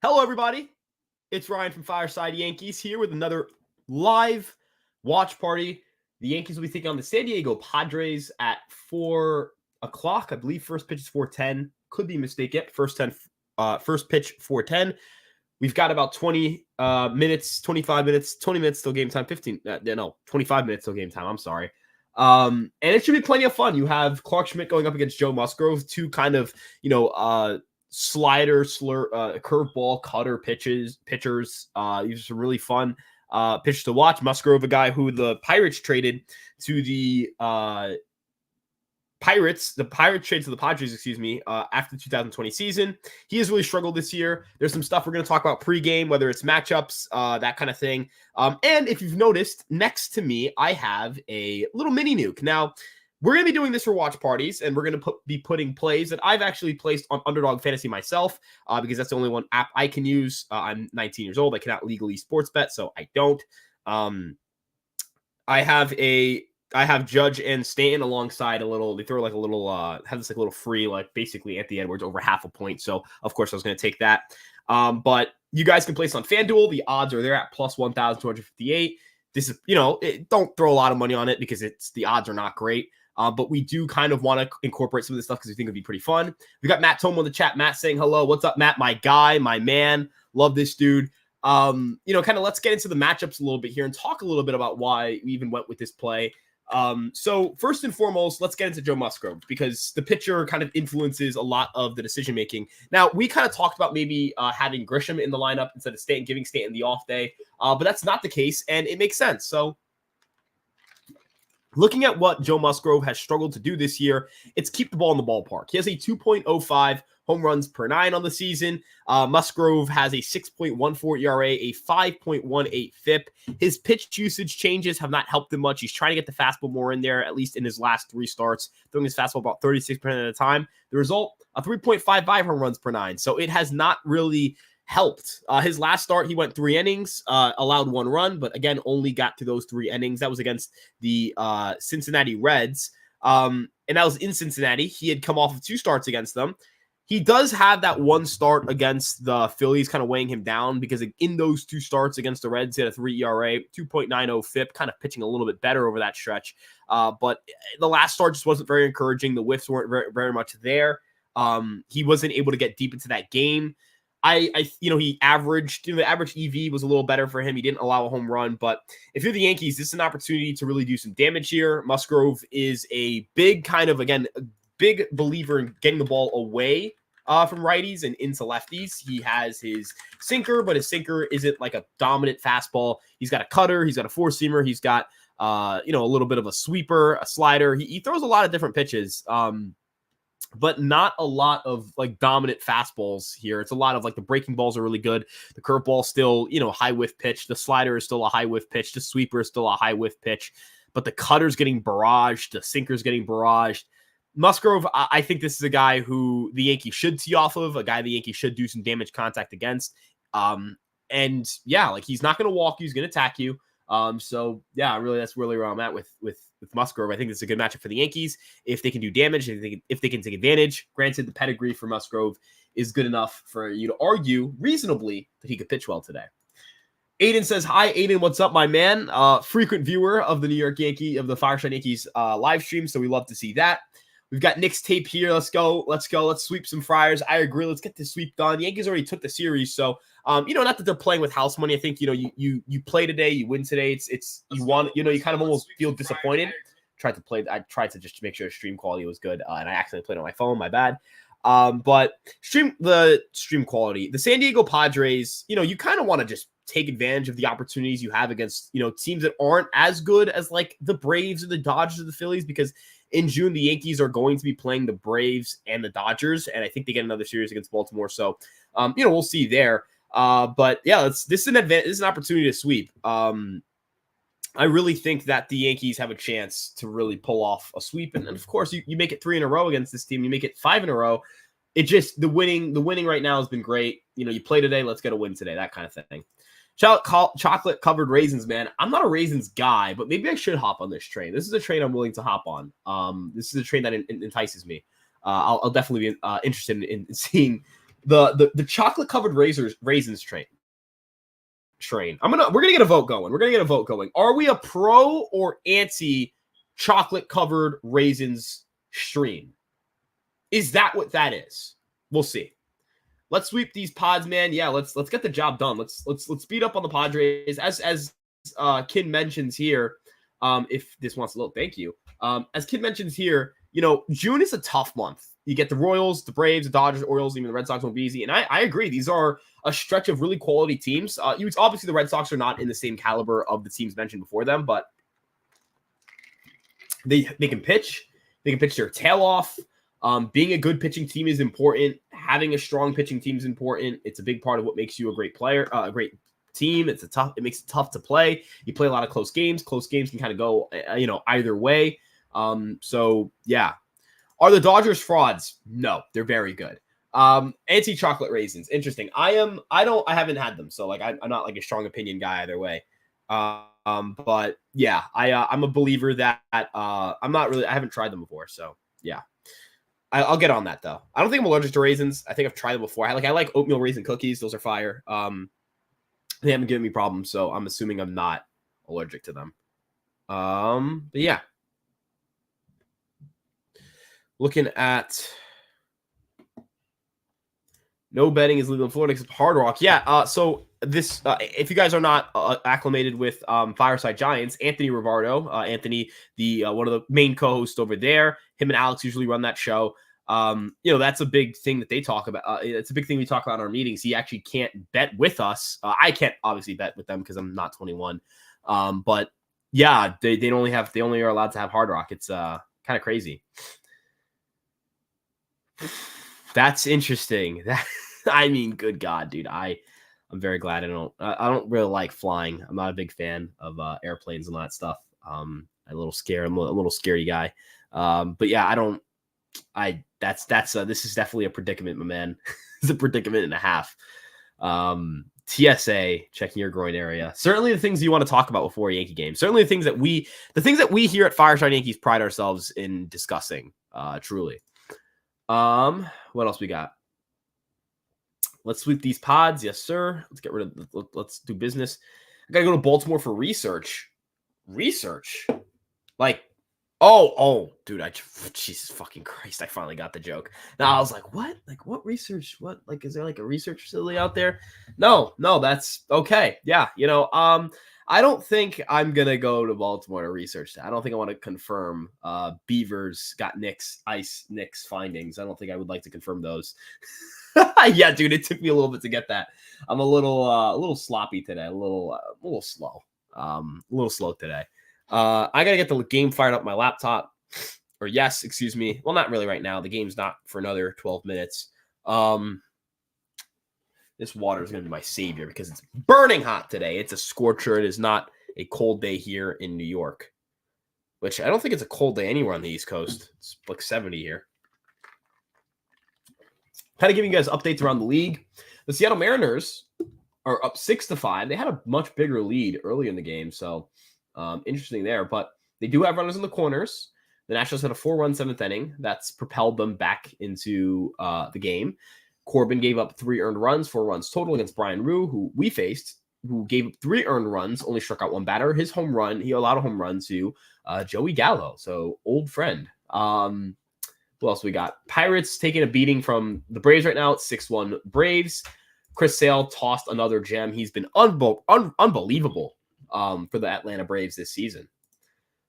Hello, everybody. It's Ryan from Fireside Yankees here with another live watch party. The Yankees will be taking on the San Diego Padres at 4 o'clock. I believe first pitch is 4:10. Could be mistaken. First pitch 4:10. We've got about 20 minutes, 25 minutes, 20 minutes till game time. 25 minutes till game time. I'm sorry. And it should be plenty of fun. You have Clark Schmidt going up against Joe Musgrove, two kind of, slider, curveball, cutter pitchers. These are really fun pitch to watch. Musgrove, a guy who the Pirates traded to the Pirates traded to the Padres, after the 2020 season. He has really struggled this year. There's some stuff we're going to talk about pregame, whether it's matchups, that kind of thing. And if you've noticed, next to me, I have a little mini nuke. Now, we're going to be doing this for watch parties, and we're going to be putting plays that I've actually placed on Underdog Fantasy myself, because that's the only one app I can use. I'm 19 years old. I cannot legally sports bet, so I don't. I have Judge and Stanton alongside they throw like a little, have this like little free, like basically Anthony Edwards over half a point. So of course I was going to take that. But you guys can place on FanDuel. The odds are there at plus 1,258. This is, don't throw a lot of money on it because the odds are not great. But we do kind of want to incorporate some of this stuff because we think it'd be pretty fun. We got Matt Tome on the chat. Matt saying hello. What's up, Matt? My guy, my man. Love this dude. Kind of let's get into the matchups a little bit here and talk a little bit about why we even went with this play. So first and foremost, let's get into Joe Musgrove because the pitcher kind of influences a lot of the decision making. Now, we kind of talked about maybe having Grisham in the lineup instead of giving Stanton the off day, but that's not the case, and it makes sense. So looking at what Joe Musgrove has struggled to do this year, it's keep the ball in the ballpark. He has a 2.05 home runs per 9 on the season. Musgrove has a 6.14 ERA, a 5.18 FIP. His pitch usage changes have not helped him much. He's trying to get the fastball more in there, at least in his last 3 starts, throwing his fastball about 36% of the time. The result, a 3.55 home runs per 9. So it has not really helped. His last start, he went 3 innings, allowed 1 run, but again, only got to those 3 innings. That was against the Cincinnati Reds. And that was in Cincinnati. He had come off of 2 starts against them. He does have that 1 start against the Phillies kind of weighing him down because in those 2 starts against the Reds, he had a 3 ERA, 2.90 FIP, kind of pitching a little bit better over that stretch. But the last start just wasn't very encouraging. The whiffs weren't very, very much there. He wasn't able to get deep into that game. He averaged, the average EV was a little better for him. He didn't allow a home run, but if you're the Yankees, this is an opportunity to really do some damage here. Musgrove is a big big believer in getting the ball away from righties and into lefties. He has his sinker, but his sinker isn't like a dominant fastball. He's got a cutter. He's got a 4-seamer. He's got, a little bit of a sweeper, a slider. He throws a lot of different pitches. But not a lot of like dominant fastballs here. It's a lot of like the breaking balls are really good. The curveball still, high whiff pitch. The slider is still a high whiff pitch. The sweeper is still a high whiff pitch. But the cutter's getting barraged. The sinker's getting barraged. Musgrove, I think this is a guy who the Yankees should tee off of, a guy the Yankees should do some damage contact against. And yeah, like he's not going to walk you. He's going to attack you. So yeah, really, that's really where I'm at with Musgrove. I think it's a good matchup for the Yankees if they can do damage, if they can take advantage. Granted, the pedigree for Musgrove is good enough for you to argue reasonably that he could pitch well today. Aiden says, hi, Aiden, what's up, my man? Frequent viewer of the Fireside Yankees live stream, so we love to see that. We've got Nick's tape here. Let's go. Let's sweep some Friars. I agree. Let's get this sweep done. The Yankees already took the series, so not that they're playing with house money. I think you play today, you win today. It's you want you kind of almost feel disappointed. I tried to just make sure stream quality was good, and I accidentally played on my phone. My bad. But the stream quality. The San Diego Padres. You kind of want to just take advantage of the opportunities you have against teams that aren't as good as like the Braves or the Dodgers or the Phillies, because in June, the Yankees are going to be playing the Braves and the Dodgers, and I think they get another series against Baltimore. So, we'll see there. But yeah, this is an opportunity to sweep. I really think that the Yankees have a chance to really pull off a sweep, and of course, you make it 3 in a row against this team. You make it 5 in a row. It just the winning right now has been great. You play today, let's get a win today. That kind of thing. Chocolate covered raisins, man. I'm not a raisins guy, but maybe I should hop on this train. This is a train I'm willing to hop on. This is a train that entices me. I'll definitely be interested in seeing The chocolate covered raisins train. We're gonna get a vote going. Are we a pro or anti chocolate covered raisins stream? Is that what that is? We'll see. Let's sweep these pods, man. Yeah, let's get the job done. Let's speed up on the Padres. As Kid mentions here, if this wants a little thank you. As Kid mentions here, June is a tough month. You get the Royals, the Braves, the Dodgers, Orioles, even the Red Sox won't be easy. And I agree. These are a stretch of really quality teams. Obviously, the Red Sox are not in the same caliber of the teams mentioned before them, but they can pitch. They can pitch their tail off. Being a good pitching team is important. Having a strong pitching team is important. It's a big part of what makes you a great player, a great team. It makes it tough to play. You play a lot of close games. Close games can kind of go, either way. So yeah. Are the Dodgers frauds? No, they're very good. Anti-chocolate raisins. Interesting. I haven't had them. So I'm not like a strong opinion guy either way. But yeah, I'm a believer that, I haven't tried them before. So yeah, I'll get on that though. I don't think I'm allergic to raisins. I think I've tried them before. I like oatmeal raisin cookies. Those are fire. They haven't given me problems. So I'm assuming I'm not allergic to them. But yeah. Looking at no betting is legal in Florida except Hard Rock. Yeah. So this, if you guys are not acclimated with Fireside Giants, Anthony Rivardo, Anthony, the one of the main co-hosts over there, him and Alex usually run that show. That's a big thing that they talk about. It's a big thing we talk about in our meetings. He actually can't bet with us. I can't obviously bet with them because I'm not 21. But yeah, they only are allowed to have Hard Rock. It's kind of crazy. That's interesting. Good God, dude. I'm very glad I don't really like flying. I'm not a big fan of airplanes and all that stuff. I'm a little scared. I'm a little scary guy. But yeah, this is definitely a predicament, my man. It's a predicament and a half. TSA, checking your groin area. Certainly the things you want to talk about before a Yankee game. Certainly the things that we here at Fireside Yankees pride ourselves in discussing, truly. What else we got? Let's sweep these pods. Yes, sir. Let's do business. I gotta go to Baltimore for research. Dude, Jesus fucking Christ, I finally got the joke. Now I was like, what? Like, what research? What? Like, is there like a research facility out there? No, that's okay. Yeah, I don't think I'm going to go to Baltimore to research that. I don't think I want to confirm Beavers got Knicks findings. I don't think I would like to confirm those. Yeah, dude, it took me a little bit to get that. I'm a little sloppy today, a little slow. A little slow today. I got to get the game fired up on my laptop. Or yes, excuse me. Well, not really right now. The game's not for another 12 minutes. This water is going to be my savior because it's burning hot today. It's a scorcher. It is not a cold day here in New York, which I don't think it's a cold day anywhere on the East Coast. It's like 70 here. Kind of giving you guys updates around the league. The Seattle Mariners are up 6-5. They had a much bigger lead early in the game, so interesting there. But they do have runners in the corners. The Nationals had a 4-run seventh inning. That's propelled them back into the game. Corbin gave up 3 earned runs, 4 runs total against Brian Rue, who we faced, who gave up 3 earned runs, only struck out 1 batter. His home run, he allowed a home run to Joey Gallo, so old friend. Who else we got? Pirates taking a beating from the Braves right now. It's 6-1 Braves. Chris Sale tossed another gem. He's been unbelievable for the Atlanta Braves this season.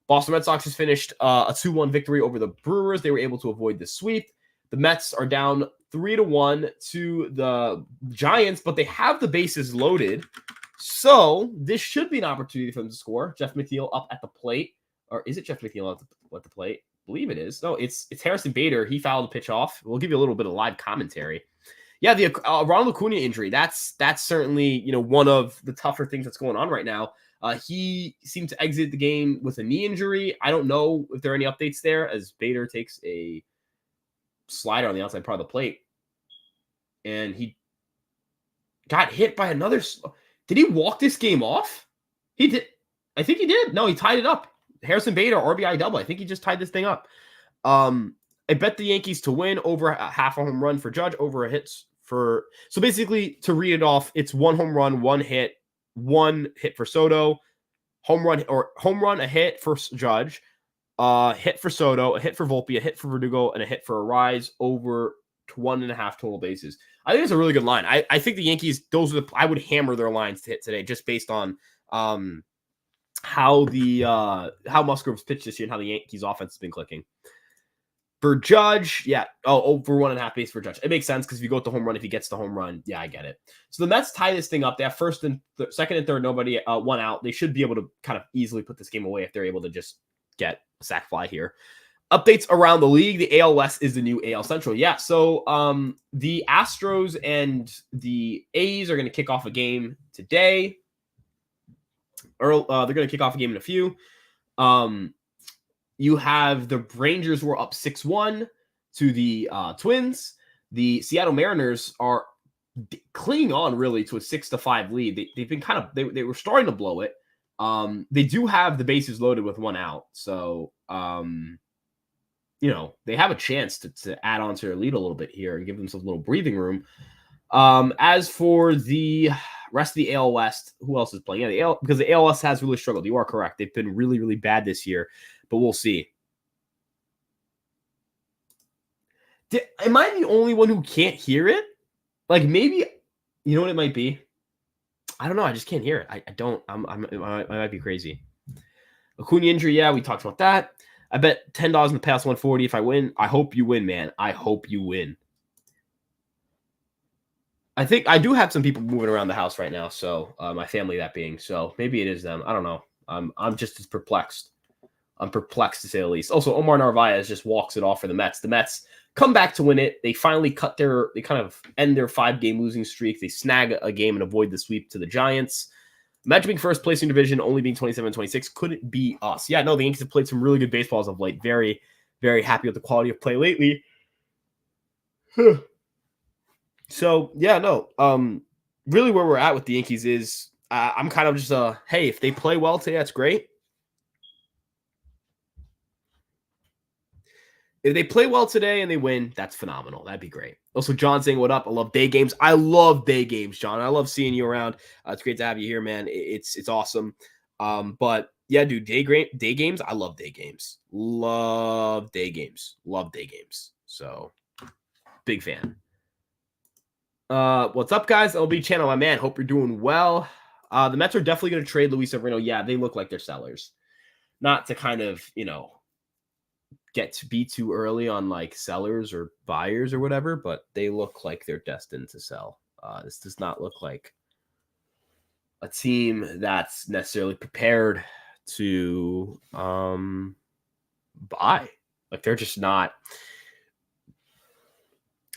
Boston Red Sox has finished a 2-1 victory over the Brewers. They were able to avoid the sweep. The Mets are down 3-1 to the Giants, but they have the bases loaded. So this should be an opportunity for them to score. Jeff McNeil up at the plate. Or is it Jeff McNeil at the plate? I believe it is. No, it's Harrison Bader. He fouled the pitch off. We'll give you a little bit of live commentary. Yeah, the Ronald Acuna injury. That's certainly one of the tougher things that's going on right now. He seemed to exit the game with a knee injury. I don't know if there are any updates there as Bader takes a slider on the outside part of the plate. And he got hit by another. Did he walk this game off? He did. I think he did. No, he tied it up. Harrison Bader, RBI double. I think he just tied this thing up. I bet the Yankees to win, over a half a home run for Judge, over a hit So basically, to read it off, it's 1 home run, 1 hit for Soto, home run, a hit for Judge, hit for Soto, a hit for Volpe, a hit for Verdugo, and a hit for Arise over to 1.5 total bases. I think it's a really good line. I think the Yankees, I would hammer their lines to hit today just based on how Musgrove's pitched this year and how the Yankees offense has been clicking. For Judge, yeah. Over 1.5 base for Judge. It makes sense because if you go with the home run, if he gets the home run, yeah, I get it. So the Mets tie this thing up. They have second and third, nobody, 1 out. They should be able to kind of easily put this game away if they're able to just get a sac fly here. Updates around the league. The AL West is the new AL Central. Yeah, so the Astros and the A's are going to kick off a game today. They're going to kick off a game in a few. You have the Rangers were up 6-1 to the Twins. The Seattle Mariners are clinging on really to a 6-5 lead. They've been they were starting to blow it. They do have the bases loaded with 1 out. So, they have a chance to add on to their lead a little bit here and give themselves a little breathing room. As for the rest of the AL West, who else is playing? Yeah, because the AL West has really struggled. You are correct. They've been really, really bad this year, but we'll see. Am I the only one who can't hear it? Like maybe, you know what it might be? I don't know. I just can't hear it. I don't. I might be crazy. Acuna injury. Yeah, we talked about that. I bet $10 in the past 140 if I win. I hope you win, man. I hope you win. I think I do have some people moving around the house right now. So my family, that being. So maybe it is them. I don't know. I'm just as perplexed. I'm perplexed to say the least. Also, Omar Narvaez just walks it off for the Mets. The Mets come back to win it. They finally they kind of end their 5-game losing streak. They snag a game and avoid the sweep to the Giants. Imagine being first place in division, only being 27-26. Couldn't be us. Yeah, no, the Yankees have played some really good baseballs of late. Very, very happy with the quality of play lately. So, yeah, no. Really where we're at with the Yankees is I'm kind of just hey, if they play well today, that's great. If they play well today and they win, that's phenomenal. That'd be great. Also, John saying, what up? I love day games. I love day games, John. I love seeing you around. It's great to have you here, man. It's awesome. But yeah, dude, day games. I love day games. Love day games. Love day games. So big fan. What's up, guys? LB channel, my man. Hope you're doing well. The Mets are definitely going to trade Luis Severino. Yeah, they look like they're sellers. Not to kind of, get to be too early on like sellers or buyers or whatever, but they look like they're destined to sell. This does not look like a team that's necessarily prepared to buy. Like they're just not.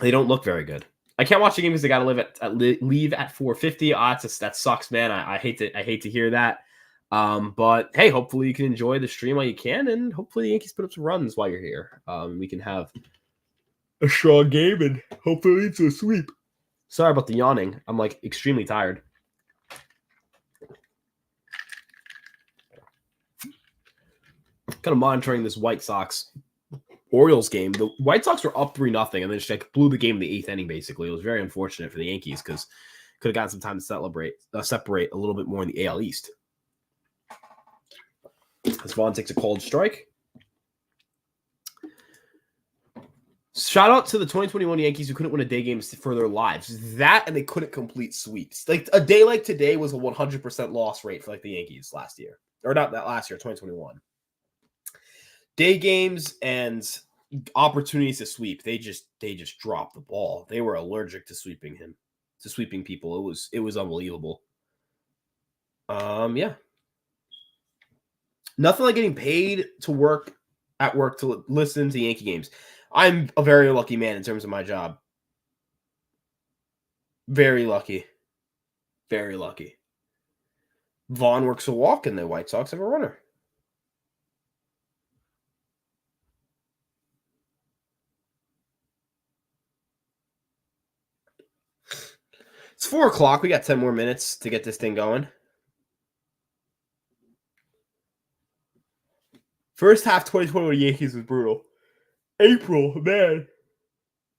They don't look very good. I can't watch the game because they got to leave at 4:50. That sucks, man. I hate to hear that. But hey, hopefully you can enjoy the stream while you can, and hopefully the Yankees put up some runs while you're here. We can have a strong game and hopefully it's a sweep. Sorry about the yawning. I'm like extremely tired. Kind of monitoring this White Sox Orioles game. The White Sox were up 3-0 and then just like blew the game in the 8th inning. Basically, it was very unfortunate for the Yankees because could have gotten some time to separate a little bit more in the AL East. As Vaughn takes a cold strike. Shout out to the 2021 Yankees who couldn't win a day game for their lives. That and they couldn't complete sweeps. Like a day like today was a 100% loss rate for like the Yankees last year. Or not that last year, 2021. Day games and opportunities to sweep. They just dropped the ball. They were allergic to sweeping people. It was unbelievable. Yeah. Nothing like getting paid to work to listen to Yankee games. I'm a very lucky man in terms of my job. Very lucky. Very lucky. Vaughn works a walk and the White Sox have a runner. It's 4:00. We got 10 more minutes to get this thing going. First half 2021 Yankees was brutal. April, man.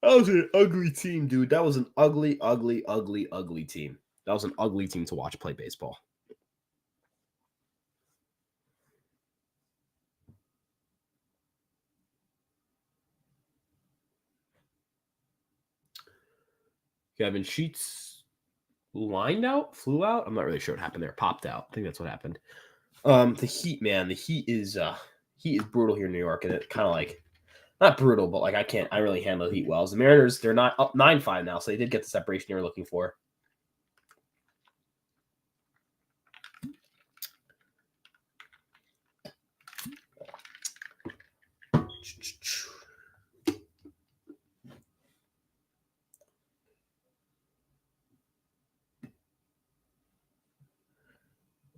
That was an ugly team, dude. That was an ugly, ugly, ugly, ugly team. That was an ugly team to watch play baseball. Kevin Sheets flew out. I'm not really sure what happened there. Popped out. I think that's what happened. The Heat, man. The Heat is brutal here in New York, and it kind of like not brutal, but like I really handle the Heat well. As the Mariners, they're not up 9-5 now, so they did get the separation they were looking for.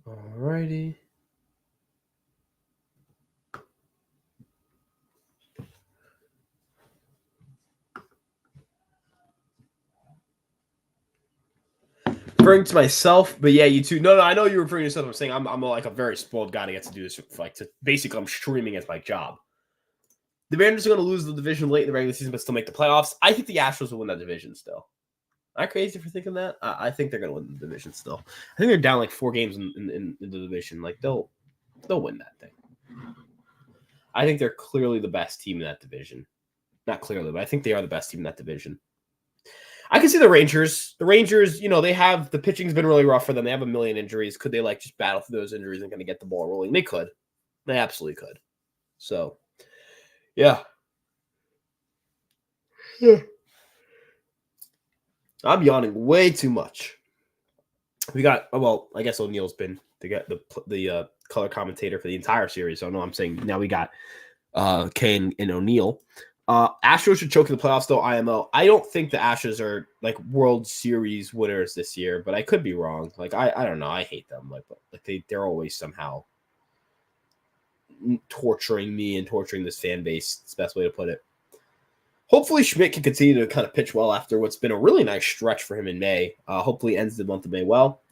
Alrighty. Referring to myself, but yeah, you too. No, I know you're referring to yourself. I'm saying I'm like a very spoiled guy to get to do this. Like, basically, I'm streaming as my job. The Mariners are going to lose the division late in the regular season, but still make the playoffs. I think the Astros will win that division still. Am I crazy for thinking that? I think they're going to win the division still. I think they're down like 4 games in the division. Like they'll win that thing. I think they're clearly the best team in that division. Not clearly, but I think they are the best team in that division. I can see the Rangers. The Rangers, they have the pitching's been really rough for them. They have a million injuries. Could they like just battle through those injuries and kind of get the ball rolling? They could. They absolutely could. So, yeah. I'm yawning way too much. We got, I guess O'Neill's been the color commentator for the entire series. So I know I'm saying now we got Kane and O'Neill. Astros should choke in the playoffs, though. IMO. I don't think the Astros are like World Series winners this year, but I could be wrong. Like I don't know. I hate them. Like they're always somehow torturing me and torturing this fan base. It's the best way to put it. Hopefully Schmidt can continue to kind of pitch well after what's been a really nice stretch for him in May. Hopefully ends the month of May well.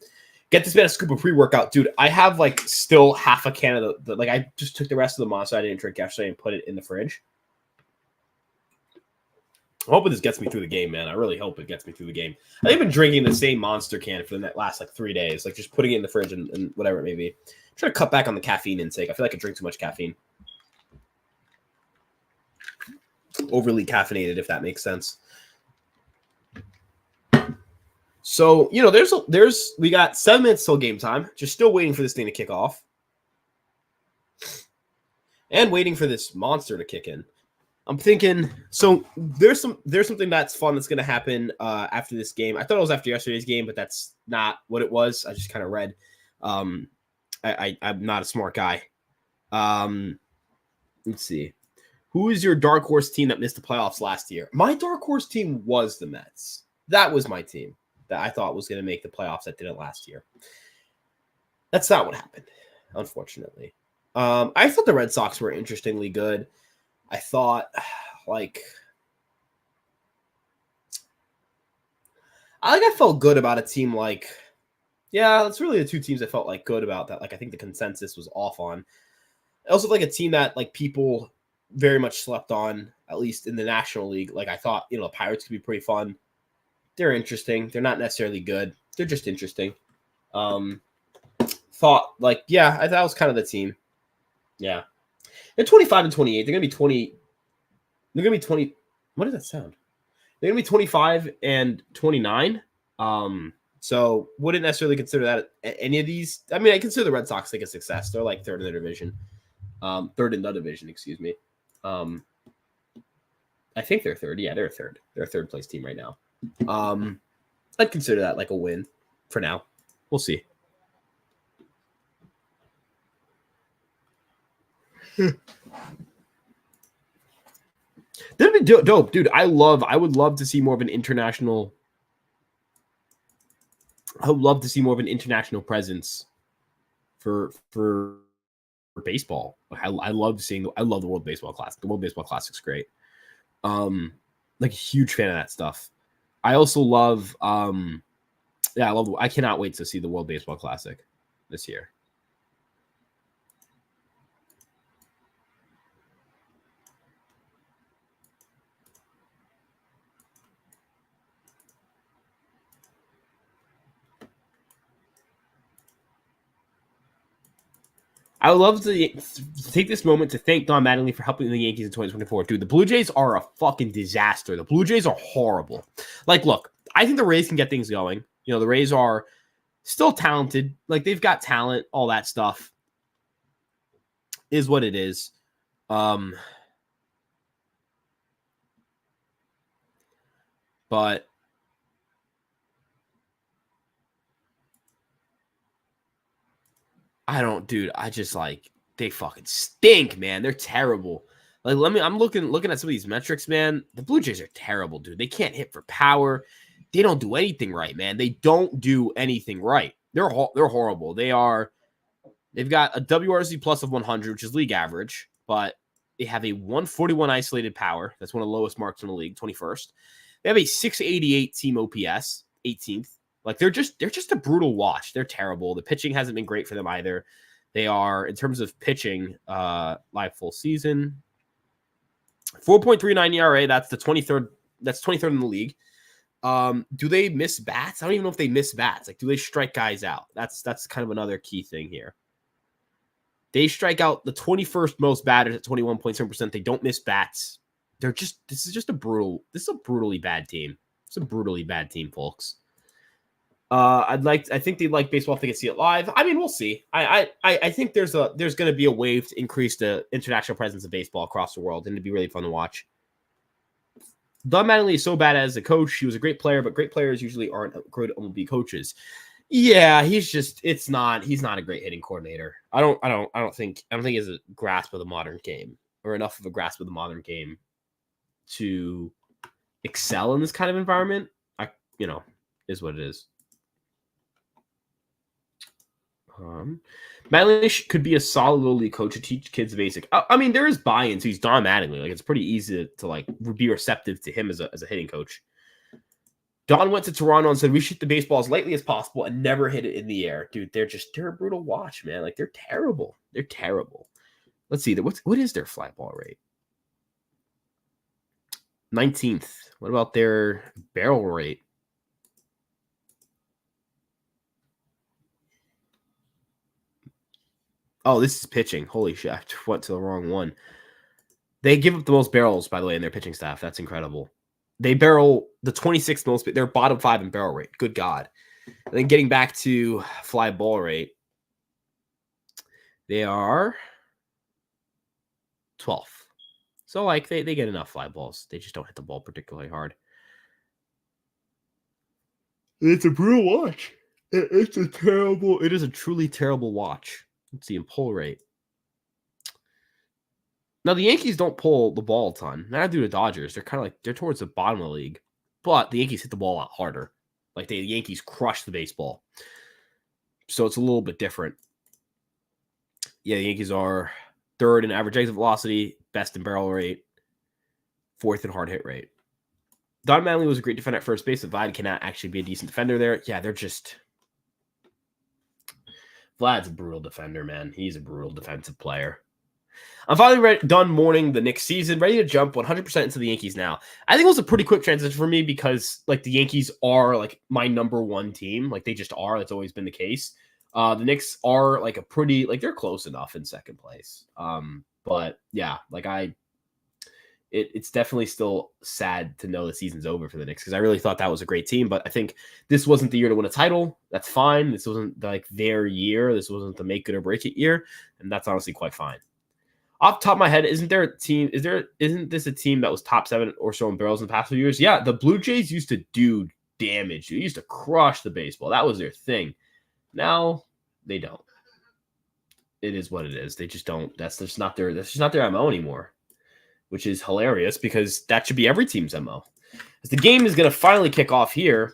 Get this man a scoop of pre-workout. Dude, I have like still half a can of the I just took the rest of the Monster I didn't drink yesterday and put it in the fridge. I'm hoping this gets me through the game, man. I really hope it gets me through the game. I've been drinking the same Monster can for the last like 3 days, like just putting it in the fridge and whatever it may be. I'm trying to cut back on the caffeine intake. I feel like I drink too much caffeine. Overly caffeinated, if that makes sense. So, we got 7 minutes till game time. Just still waiting for this thing to kick off. And waiting for this monster to kick in. I'm thinking, so there's something that's fun that's going to happen after this game. I thought it was after yesterday's game, but that's not what it was. I just kind of read. I'm not a smart guy. Let's see. Who is your dark horse team that missed the playoffs last year? My dark horse team was the Mets. That was my team that I thought was going to make the playoffs that didn't last year. That's not what happened, unfortunately. I thought the Red Sox were interestingly good. I thought, I felt good about a team like, yeah, that's really the 2 teams I felt like good about that. Like, I think the consensus was off on. I also like a team that like people very much slept on, at least in the National League. Like I thought, the Pirates could be pretty fun. They're interesting. They're not necessarily good. They're just interesting. Thought like, yeah, that was kind of the team. Yeah. They're 25 and 28. They're going to be 20. They're going to be 20. What does that sound? They're going to be 25 and 29. So wouldn't necessarily consider that any of these. I mean, I consider the Red Sox like a success. They're like third in the division. Third in the division, excuse me. I think they're third. Yeah, they're third. They're a third place team right now. I'd consider that like a win for now. We'll see. That'd be dope, dude. I would love to see more of an international. I would love to see more of an international presence for baseball. I love the World Baseball Classic. The World Baseball Classic's great. Like a huge fan of that stuff. I also love I cannot wait to see the World Baseball Classic this year. I would love to take this moment to thank Don Mattingly for helping the Yankees in 2024. Dude, the Blue Jays are a fucking disaster. The Blue Jays are horrible. Like, look, I think the Rays can get things going. You know, the Rays are still talented. Like, they've got talent, all that stuff is what it is. But I don't, dude. I just like they fucking stink, man. They're terrible. Like, I'm looking at some of these metrics, man. The Blue Jays are terrible, dude. They can't hit for power. They don't do anything right, man. They don't do anything right. They're horrible. They've got a WRC plus of 100, which is league average, but they have a 141 isolated power. That's one of the lowest marks in the league, 21st. They have a 688 team OPS, 18th. Like they're just a brutal watch. They're terrible. The pitching hasn't been great for them either. They are, in terms of pitching, live full season, 4.39 ERA. That's the 23rd. That's 23rd in the league. Do they miss bats? I don't even know if they miss bats. Like, do they strike guys out? That's kind of another key thing here. They strike out the 21st most batters at 21.7%. They don't miss bats. This is a brutally bad team. It's a brutally bad team, folks. I think they'd like baseball if they can see it live. I mean, we'll see. I think there's going to be a wave to increase the international presence of baseball across the world, and it'd be really fun to watch. Don Mattingly is so bad as a coach. He was a great player, but great players usually aren't good MLB coaches. Yeah, he's not a great hitting coordinator. I don't think he has a grasp of the modern game, or enough of a grasp of the modern game to excel in this kind of environment. Is what it is. Mattingly could be a solid little league coach to teach kids the basic. I mean, there is buy-in, so he's Don Mattingly. Like, it's pretty easy to like be receptive to him as a hitting coach. Don went to Toronto and said, we shoot the baseball as lightly as possible and never hit it in the air. Dude, they're a brutal watch, man. Like, they're terrible. They're terrible. Let's see. What is their fly ball rate? 19th. What about their barrel rate? Oh, this is pitching. Holy shit. I went to the wrong one. They give up the most barrels, by the way, in their pitching staff. That's incredible. They barrel the 26th most. They're bottom 5 in barrel rate. Good God. And then getting back to fly ball rate, they are 12th. So, like, they get enough fly balls. They just don't hit the ball particularly hard. It's a brutal watch. It is a truly terrible watch. Let's see, in pull rate. Now, the Yankees don't pull the ball a ton. Neither do the Dodgers. They're kind of like, they're towards the bottom of the league. But the Yankees hit the ball a lot harder. Like, the Yankees crush the baseball. So it's a little bit different. Yeah, the Yankees are 3rd in average exit velocity, best in barrel rate, 4th in hard hit rate. Don Mattingly was a great defender at first base, but Vlad cannot actually be a decent defender there. Yeah, they're just... Vlad's a brutal defender, man. He's a brutal defensive player. I'm finally done mourning the Knicks season, ready to jump 100% into the Yankees now. I think it was a pretty quick transition for me because, like, the Yankees are, like, my number one team. Like, they just are. That's always been the case. The Knicks are, like, a pretty, like, they're close enough in second place. But, yeah, like, it's definitely still sad to know the season's over for the Knicks because I really thought that was a great team. But I think this wasn't the year to win a title. That's fine. This wasn't, like, their year. This wasn't the make it or break it year. And that's honestly quite fine. Off the top of my head, isn't this a team that was top 7 or so in barrels in the past few years? Yeah, the Blue Jays used to do damage. They used to crush the baseball. That was their thing. Now they don't. It is what it is. They just don't. That's just not their MO anymore, which is hilarious because that should be every team's MO. As the game is going to finally kick off here.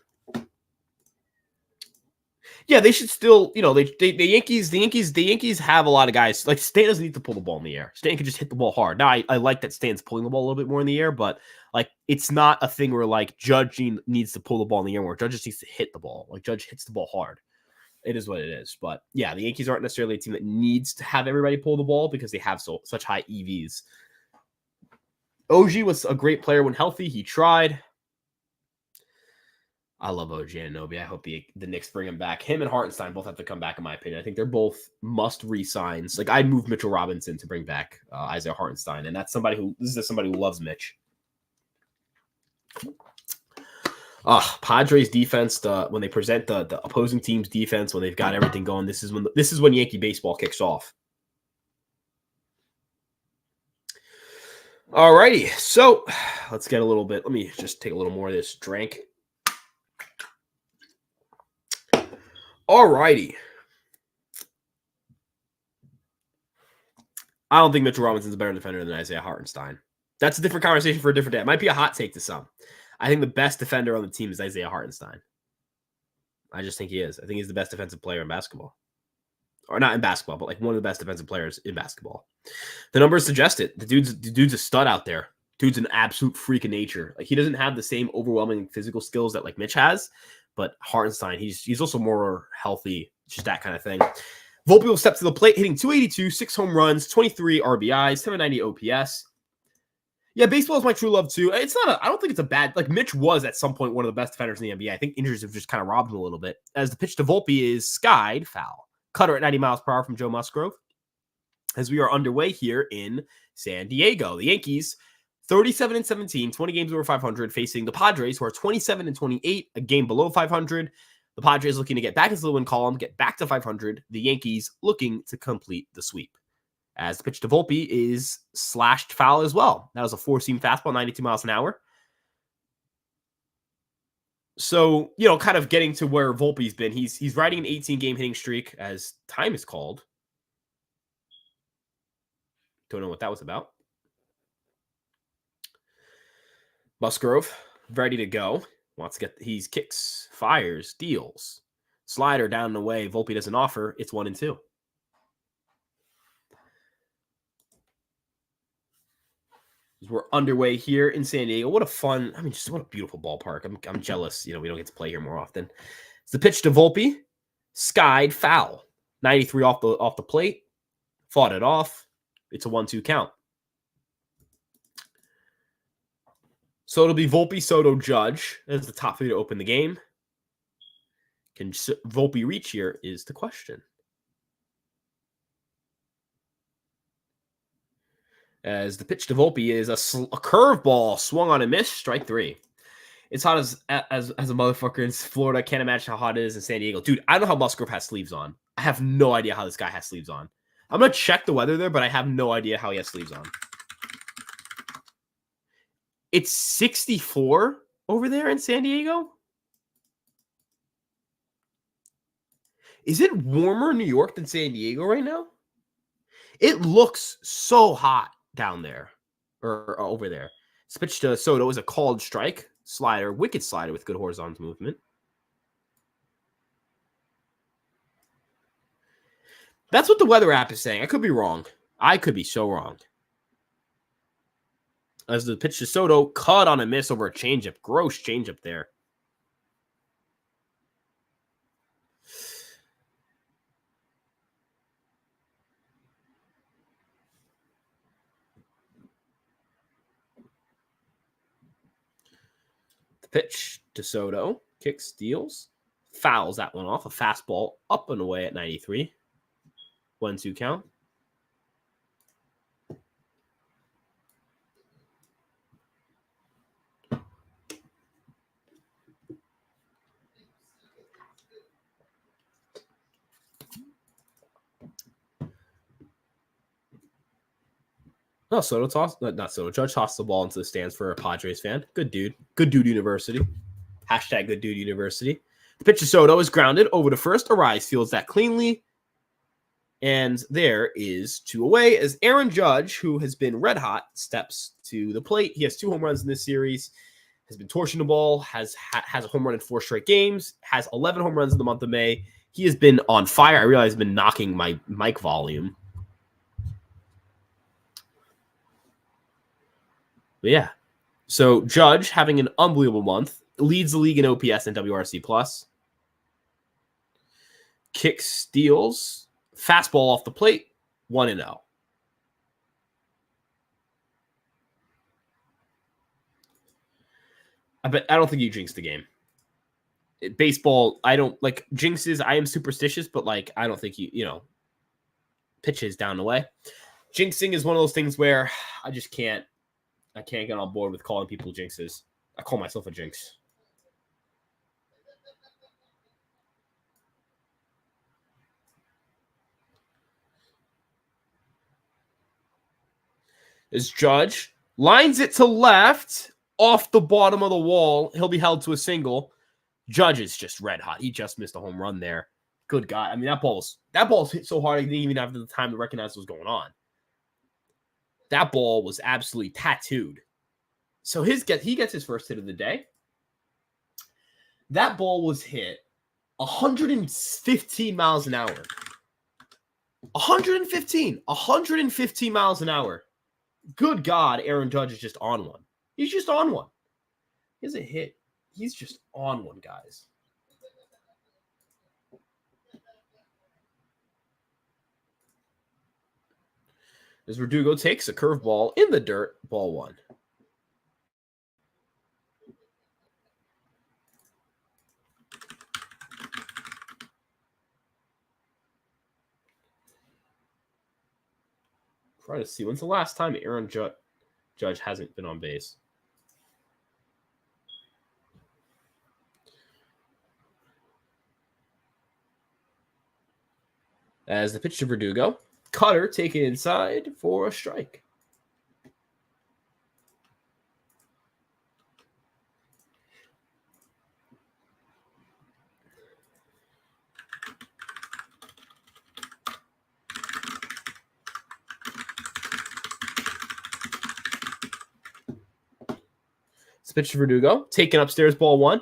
Yeah, they should still, the Yankees have a lot of guys. Like, Stan doesn't need to pull the ball in the air. Stan can just hit the ball hard. Now, I like that Stan's pulling the ball a little bit more in the air, but, like, it's not a thing where, like, Judge needs to pull the ball in the air more. Judge just needs to hit the ball. Like, Judge hits the ball hard. It is what it is. But, yeah, the Yankees aren't necessarily a team that needs to have everybody pull the ball because they have such high EVs. OG was a great player when healthy. He tried. I love OG Anunoby. I hope the Knicks bring him back. Him and Hartenstein both have to come back, in my opinion. I think they're both must re-signs. Like, I'd move Mitchell Robinson to bring back Isaiah Hartenstein, and that's somebody who somebody who loves Mitch. Padres defense. When they present the opposing team's defense, when they've got everything going, this is when Yankee baseball kicks off. Alrighty, so let's get a little bit. Let me just take a little more of this drink. Alrighty. I don't think Mitchell Robinson's a better defender than Isaiah Hartenstein. That's a different conversation for a different day. It might be a hot take to some. I think the best defender on the team is Isaiah Hartenstein. I just think he is. I think he's the best defensive player in basketball. Or not in basketball, but like one of the best defensive players in basketball. The numbers suggest it. The dude's a stud out there. Dude's an absolute freak of nature. Like, he doesn't have the same overwhelming physical skills that like Mitch has, but Hartenstein, he's also more healthy, just that kind of thing. Volpe will step to the plate, hitting 282, 6 home runs, 23 RBIs, 790 OPS. Yeah, baseball is my true love too. I don't think it's a bad, like, Mitch was at some point one of the best defenders in the NBA. I think injuries have just kind of robbed him a little bit. As the pitch to Volpe is skied foul. Cutter at 90 miles per hour from Joe Musgrove. As we are underway here in San Diego, the Yankees 37-17, 20 games over 500, facing the Padres, who are 27-28, a game below 500. The Padres looking to get back into the win column, get back to 500. The Yankees looking to complete the sweep. As the pitch to Volpe is slashed foul as well. That was a four-seam fastball, 92 miles an hour. So, kind of getting to where Volpe's been. He's riding an 18-game hitting streak as time is called. Don't know what that was about. Musgrove, ready to go. He's kicks, fires, deals. Slider down and away. Volpe doesn't offer. It's 1-2. We're underway here in San Diego. What a fun, what a beautiful ballpark. I'm jealous, we don't get to play here more often. It's the pitch to Volpe. Skied foul. 93 off the plate. Fought it off. It's a 1-2 count. So it'll be Volpe, Soto, Judge as the top three to open the game. Can Volpe reach here is the question. As the pitch to Volpe is a curveball swung on and missed, strike 3. It's hot as a motherfucker in Florida. I can't imagine how hot it is in San Diego. Dude, I don't know how Musgrove has sleeves on. I have no idea how this guy has sleeves on. I'm going to check the weather there, but I have no idea how he has sleeves on. It's 64 over there in San Diego? Is it warmer in New York than San Diego right now? It looks so hot down there or over there. Pitch to Soto is a called strike. Slider, wicked slider with good horizontal movement. That's what the weather app is saying. I could be wrong. I could be so wrong. As the pitch to Soto, cut on a miss over a changeup. Gross changeup there. Pitch to Soto, kicks, steals, fouls that one off. A fastball up and away at 93. 1-2 count. No, Judge tossed the ball into the stands for a Padres fan. Good dude. Good dude university. Hashtag good dude university. The pitch to Soto is grounded over to first. Arise fields that cleanly. And there is 2 away as Aaron Judge, who has been red hot, steps to the plate. He has 2 home runs in this series. Has been torching the ball. Has a home run in 4 straight games. Has 11 home runs in the month of May. He has been on fire. I realize I've been knocking my mic volume. But yeah. So Judge having an unbelievable month. Leads the league in OPS and WRC+. Kicks, steals. Fastball off the plate. 1-0. I don't think you jinxed the game. Baseball, I don't like jinxes. I am superstitious, but like I don't think pitches down the way. Jinxing is one of those things where I just can't. I can't get on board with calling people jinxes. I call myself a jinx. Is Judge lines it to left off the bottom of the wall. He'll be held to a single. Judge is just red hot. He just missed a home run there. Good God. I mean, that ball's hit so hard, he didn't even have the time to recognize what was going on. That ball was absolutely tattooed. So he gets his first hit of the day. That ball was hit 115 miles an hour. 115 miles an hour. Good God, Aaron Judge is just on one. He's just on one. He has a hit. He's just on one, guys. As Verdugo takes a curveball in the dirt, ball one. Trying to see when's the last time Aaron Judge hasn't been on base. As the pitch to Verdugo, cutter taken inside for a strike. Pitch to Verdugo, taken upstairs, ball one.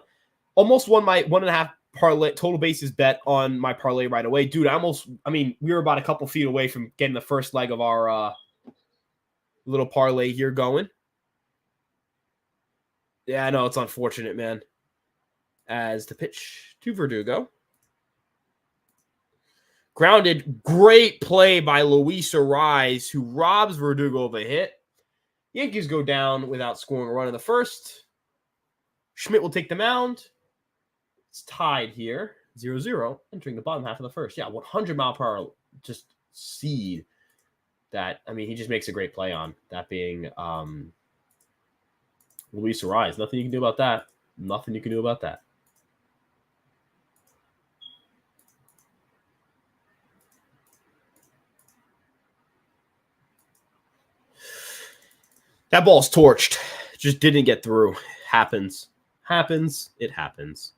Almost won my 1.5 parlay total bases bet on my parlay right away. Dude, we were about a couple feet away from getting the first leg of our little parlay here going. Yeah, I know, it's unfortunate, man. As the pitch to Verdugo. Grounded, great play by Luis Ariz, who robs Verdugo of a hit. Yankees go down without scoring a run in the first. Schmidt will take the mound. It's tied here, 0-0, entering the bottom half of the first. Yeah, 100 mile per hour, just seed that. I mean, he just makes a great play on that being Luis Ariz. Nothing you can do about that. Nothing you can do about that. That ball's torched. Just didn't get through. Happens. It happens.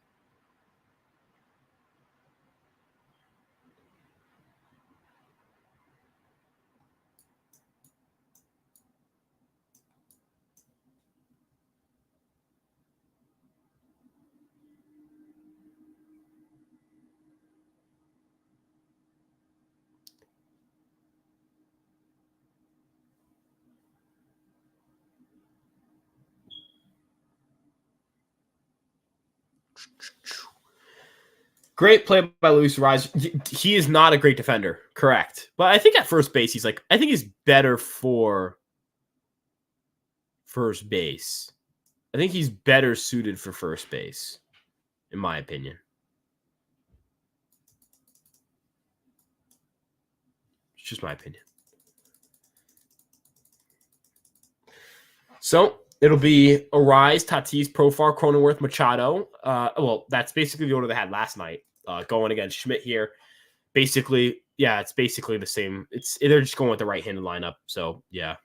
Great play by Luis Ariz. He is not a great defender, correct. But I think at first base, he's better for first base. I think he's better suited for first base, in my opinion. It's just my opinion. So it'll be Ariz, Tatis, Profar, Cronenworth, Machado. That's basically the order they had last night. Going against Schmidt here. Basically, yeah, it's basically the same. They're just going with the right-handed lineup. So, yeah.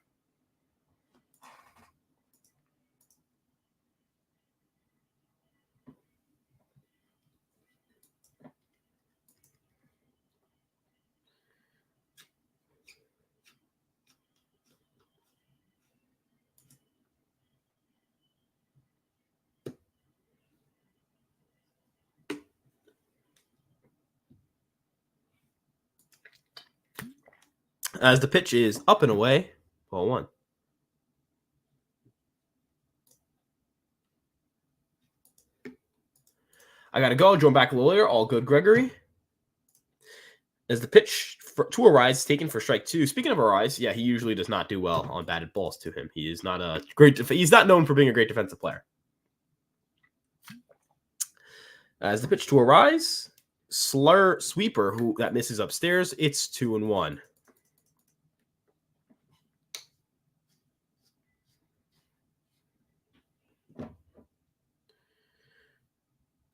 As the pitch is up and away, ball one. I got to go. Join back a little later. All good, Gregory. As the pitch to Ariz taken for strike two. Speaking of Ariz, yeah, he usually does not do well on batted balls to him. He is not he's not known for being a great defensive player. As the pitch to Arise, Slur Sweeper, who that misses upstairs. It's 2-1.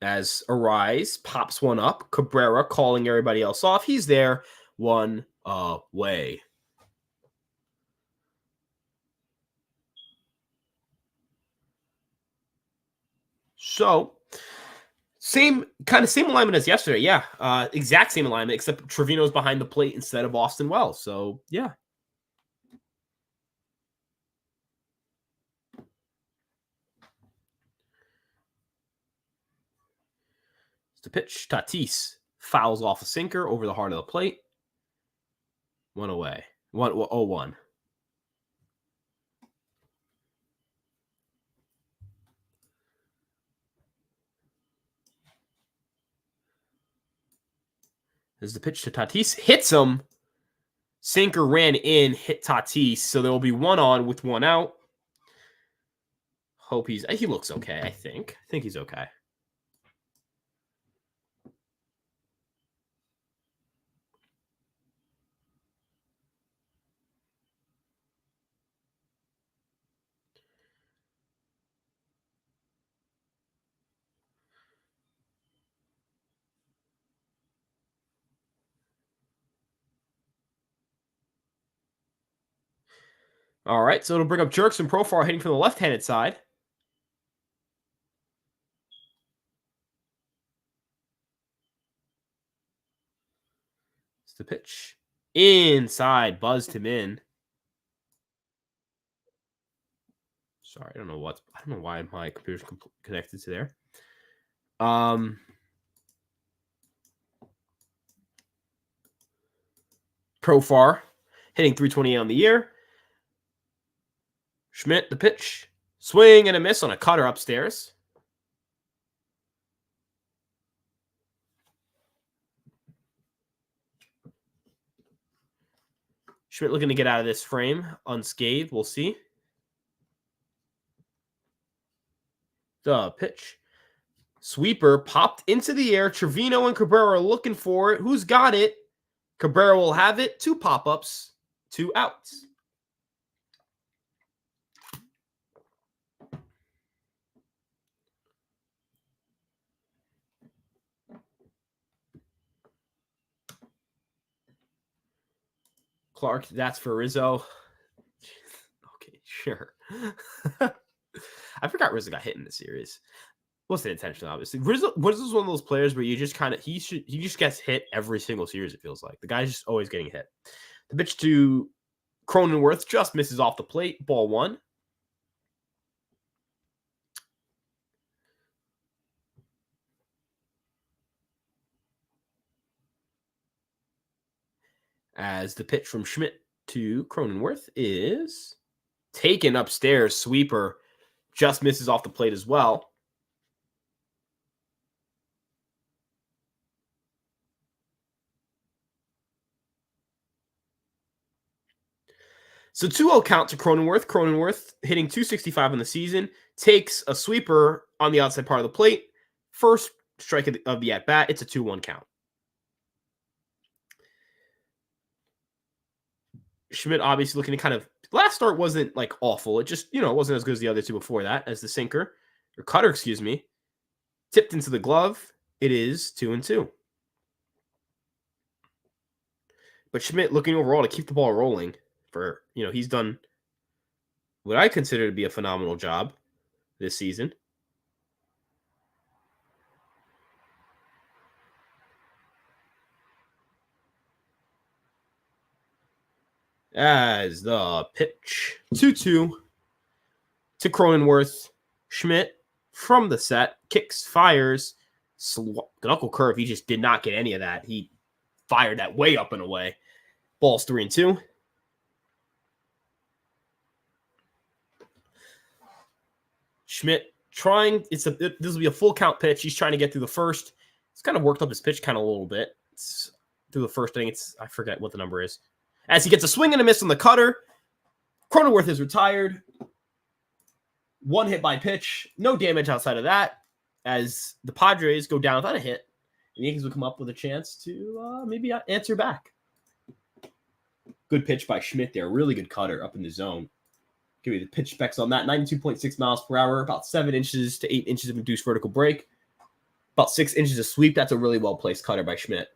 As Arise pops one up, Cabrera calling everybody else off. He's there, one away. So, same alignment as yesterday. Yeah, exact same alignment, except Trevino's behind the plate instead of Austin Wells. So, yeah. It's the pitch. Tatis fouls off a sinker over the heart of the plate. One away. 1-0-1. As the pitch to Tatis hits him. Sinker ran in, hit Tatis, so there will be one on with one out. Hope he looks okay, I think. I think he's okay. All right, so it'll bring up Jerks and Profar hitting from the left-handed side. It's the pitch. Inside, buzzed him in. Sorry, I don't know why my computer's connected to there. Profar hitting 328 on the year. Schmidt, the pitch. Swing and a miss on a cutter upstairs. Schmidt looking to get out of this frame unscathed. We'll see. The pitch. Sweeper popped into the air. Trevino and Cabrera are looking for it. Who's got it? Cabrera will have it. 2 pop-ups, 2 outs. Clark, that's for Rizzo. Okay, sure. I forgot Rizzo got hit in the series. Wasn't intentional, obviously. Rizzo's one of those players where you just kind of he just gets hit every single series, it feels like. The guy's just always getting hit. The pitch to Cronenworth just misses off the plate. Ball 1. As the pitch from Schmidt to Cronenworth is taken upstairs. Sweeper just misses off the plate as well. So 2-0 count to Cronenworth. Cronenworth hitting 265 in the season. Takes a sweeper on the outside part of the plate. First strike of the at-bat. It's a 2-1 count. Schmidt obviously looking to kind of... Last start wasn't like awful. It just, it wasn't as good as the other two before that. As the sinker, or cutter, excuse me, tipped into the glove. It is 2-2. But Schmidt looking overall to keep the ball rolling. For, he's done what I consider to be a phenomenal job this season. As the pitch 2-2 to Cronenworth. Schmidt from the set kicks, fires, knuckle curve. He just did not get any of that. He fired that way up and away. Ball's 3-2. Schmidt trying. This will be a full count pitch. He's trying to get through the first. It's kind of worked up his pitch kind of a little bit. It's through the first inning. I forget what the number is. As he gets a swing and a miss on the cutter, Cronenworth is retired. 1 hit by pitch. No damage outside of that. as the Padres go down without a hit. The Yankees will come up with a chance to maybe answer back. Good pitch by Schmidt there. Really good cutter up in the zone. Give me the pitch specs on that. 92.6 miles per hour, about 7 inches to 8 inches of induced vertical break, about 6 inches of sweep. That's a really well-placed cutter by Schmidt.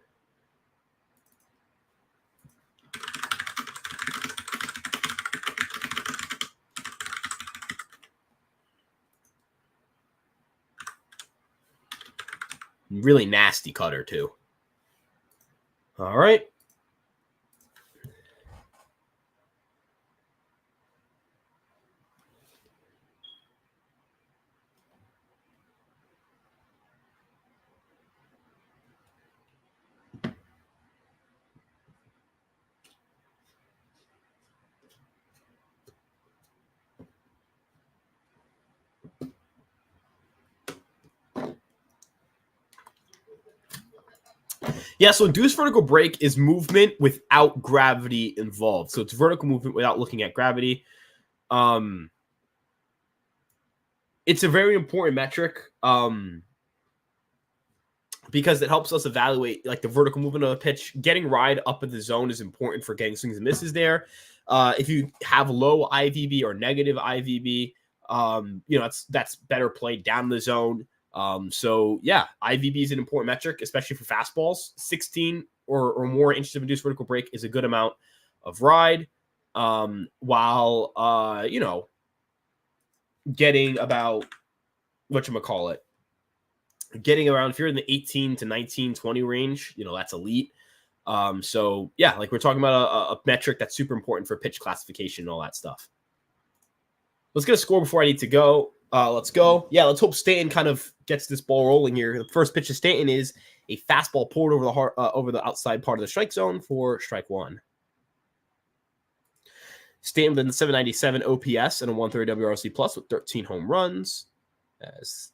Really nasty cutter, too. All right. Yeah, so induced vertical break is movement without gravity involved. So it's vertical movement without looking at gravity. It's a very important metric because it helps us evaluate like the vertical movement of a pitch. Getting ride up in the zone is important for getting swings and misses there. If you have low IVB or negative IVB, that's better played down the zone. So yeah, IVB is an important metric, especially for fastballs. 16 or more inches of induced vertical break is a good amount of ride. While getting about getting around, if you're in the 18 to 19, 20 range, that's elite. So yeah, like we're talking about a metric that's super important for pitch classification and all that stuff. Let's get a score before I need to go. Let's go. Yeah, let's hope Stanton kind of gets this ball rolling here. The first pitch to Stanton is a fastball poured over the outside part of the strike zone for strike one. Stanton with a 797 OPS and a 130 WRC plus with 13 home runs. As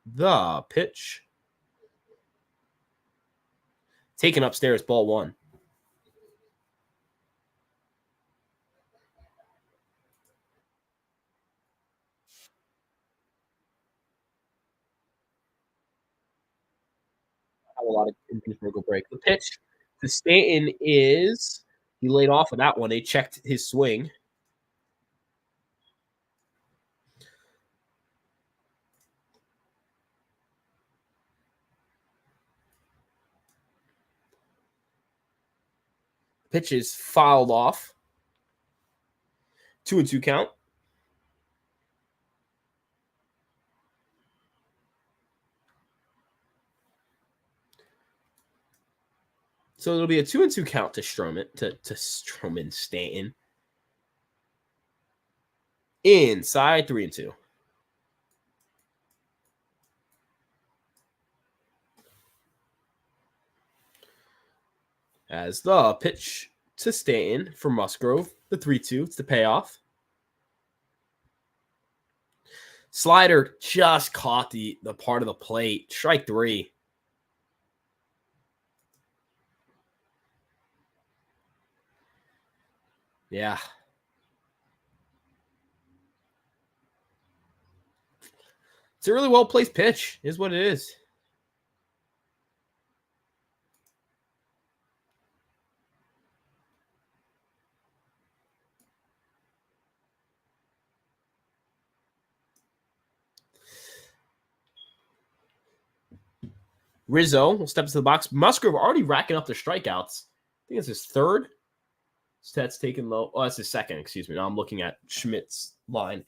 the pitch taken upstairs, ball one. A lot of induced vertical break. The pitch to Stanton is he laid off of that one. They checked his swing. Pitch is fouled off. 2-2 count. So it'll be a 2-2 count to Stroman Stanton. Inside 3-2. As the pitch to Stanton for Musgrove, the 3-2. It's the payoff. Slider just caught the part of the plate. Strike three. Yeah. It's a really well-placed pitch, is what it is. Rizzo will step into the box. Musgrove already racking up the strikeouts. I think it's his third. Stats taken low. Oh, that's his second. Excuse me. Now I'm looking at Schmidt's line.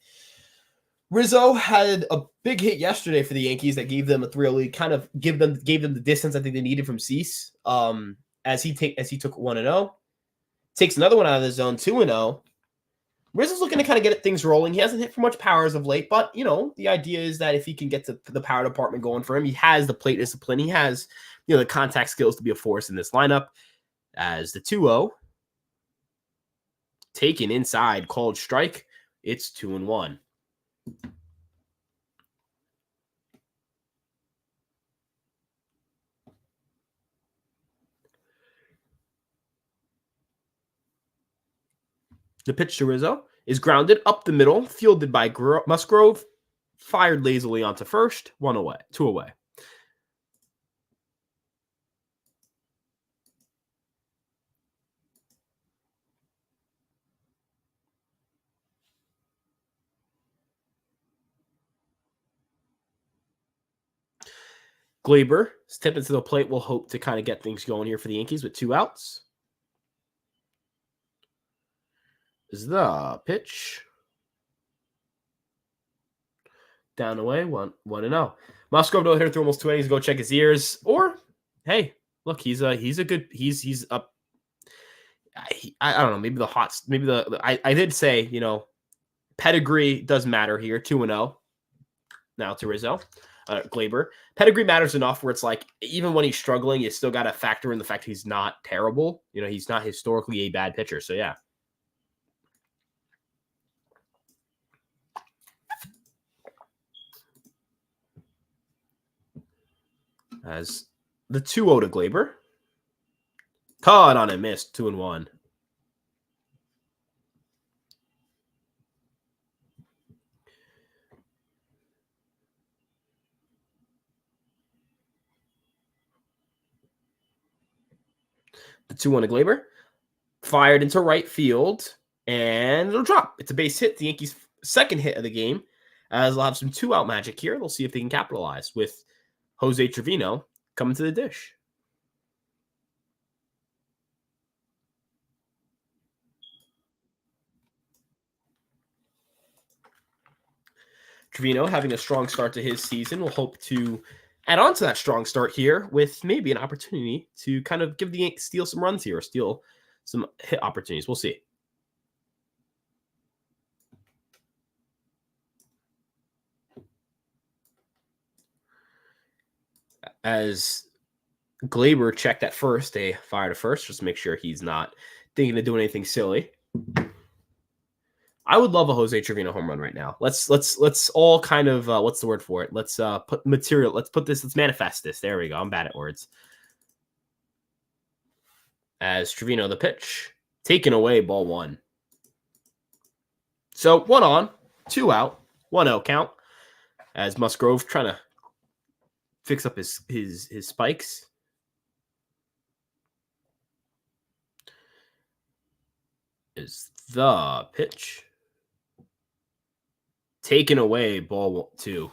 Rizzo had a big hit yesterday for the Yankees that gave them a 3-0 lead. Kind of gave them the distance I think they needed from Cease. As he took 1-0, takes another one out of the zone, 2-0. Rizzo's looking to kind of get things rolling. He hasn't hit for much power as of late, but the idea is that if he can get to the power department going for him, he has the plate discipline. He has the contact skills to be a force in this lineup. As the 2-0 taken inside, called strike. It's 2-1. The pitch to Rizzo is grounded up the middle, fielded by Musgrove fired lazily onto first, 1 away, 2 away. Glaber step into the plate. Will hope to kind of get things going here for the Yankees with 2 outs. Is the pitch down away, 1-0. Musgrove no hitter through almost 2 innings. Go check his ears. Or hey, look, he's a good he's up. I don't know. Maybe the hot. Maybe I did say pedigree does matter here. 2-0 now to Rizzo. Glaber. Pedigree matters enough where it's like, even when he's struggling, you still got to factor in the fact he's not terrible. He's not historically a bad pitcher. So, yeah. As the 2-0 to Glaber. Caught on a miss, 2-1. The 2-1 to Glaber. Fired into right field, and it'll drop. It's a base hit. The Yankees' second hit of the game. As they'll have some 2-out magic here. They'll see if they can capitalize with Jose Trevino coming to the dish. Trevino having a strong start to his season will hope to add on to that strong start here with maybe an opportunity to kind of give the Yankees steal some runs here or steal some hit opportunities. We'll see. As Glaber checked at first, they fired at first just to make sure he's not thinking of doing anything silly. I would love a Jose Trevino home run right now. Let's all kind of what's the word for it? Let's put material. Let's manifest this. There we go. I'm bad at words. As Trevino the pitch taken away, ball 1. So 1 on, 2 out, 1-0 count. As Musgrove trying to fix up his spikes. Is the pitch taken away, ball 2.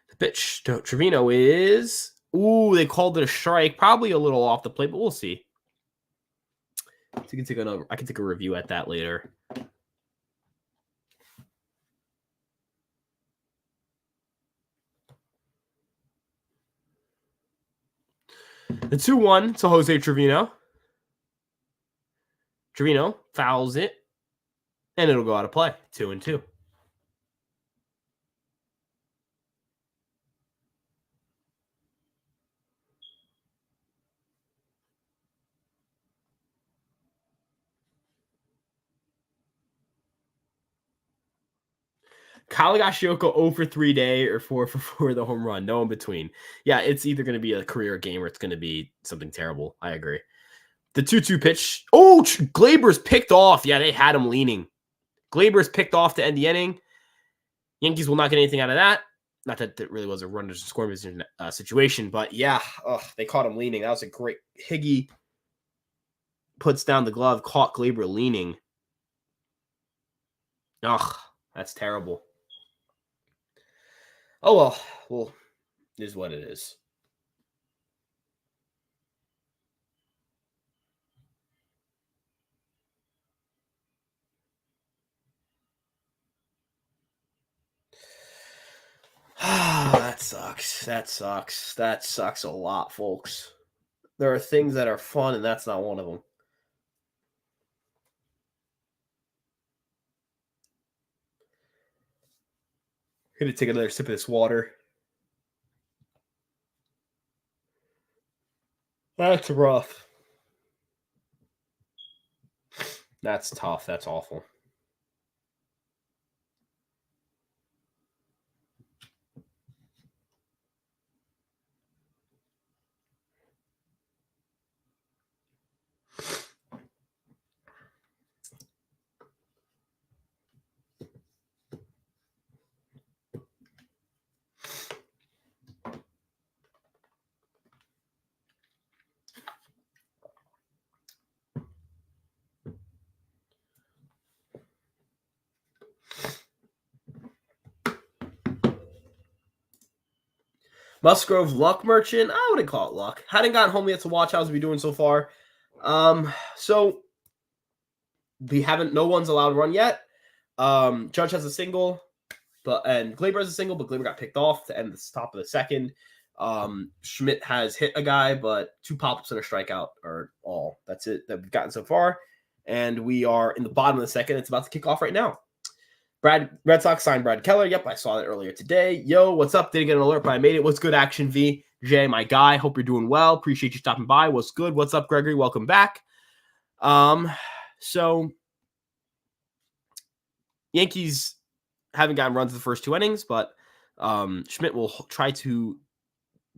The pitch to Trevino is, they called it a strike. Probably a little off the plate, but we'll see. So I can take a review at that later. The 2-1 to Jose Trevino. Trevino fouls it, and it'll go out of play. 2-2. Kyle Higashioka 0 for 3 day or 4 for 4 the home run. No in between. Yeah, it's either going to be a career game or it's going to be something terrible. I agree. The 2-2 pitch. Oh, Glaber's picked off. Yeah, they had him leaning. Glaber's picked off to end the inning. Yankees will not get anything out of that. Not that it really was a runner's scoring situation, but yeah, they caught him leaning. That was a great. Higgy puts down the glove, caught Glaber leaning. That's terrible. Oh, well, it is what it is. That sucks. That sucks. That sucks a lot, folks. There are things that are fun, and that's not one of them. I'm going to take another sip of this water. That's rough. That's tough. That's awful. Musgrove luck merchant. I wouldn't call it luck. Hadn't gotten home yet to watch how's we doing so far. So we haven't. No one's allowed to run yet. Judge has a single, and Glaber has a single, but Glaber got picked off to end the top of the second. Schmidt has hit a guy, but 2 pop-ups and a strikeout are all. That's it that we've gotten so far. And we are in the bottom of the second. It's about to kick off right now. Red Sox signed Brad Keller. Yep, I saw that earlier today. Yo, what's up? Didn't get an alert, but I made it. What's good, Action V? Jay, my guy. Hope you're doing well. Appreciate you stopping by. What's good? What's up, Gregory? Welcome back. So Yankees haven't gotten runs in the first 2 innings, but Schmidt will try to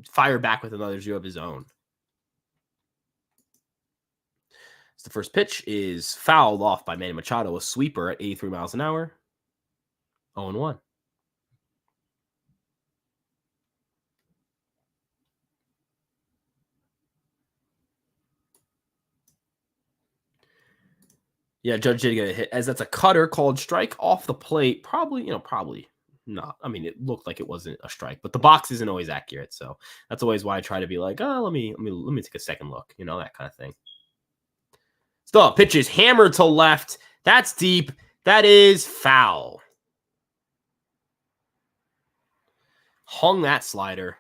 fire back with another 0 of his own. So the first pitch is fouled off by Manny Machado, a sweeper at 83 miles an hour. 0-1. Yeah, Judge did get a hit, as that's a cutter called strike off the plate. Probably not. I mean, it looked like it wasn't a strike, but the box isn't always accurate, so that's always why I try to be like, oh, let me take a second look, that kind of thing. Still, pitch is hammered to left. That's deep. That is foul. Hung that slider.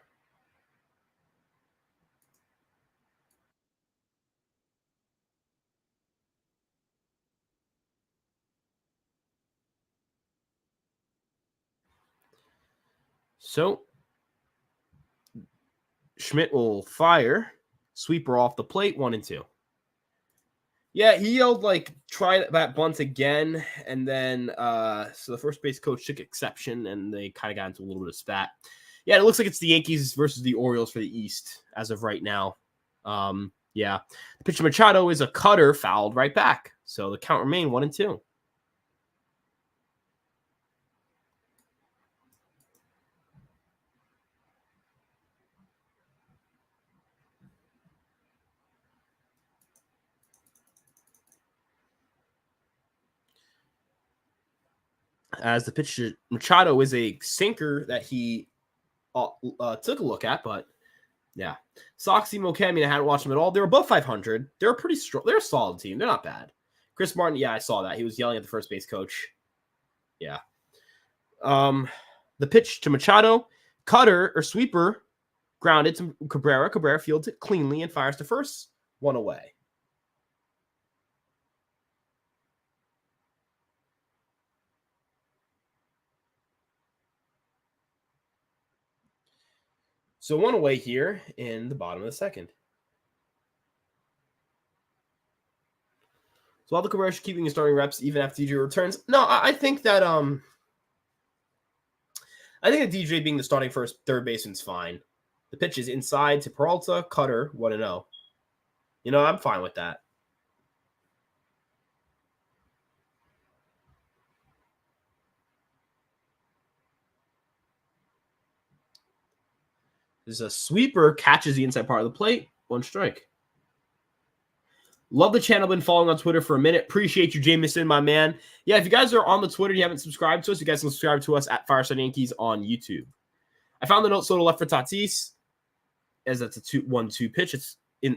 So Schmidt will fire. Sweeper off the plate, 1-2. Yeah, he yelled try that bunt again, and then so the first base coach took exception, and they kind of got into a little bit of spat. Yeah, it looks like it's the Yankees versus the Orioles for the East as of right now. Yeah, the pitch to Machado is a cutter, fouled right back, so the count remain 1-2. As the pitch to Machado is a sinker that he took a look at, but yeah. Soxy, Mokami, I hadn't watched them at all. They were above 500. They're a pretty strong. They're a solid team. They're not bad. Chris Martin, yeah, I saw that. He was yelling at the first base coach. Yeah. The pitch to Machado, cutter or sweeper, grounded to Cabrera. Cabrera fields it cleanly and fires to first. 1 away. So 1 away here in the bottom of the second. So while the Cabrera is keeping his starting reps even after DJ returns, no, I think that DJ being the starting third baseman's fine. The pitch is inside to Peralta, cutter, 1-0. I'm fine with that. There's a sweeper, catches the inside part of the plate, 1 strike. Love the channel. Been following on Twitter for a minute. Appreciate you, Jameson, my man. Yeah, if you guys are on the Twitter and you haven't subscribed to us, you guys can subscribe to us at Fireside Yankees on YouTube. I found the note Soto left for Tatis, as that's a 1-2 pitch.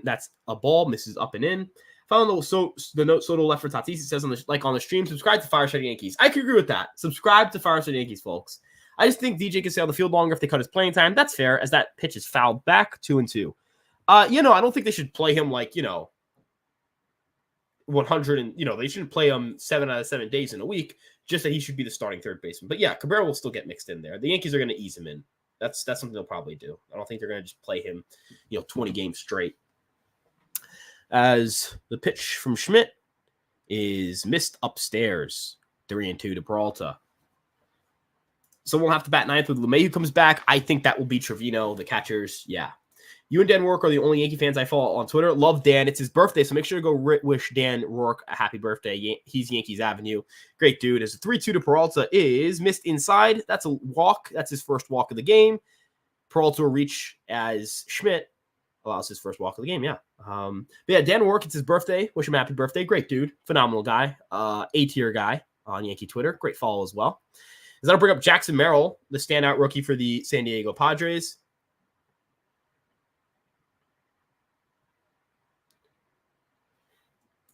That's a ball, misses up and in. Found the note Soto left for Tatis. It says on the stream, subscribe to Fireside Yankees. I can agree with that. Subscribe to Fireside Yankees, folks. I just think DJ can stay on the field longer if they cut his playing time. That's fair, as that pitch is fouled back, 2-2. I don't think they should play him 100 and they shouldn't play him 7 out of 7 days in a week. Just that he should be the starting third baseman. But yeah, Cabrera will still get mixed in there. The Yankees are going to ease him in. That's something they'll probably do. I don't think they're going to just play him 20 games straight. As the pitch from Schmidt is missed upstairs, 3-2 to Peralta. So we'll have to bat 9th with LeMay, who comes back. I think that will be Trevino, the catchers. Yeah. You and Dan Rourke are the only Yankee fans I follow on Twitter. Love Dan. It's his birthday, so make sure to go wish Dan Rourke a happy birthday. He's Yankees Avenue. Great dude. As a 3-2 to Peralta is missed inside. That's a walk. That's his first walk of the game. Peralta will reach as Schmidt allows his first walk of the game. Yeah. But yeah, Dan Rourke, it's his birthday. Wish him a happy birthday. Great dude. Phenomenal guy. A-tier guy on Yankee Twitter. Great follow as well. That'll bring up Jackson Merrill, the standout rookie for the San Diego Padres.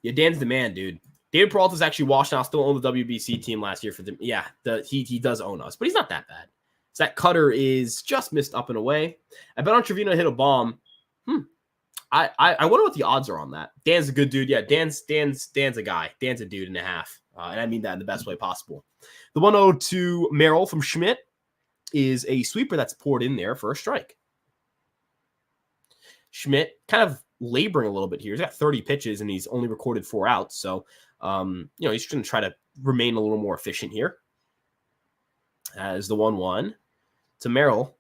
Yeah, Dan's the man, dude. David Peralta's actually washed out, still on the WBC team last year for them. Yeah, he does own us, but he's not that bad. So that cutter is just missed up and away. I bet on Trevino to hit a bomb. I wonder what the odds are on that. Dan's a good dude. Yeah, Dan's a guy. Dan's a dude and a half. And I mean that in the best way possible. The 1-0 to Merrill from Schmidt is a sweeper that's poured in there for a strike. Schmidt kind of laboring a little bit here. He's got 30 pitches and he's only recorded 4 outs. So, he's going to try to remain a little more efficient here. As the 1-1 to Merrill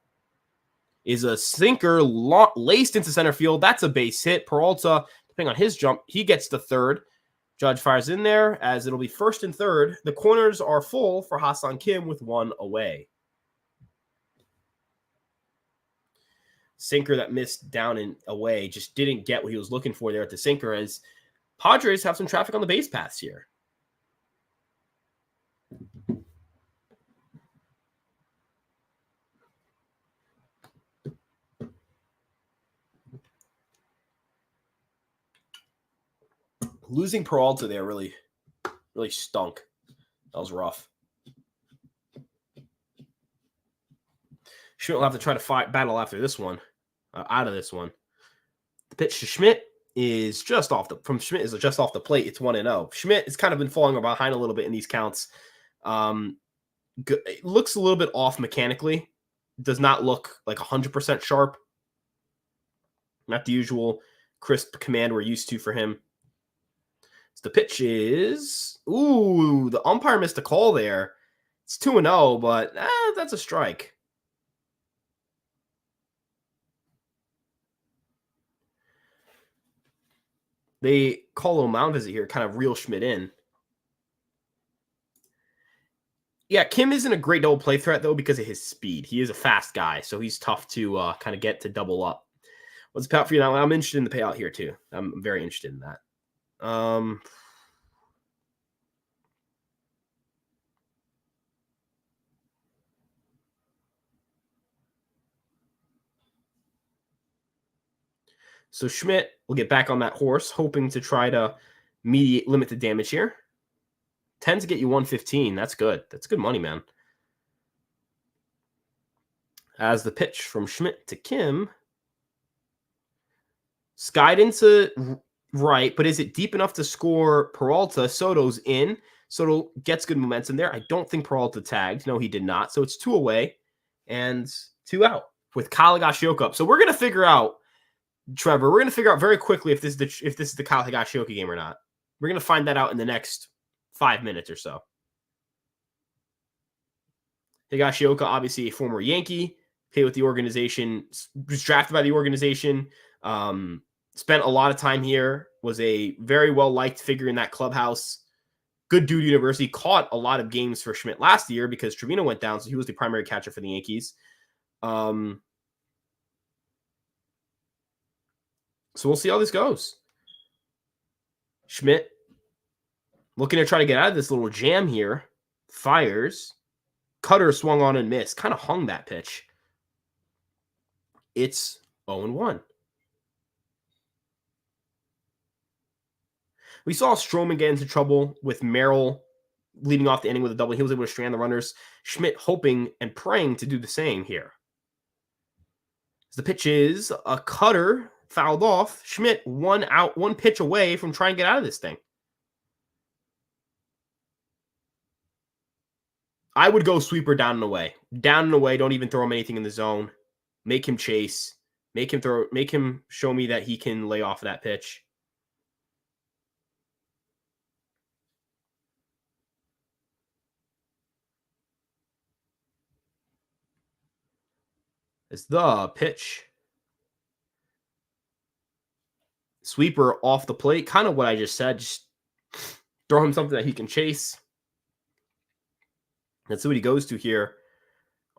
is a sinker laced into center field. That's a base hit. Peralta, depending on his jump, he gets to third. Judge fires in there as it'll be first and third. The corners are full for Ha-Seong Kim with 1 away. Sinker that missed down and away, just didn't get what he was looking for there at the sinker, as Padres have some traffic on the base paths here. Losing Peralta there really stunk. That was rough. Schmidt will have to try to battle after this one, out of this one. The pitch to Schmidt is just off the plate. It's 1-0. Schmidt has kind of been falling behind a little bit in these counts. It looks a little bit off mechanically. Does not look like 100% sharp. Not the usual crisp command we're used to for him. So the pitch is, the umpire missed a call there. It's 2-0, but that's a strike. They call a little mound visit here, kind of reel Schmidt in. Yeah, Kim isn't a great double play threat, though, because of his speed. He is a fast guy, so he's tough to kind of get to double up. What's the payout for you now? I'm interested in the payout here, too. I'm very interested in that. So Schmidt will get back on that horse, hoping to try to limit the damage here. 10 to get you 115. That's good. That's good money, man. As the pitch from Schmidt to Kim. Skied into right, but is it deep enough to score Peralta? Soto's in. Soto gets good momentum there. I don't think Peralta tagged. No, he did not. So it's 2 away and 2 out with Kyle Higashioka up. So we're going to figure out, Trevor, we're going to figure out very quickly if this is the Kyle Higashioka game or not. We're going to find that out in the next 5 minutes or so. Higashioka, obviously a former Yankee, played with the organization, was drafted by the organization, spent a lot of time here, was a very well-liked figure in that clubhouse. Good dude university, caught a lot of games for Schmidt last year because Trevino went down, so he was the primary catcher for the Yankees. So we'll see how this goes. Schmidt looking to try to get out of this little jam here. Fires. Cutter swung on and missed. Kind of hung that pitch. It's 0-1. We saw Stroman get into trouble with Merrill leading off the inning with a double. He was able to strand the runners. Schmidt hoping and praying to do the same here. As the pitch is a cutter fouled off. Schmidt 1 out, 1 pitch away from trying to get out of this thing. I would go sweeper down and away. Down and away. Don't even throw him anything in the zone. Make him chase. Make him show me that he can lay off of that pitch. It's the pitch. Sweeper off the plate. Kind of what I just said. Just throw him something that he can chase. Let's see what he goes to here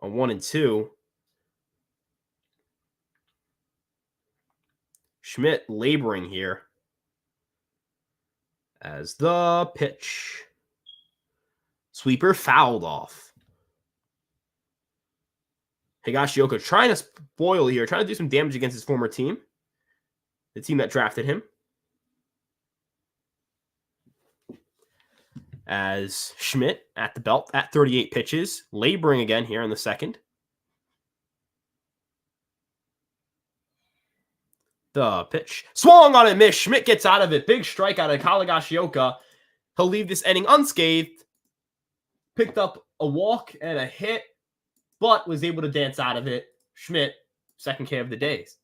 on 1-2. Schmidt laboring here as the pitch. Sweeper fouled off. Higashioka trying to spoil here, trying to do some damage against his former team, the team that drafted him. as Schmidt at the belt at 38 pitches, laboring again here in the second. The pitch. Swung on it, miss. Schmidt gets out of it. Big strikeout of Kalagashioka. He'll leave this inning unscathed. Picked up a walk and a hit, but was able to dance out of it. Schmidt, second K of the days.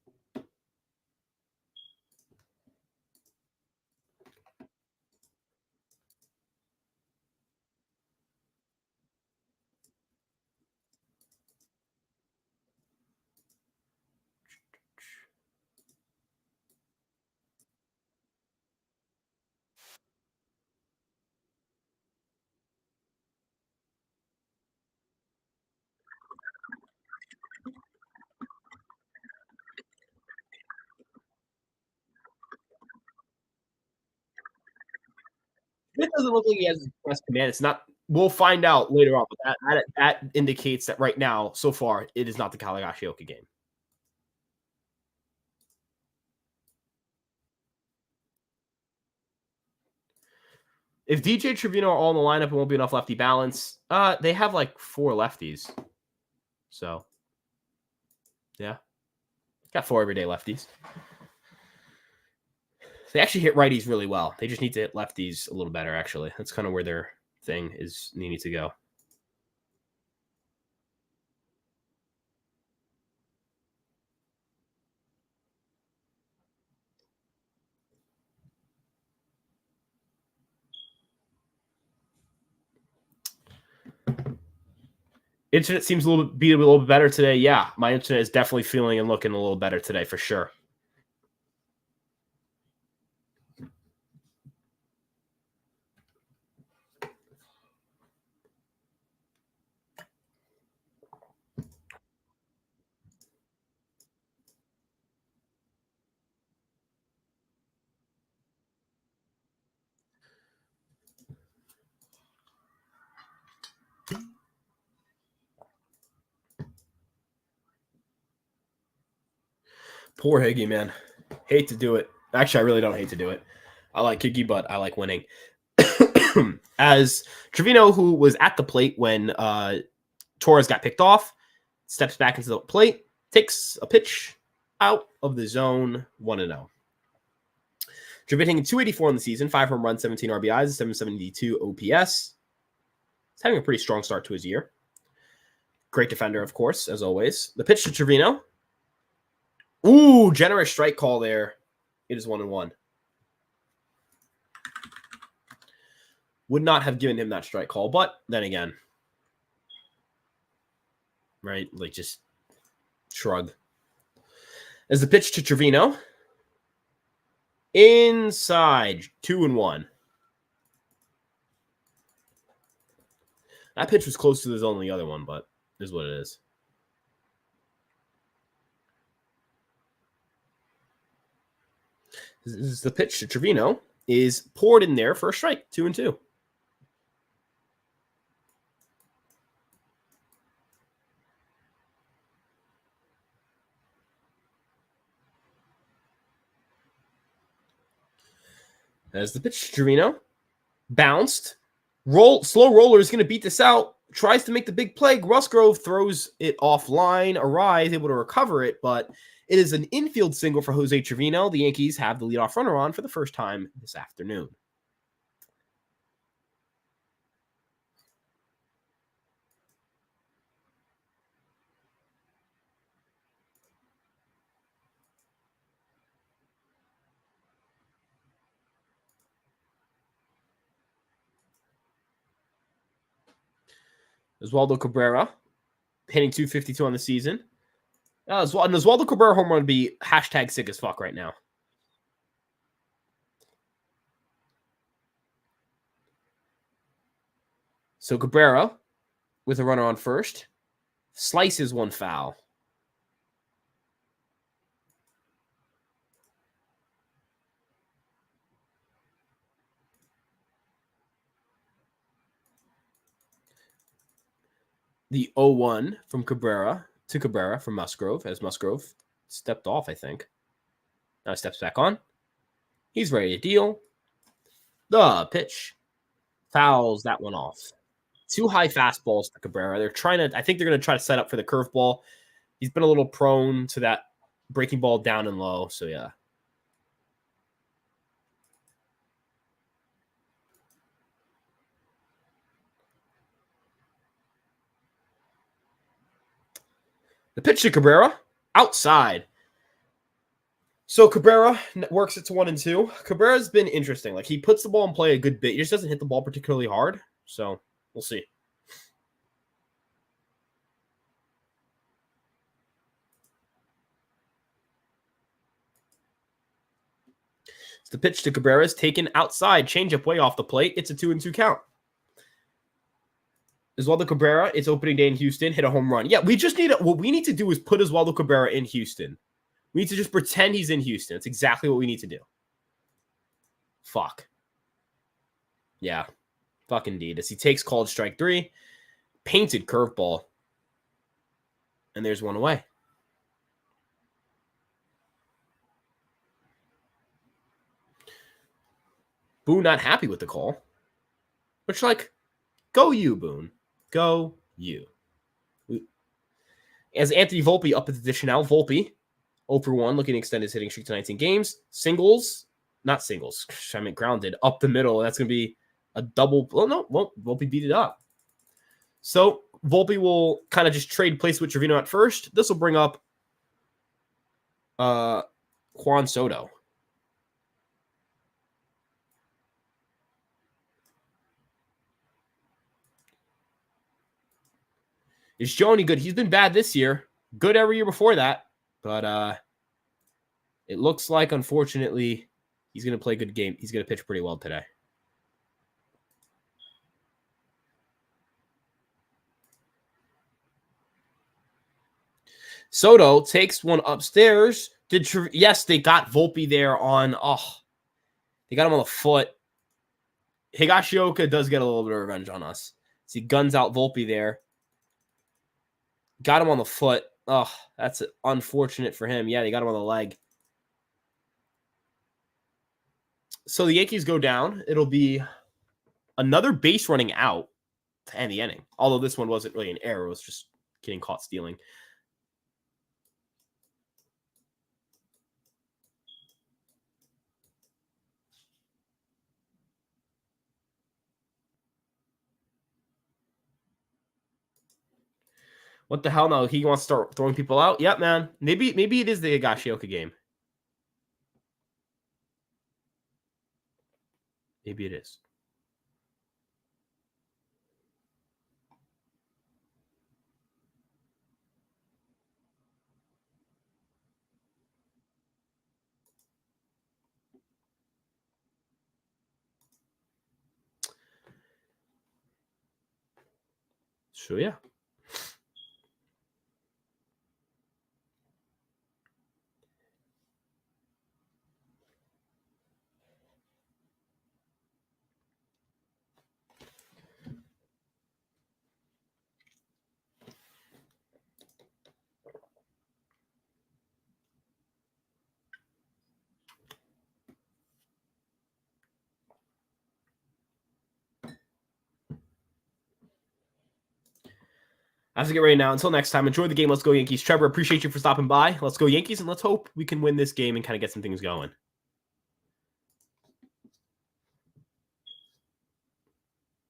It doesn't look like he has press command. It's not. We'll find out later on, but that indicates that right now, so far, it is not the Kalagashioka game. If DJ Trevino are all in the lineup, it won't be enough lefty balance. They have like 4 lefties, so yeah, got 4 everyday lefties. They actually hit righties really well. They just need to hit lefties a little better. Actually, that's kind of where their thing is needing to go. Internet seems a little bit better today. Yeah, my internet is definitely feeling and looking a little better today for sure. Poor Higgy, man. Hate to do it. Actually, I really don't hate to do it. I like Higgy, but I like winning. As Trevino, who was at the plate when Torres got picked off, steps back into the plate, takes a pitch out of the zone, 1-0. Trevino hitting 284 in the season, 5 home runs, 17 RBIs, 772 OPS. He's having a pretty strong start to his year. Great defender, of course, as always. The pitch to Trevino. Ooh, generous strike call there. It is 1-1. Would not have given him that strike call, but then again, right? Like just shrug. As the pitch to Trevino. Inside, 2-1. That pitch was close to the zone on the other one, but is what it is. This is the pitch to Trevino. Is poured in there for a strike, 2-2. As the pitch to Trevino. Bounced. Slow roller is going to beat this out. Tries to make the big play. Musgrove throws it offline. Arise able to recover it, but it is an infield single for Jose Trevino. The Yankees have the leadoff runner on for the first time this afternoon. Oswaldo Cabrera hitting 252 on the season. Oswaldo Cabrera home run would be hashtag sick as fuck right now. So Cabrera with a runner on first. Slices one foul. The 0-1 from Cabrera to Cabrera from Musgrove as Musgrove stepped off, I think. Now he steps back on. He's ready to deal. The pitch. Fouls that one off. Too high fastballs to Cabrera. I think they're going to try to set up for the curveball. He's been a little prone to that breaking ball down and low. So, yeah. The pitch to Cabrera, outside. So Cabrera works it to 1-2. Cabrera's been interesting. Like, he puts the ball in play a good bit. He just doesn't hit the ball particularly hard. So we'll see. It's the pitch to Cabrera is taken outside. Changeup way off the plate. It's a 2-2 count. Oswaldo Cabrera, it's opening day in Houston, hit a home run. Yeah, what we need to do is put Oswaldo Cabrera in Houston. We need to just pretend he's in Houston. That's exactly what we need to do. Fuck. Yeah. Fuck indeed. As he takes called strike 3. Painted curveball. And there's one away. Boone not happy with the call. Which, like, go you, Boone. Go you. As Anthony Volpe up at the Divisional, Volpe 0-for-1, looking to extend his hitting streak to 19 games. Not singles. I meant grounded up the middle. That's going to be a double. Oh, no. Well, Volpe beat it up. So Volpe will kind of just trade place with Trevino at first. This will bring up Juan Soto. Is Joe any good? He's been bad this year. Good every year before that. But it looks like, unfortunately, he's going to play a good game. He's going to pitch pretty well today. Soto takes one upstairs. Yes, they got Volpe there on. They got him on the foot. Higashioka does get a little bit of revenge on us. So he guns out Volpe there. Got him on the foot. Oh, that's unfortunate for him. Yeah, they got him on the leg. So the Yankees go down. It'll be another base running out to end the inning. Although this one wasn't really an error. It was just getting caught stealing. What the hell? No, he wants to start throwing people out. Yep, man. Maybe it is the Higashioka game. Maybe it is. So, yeah. I have to get ready now. Until next time, enjoy the game. Let's go Yankees. Trevor, appreciate you for stopping by. Let's go Yankees, and let's hope we can win this game and kind of get some things going.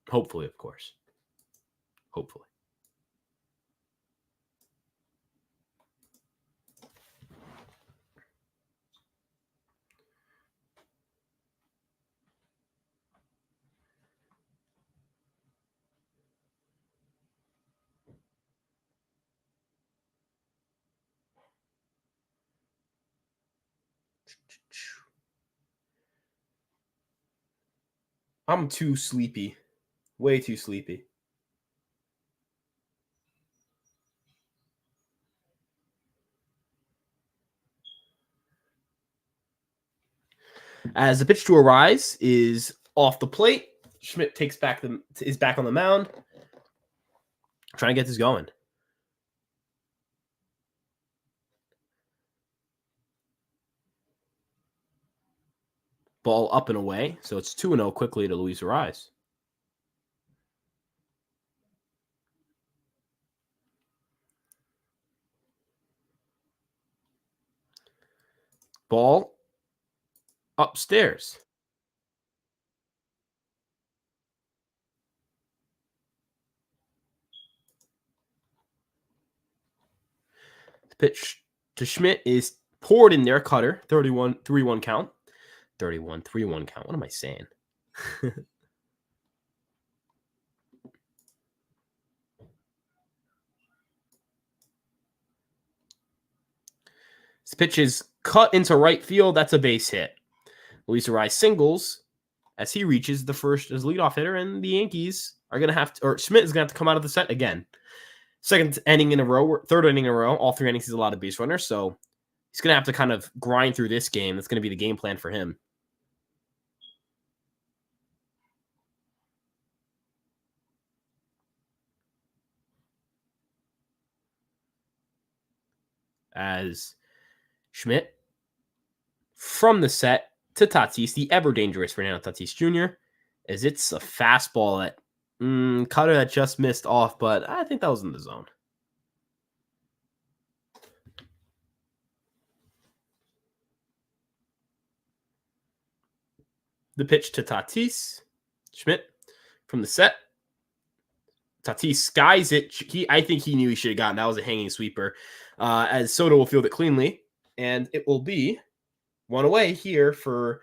Hopefully, of course. Hopefully. I'm too sleepy. Way too sleepy. As the pitch to Arise is off the plate, Schmidt is back on the mound. Trying to get this going. Ball up and away. So it's 2-0 quickly to Luis Arise. Ball upstairs. The pitch to Schmidt is poured in there. Cutter. 3-1 count. 3-1 count. What am I saying? This pitch is cut into right field. That's a base hit. Luis Arraez singles as he reaches the first as leadoff hitter, and the Yankees are going to have to, or Schmidt is going to have to come out of the set again. Second inning in a row, third inning in a row. All 3 innings, he's allowed a base runner, so he's going to have to kind of grind through this game. That's going to be the game plan for him. As Schmidt from the set to Tatis, the ever dangerous Fernando Tatis Jr., as it's a fastball that Cutter that just missed off, but I think that was in the zone. The pitch to Tatis. Schmidt from the set. Tatis skies it. I think he knew he should have gotten. That was a hanging sweeper. As Soto will field it cleanly, and it will be one away here for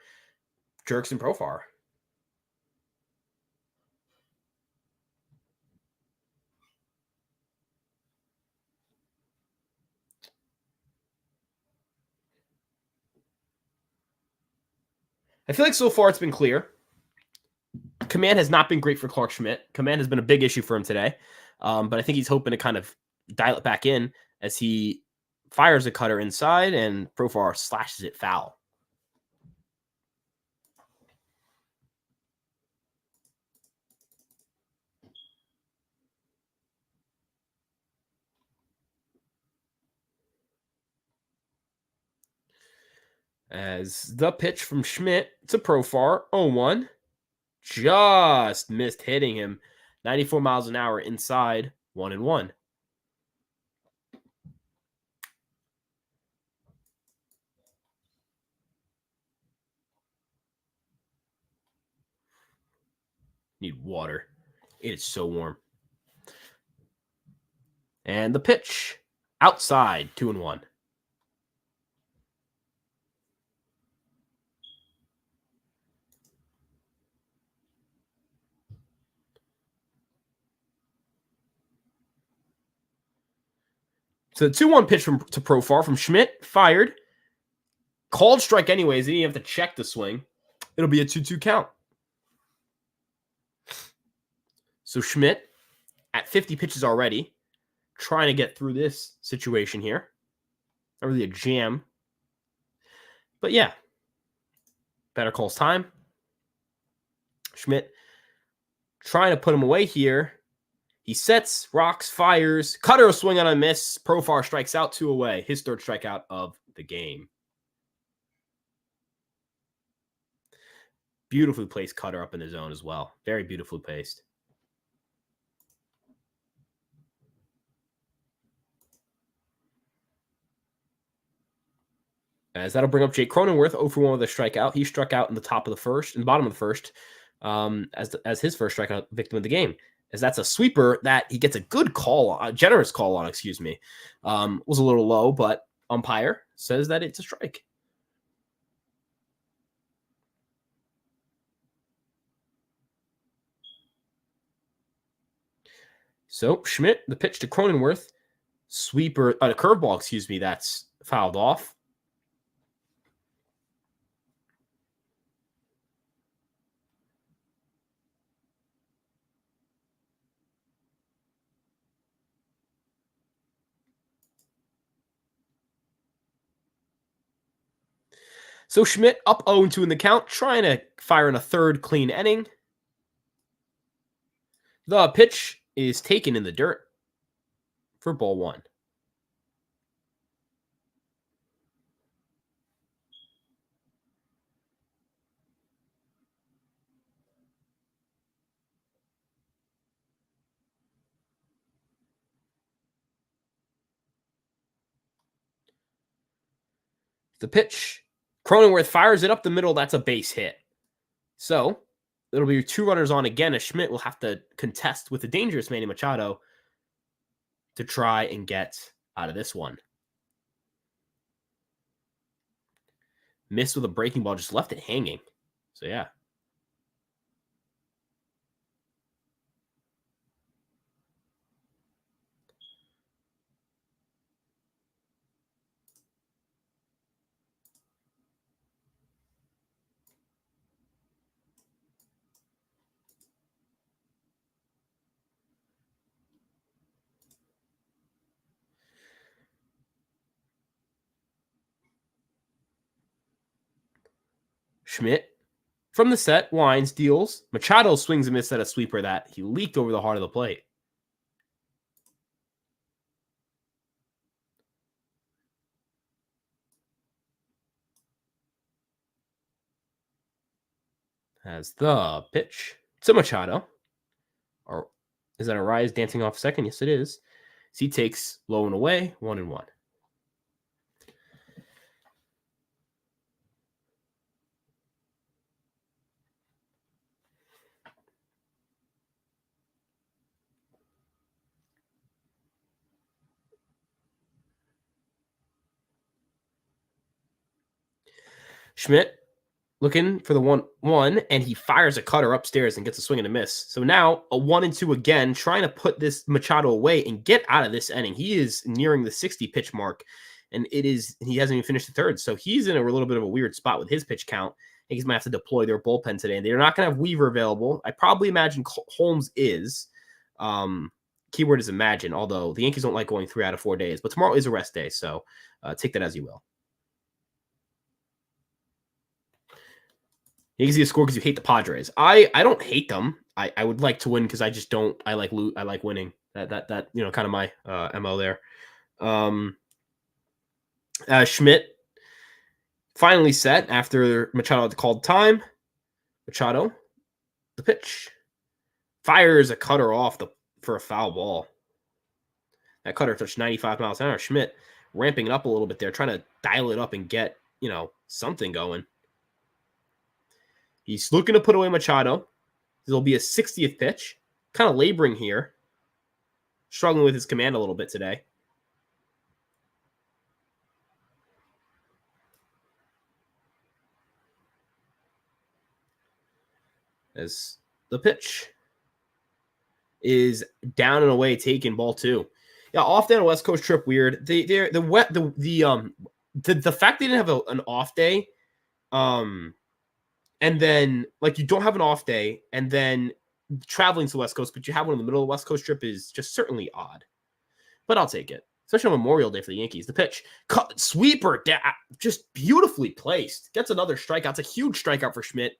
Jerks and Profar. I feel like so far it's been clear. Command has not been great for Clark Schmidt. Command has been a big issue for him today. But I think he's hoping to kind of dial it back in as he fires a cutter inside and Profar slashes it foul. As the pitch from Schmidt to Profar, 0-1. Just missed hitting him. 94 miles an hour inside, 1-1. Need water. It is so warm. And the pitch outside, 2-1. So the 2-1 pitch to Profar from Schmidt, fired. Called strike anyways. He didn't have to check the swing. It'll be a 2-2 count. So Schmidt at 50 pitches already, trying to get through this situation here. Not really a jam. But yeah, better calls time. Schmidt trying to put him away here. He sets, rocks, fires. Cutter a swing on a miss. Profar strikes out, 2 away. His third strikeout of the game. Beautifully placed cutter up in the zone as well. Very beautifully placed. As that'll bring up Jake Cronenworth, 0-for-1 with a strikeout. He struck out in the top of the first, in the bottom of the first, as his first strikeout victim of the game. As that's a sweeper that he gets a good call, a generous call on, excuse me. Was a little low, but umpire says that it's a strike. So Schmidt, the pitch to Cronenworth, sweeper, a curveball, excuse me, that's fouled off. So Schmidt up 0-2 in the count, trying to fire in a third clean inning. The pitch is taken in the dirt for ball 1. The pitch Cronenworth fires it up the middle. That's a base hit. So it'll be 2 runners on again, as Schmidt will have to contest with the dangerous Manny Machado to try and get out of this one. Missed with a breaking ball, just left it hanging. So, yeah. Schmidt from the set, winds, deals. Machado swings and misses at a sweeper that he leaked over the heart of the plate. As the pitch to Machado. Or is that a rise dancing off second? Yes, it is. So he takes low and away, 1-1. Schmidt looking for the 1-1, and he fires a cutter upstairs and gets a swing and a miss. So now a 1-2 again, trying to put this Machado away and get out of this inning. He is nearing the 60 pitch mark, and he hasn't even finished the third. So he's in a little bit of a weird spot with his pitch count. I think he's going to have to deploy their bullpen today, and they're not going to have Weaver available. I probably imagine Holmes is. Keyword is imagine, although the Yankees don't like going 3 out of 4 days. But tomorrow is a rest day, so take that as you will. Yankees get a score because you hate the Padres. I don't hate them. I would like to win because I just don't. I like winning. That kind of my MO there. Schmidt finally set after Machado had called time. Machado, the pitch, fires a cutter off for a foul ball. That cutter touched 95 miles an hour. Schmidt ramping it up a little bit there, trying to dial it up and get something going. He's looking to put away Machado. There'll be a 60th pitch. Kind of laboring here. Struggling with his command a little bit today. As the pitch is down and away, taken, ball 2. Yeah, off day on a West Coast trip, weird. The fact they didn't have an off day, and then, you don't have an off day, and then traveling to the West Coast, but you have one in the middle of the West Coast trip is just certainly odd. But I'll take it, especially on Memorial Day for the Yankees. The pitch, sweeper, just beautifully placed. Gets another strikeout. It's a huge strikeout for Schmidt.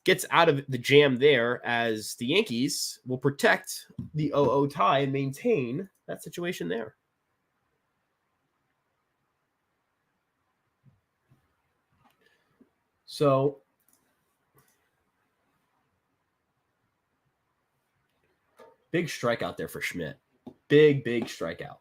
Gets out of the jam there as the Yankees will protect the 0-0 tie and maintain that situation there. So, big strikeout there for Schmidt. Big strikeout.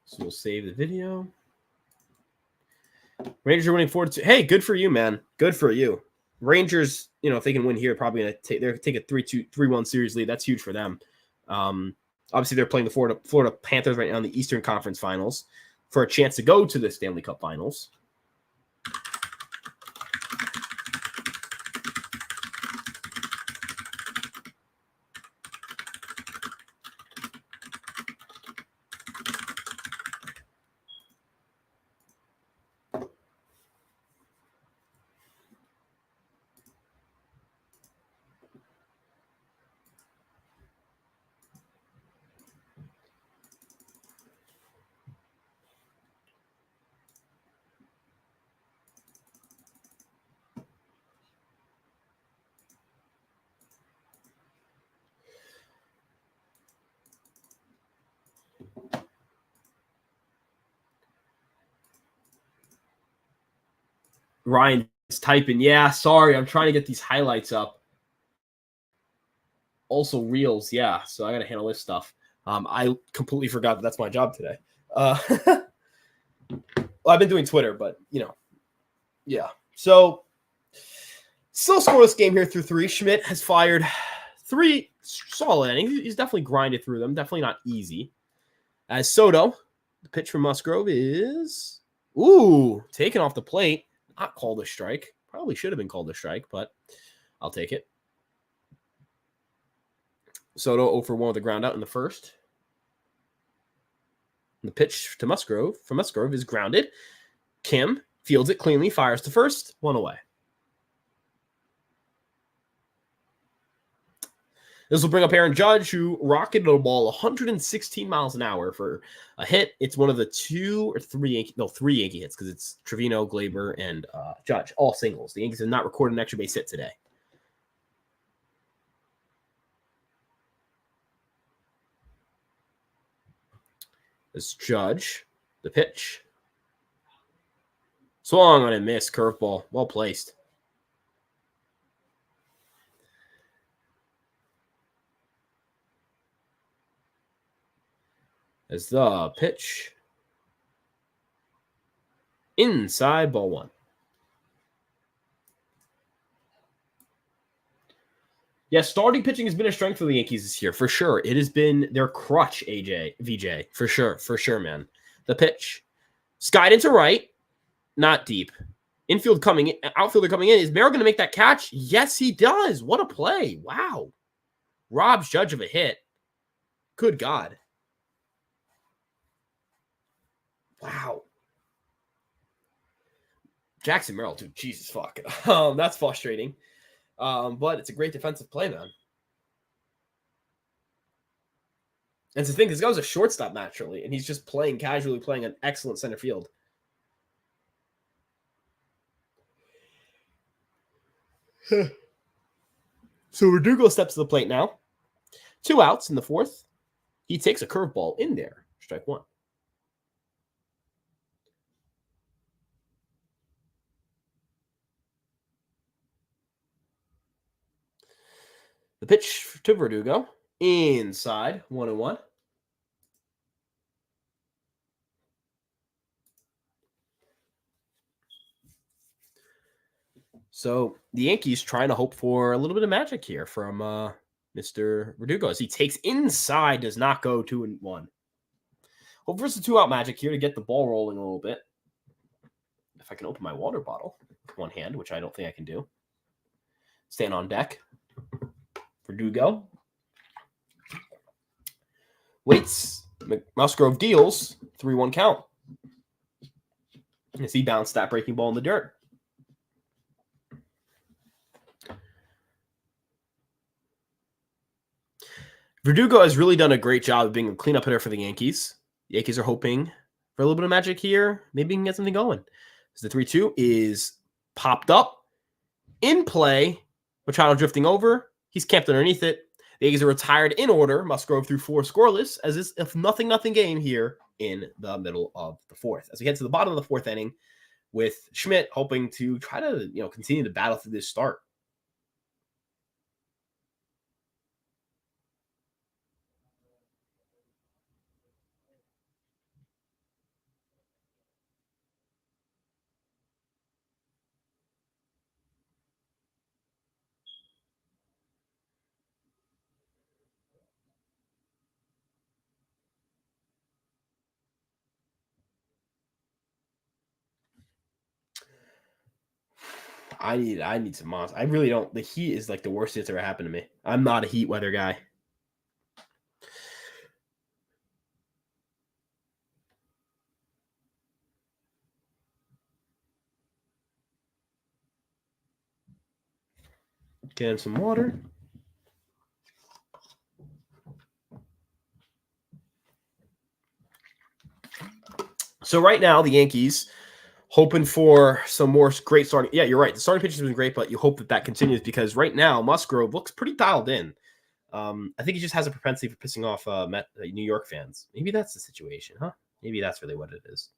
So we'll save the video. Rangers are winning 4-2. Hey, good for you, man. Good for you. Rangers, if they can win here, probably going to take a 3-1 series lead. That's huge for them. Obviously, they're playing the Florida Panthers right now in the Eastern Conference Finals for a chance to go to the Stanley Cup Finals. Ryan's typing. Yeah, sorry. I'm trying to get these highlights up. Also reels, yeah. So I got to handle this stuff. I completely forgot that that's my job today. Well, I've been doing Twitter, but yeah. So still scoreless game here through 3. Schmidt has fired 3 solid innings. He's definitely grinded through them. Definitely not easy. As Soto, the pitch from Musgrove is taken off the plate. Not called a strike. Probably should have been called a strike, but I'll take it. Soto 0 for 1 with the ground out in the first. The pitch to Musgrove from Musgrove is grounded. Kim fields it cleanly, fires to first, 1 away. This will bring up Aaron Judge, who rocketed a ball 116 miles an hour for a hit. It's one of the 3 Yankee hits, because it's Trevino, Glaber, and Judge, all singles. The Yankees have not recorded an extra base hit today. This Judge, the pitch. Swung on a miss, curveball, well placed. As the pitch inside, ball 1. Yeah, starting pitching has been a strength for the Yankees this year, for sure. It has been their crutch, VJ, for sure, man. The pitch. Skied into right, not deep. Outfielder coming in. Is Merrill going to make that catch? Yes, he does. What a play. Wow. Robs Judge of a hit. Good God. Wow. Jackson Merrill, dude, Jesus fuck. That's frustrating. But it's a great defensive play, man. And the thing, this guy was a shortstop naturally, and he's just casually playing an excellent center field. So Verdugo steps to the plate now. 2 outs in the 4th. He takes a curveball in there. Strike 1. The pitch to Verdugo. Inside, 1-1. So the Yankees trying to hope for a little bit of magic here from Mr. Verdugo as he takes inside, does not go 2-1. Hope for some 2-out magic here to get the ball rolling a little bit. If I can open my water bottle with one hand, which I don't think I can do. Stand on deck. Verdugo. Waits. Musgrove deals. 3-1 count. As he bounced that breaking ball in the dirt. Verdugo has really done a great job of being a cleanup hitter for the Yankees. The Yankees are hoping for a little bit of magic here. Maybe he can get something going. So the 3-2 is popped up. In play. Machado drifting over. He's camped underneath it. The Yankees are retired in order. Musgrove through 4 scoreless, as is a nothing game here in the middle of the 4th. As we head to the bottom of the 4th inning, with Schmidt hoping to try to continue to battle through this start. I need some moss. I really don't. The heat is like the worst that's ever happened to me. I'm not a heat weather guy. Get him some water. So right now, the Yankees hoping for some more great starting. Yeah, you're right. The starting pitch has been great, but you hope that continues because right now, Musgrove looks pretty dialed in. I think he just has a propensity for pissing off New York fans. Maybe that's the situation, huh? Maybe that's really what it is.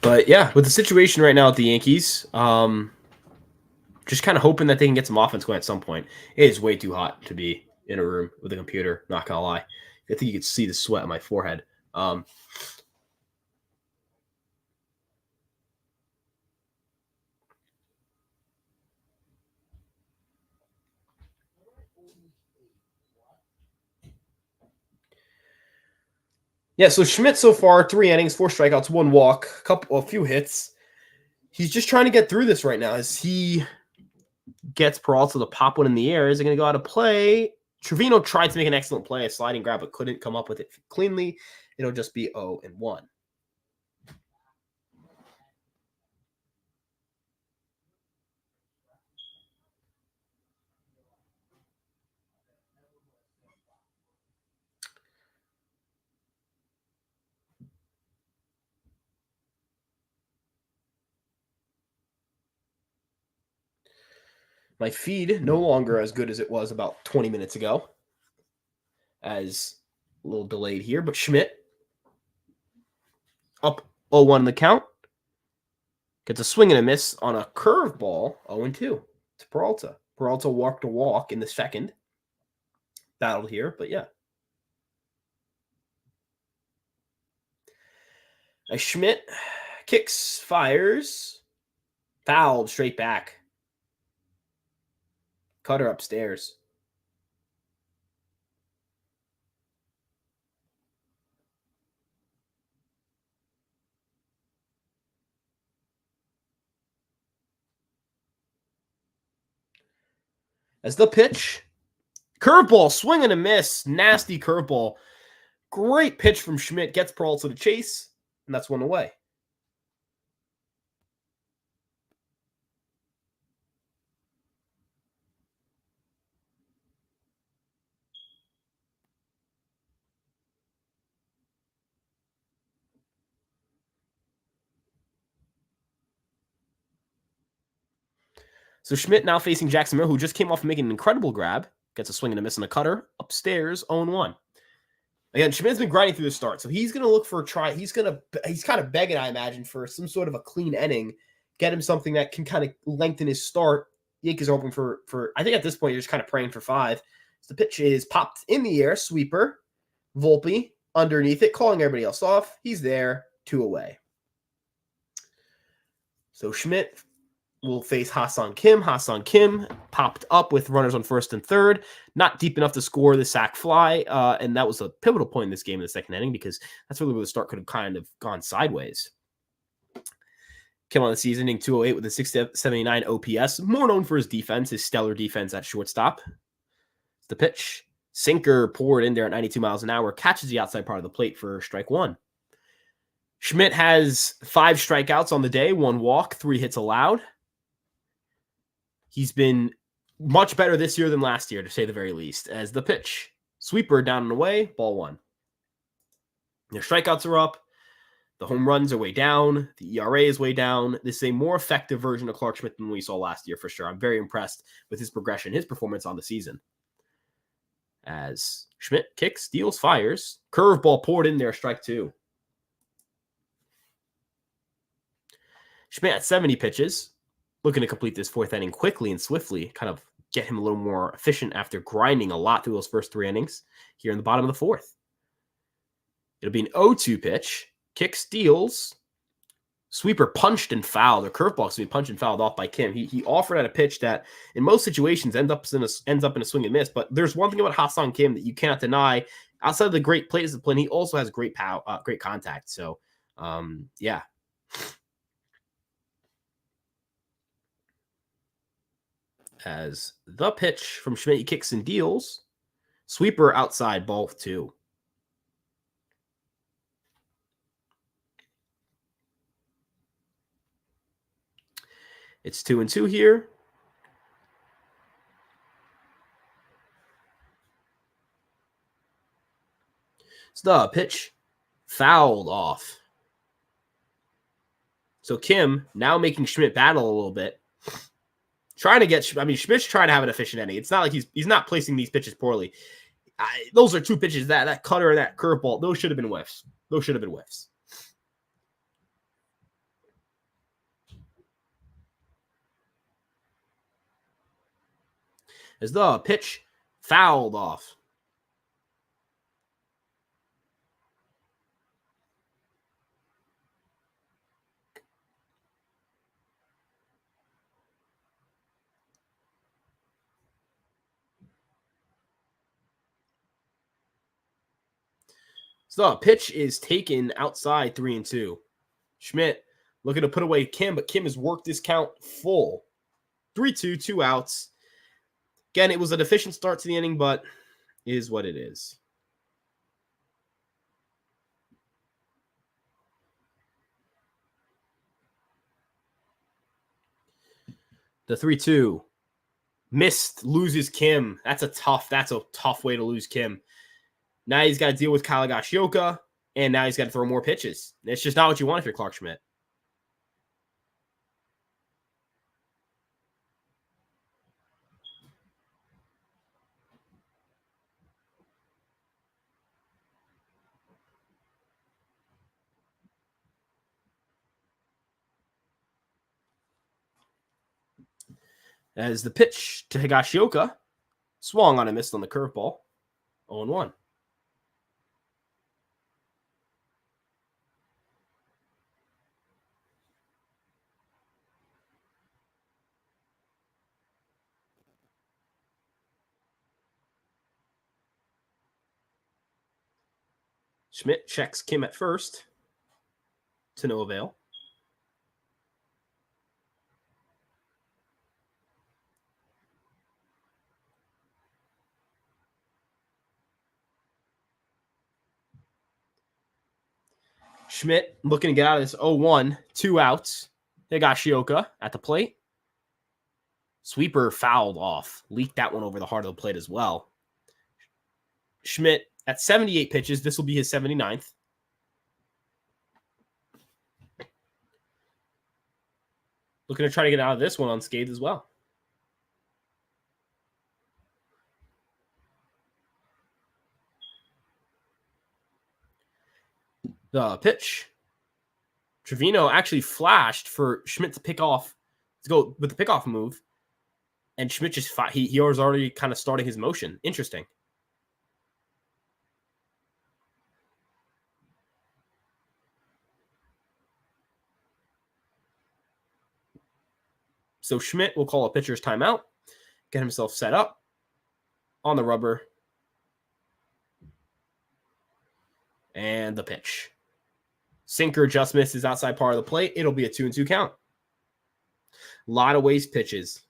But yeah, with the situation right now at the Yankees, just kind of hoping that they can get some offense going at some point. It is way too hot to be in a room with a computer, not gonna lie. I think you could see the sweat on my forehead. Yeah, so Schmidt so far, 3 innings, 4 strikeouts, 1 walk, a few hits. He's just trying to get through this right now. As he gets Peralta to pop one in the air, is it going to go out of play? Trevino tried to make an excellent play, a sliding grab, but couldn't come up with it cleanly. It'll just be 0-1. My feed no longer as good as it was about 20 minutes ago, as a little delayed here, but Schmidt up 0-1 in the count. Gets a swing and a miss on a curveball, 0-2 to Peralta. Peralta walked a walk in the second. Battled here, but yeah. Schmidt kicks, fires, fouled straight back. Cutter upstairs. As the pitch, curveball, swing and a miss, nasty curveball. Great pitch from Schmidt, gets Peralta to chase, and that's 1 away. So Schmidt now facing Jackson Miller, who just came off making an incredible grab. Gets a swing and a miss on a cutter. Upstairs, 0-1. Again, Schmidt's been grinding through the start, so he's going to look for a try. He's kind of begging, I imagine, for some sort of a clean inning. Get him something that can kind of lengthen his start. Yankees are hoping for I think at this point, you're just kind of praying for 5. So the pitch is popped in the air, sweeper. Volpe underneath it, calling everybody else off. He's there, 2 away. So Schmidt will face Ha-Seong Kim. Ha-Seong Kim popped up with runners on first and third. Not deep enough to score the sac fly, and that was a pivotal point in this game in the second inning because that's really where the start could have kind of gone sideways. Kim on the season, hitting 208 with a 679 OPS. More known for his defense, his stellar defense at shortstop. The pitch. Sinker poured in there at 92 miles an hour. Catches the outside part of the plate for strike 1. Schmidt has 5 strikeouts on the day, 1 walk, 3 hits allowed. He's been much better this year than last year, to say the very least. As the pitch. Sweeper down and away, ball 1. Their strikeouts are up. The home runs are way down. The ERA is way down. This is a more effective version of Clarke Schmidt than we saw last year, for sure. I'm very impressed with his progression, his performance on the season. As Schmidt kicks, steals, fires. Curveball poured in there, strike 2. Schmidt at 70 pitches. Looking to complete this 4th inning quickly and swiftly. Kind of get him a little more efficient after grinding a lot through those first 3 innings here in the bottom of the 4th. It'll be an 0-2 pitch. Kick, steals. Sweeper punched and fouled. Or curveball to be punched and fouled off by Kim. He offered at a pitch that in most situations ends up in a swing and miss. But there's one thing about Ha-Seong Kim that you cannot deny. Outside of the great plate discipline, he also has great great contact. So, yeah. As the pitch from Schmidt, he kicks and deals. Sweeper outside, ball 2. It's 2-2 here. It's the pitch fouled off. So Kim now making Schmidt battle a little bit. Trying to get, Schmidt's trying to have an efficient inning. It's not like he's not placing these pitches poorly. Those are two pitches, that cutter and that curveball. Those should have been whiffs. As the pitch fouled off. So the pitch is taken outside 3-2. Schmidt looking to put away Kim, but Kim has worked this count full. 3-2, 2 outs. Again, it was a deficient start to the inning, but is what it is. The 3-2. Missed, loses Kim. That's a tough way to lose Kim. Now he's got to deal with Kalagashioka, and now he's got to throw more pitches. It's just not what you want if you're Clark Schmidt. As the pitch to Higashioka swung on and missed on the curveball. 0-1. Schmidt checks Kim at first. To no avail. Schmidt looking to get out of this 0-1. 2 outs. Higashioka at the plate. Sweeper fouled off. Leaked that one over the heart of the plate as well. Schmidt at 78 pitches. This will be his 79th. Looking to try to get out of this one unscathed as well. The pitch. Trevino actually flashed for Schmidt to pick off, to go with the pickoff move. And Schmidt just fought. He was already kind of starting his motion. Interesting. So Schmidt will call a pitcher's timeout, get himself set up on the rubber. And the pitch. Sinker just misses outside part of the plate. It'll be a 2-2 count. A lot of waste pitches.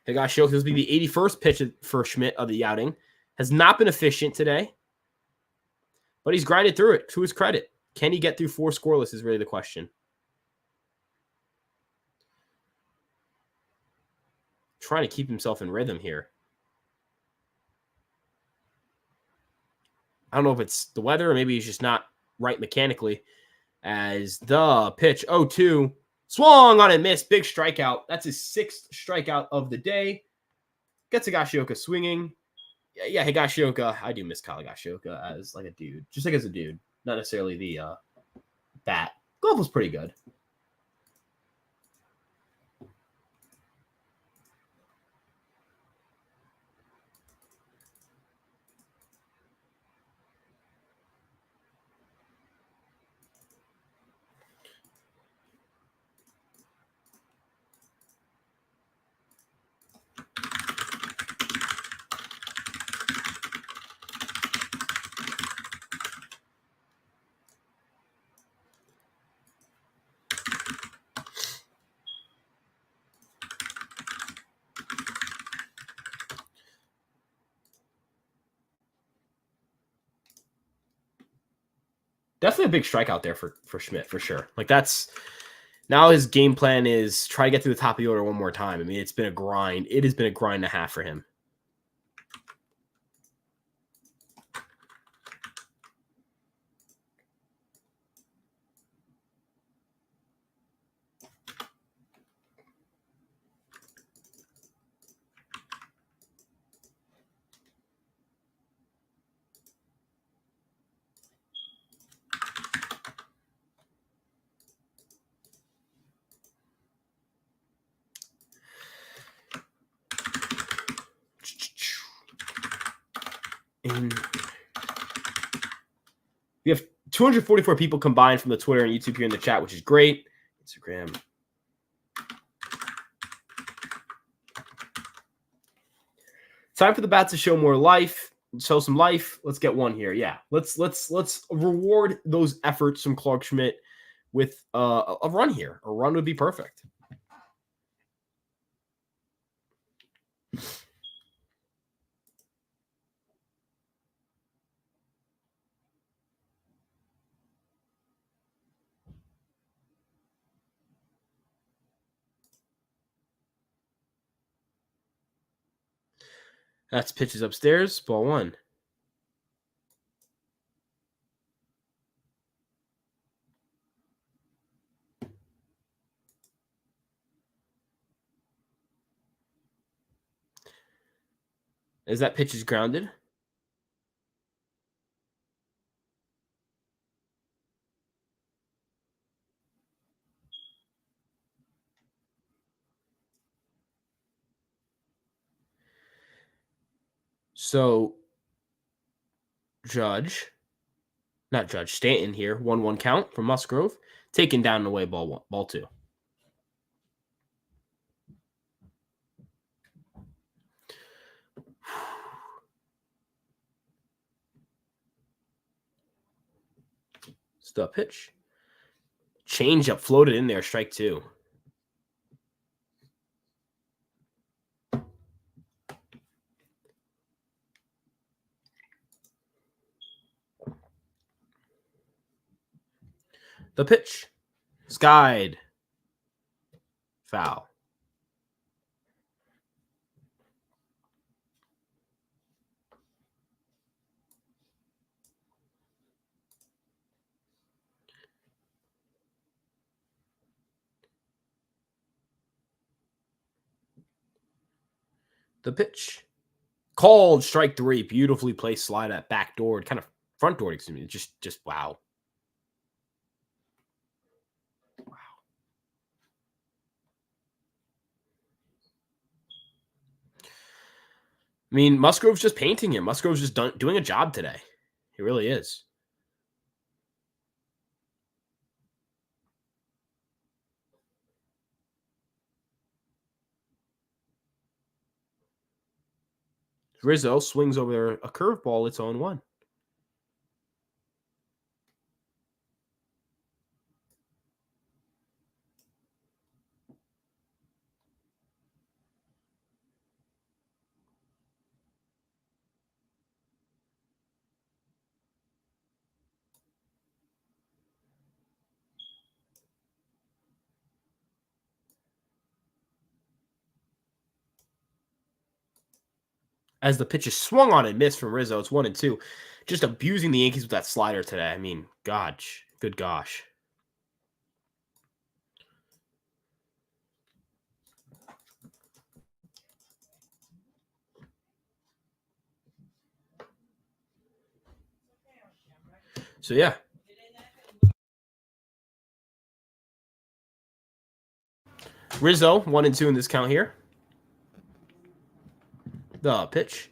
Higashioka, this will be the 81st pitch for Schmidt of the outing. Has not been efficient today, but he's grinded through it to his credit. Can he get through 4 scoreless is really the question. Trying to keep himself in rhythm here. I don't know if it's the weather or maybe he's just not right mechanically. As the pitch 0-2 swung on and missed. Big strikeout. That's his 6th strikeout of the day. Gets Higashioka swinging. Yeah, Higashioka. I do miss Kalagashioka as like a dude. Just like as a dude. Not necessarily the bat. Glove was pretty good. Definitely a big strikeout there for Schmidt, for sure. Like that's now his game plan is try to get through the top of the order one more time. I mean, it's been a grind. It has been a grind and a half for him. And we have 244 people combined from the Twitter and YouTube here in the chat, which is great. Instagram. Time for the bats to show more life. Show some life. Let's get one here. Yeah, let's reward those efforts from Clark Schmidt with a run here. A run would be perfect. That's pitches upstairs. Ball one. As that pitch is grounded. So Stanton here, 1-1 count from Musgrove, taken down and away, ball two. Stop pitch. Change up floated in there, strike two. The pitch. Skied. Foul. The pitch. Called strike three. Beautifully placed slide at back door. Kind of front door, excuse me. Just wow. Wow. I mean, Musgrove's just painting him. Musgrove's just doing a job today. He really is. Rizzo swings over a curveball. It's 0-1. As the pitch is swung on and missed from Rizzo, it's 1-2. Just abusing the Yankees with that slider today. I mean, gosh, good gosh. So, yeah. Rizzo, 1-2 in this count here. The pitch.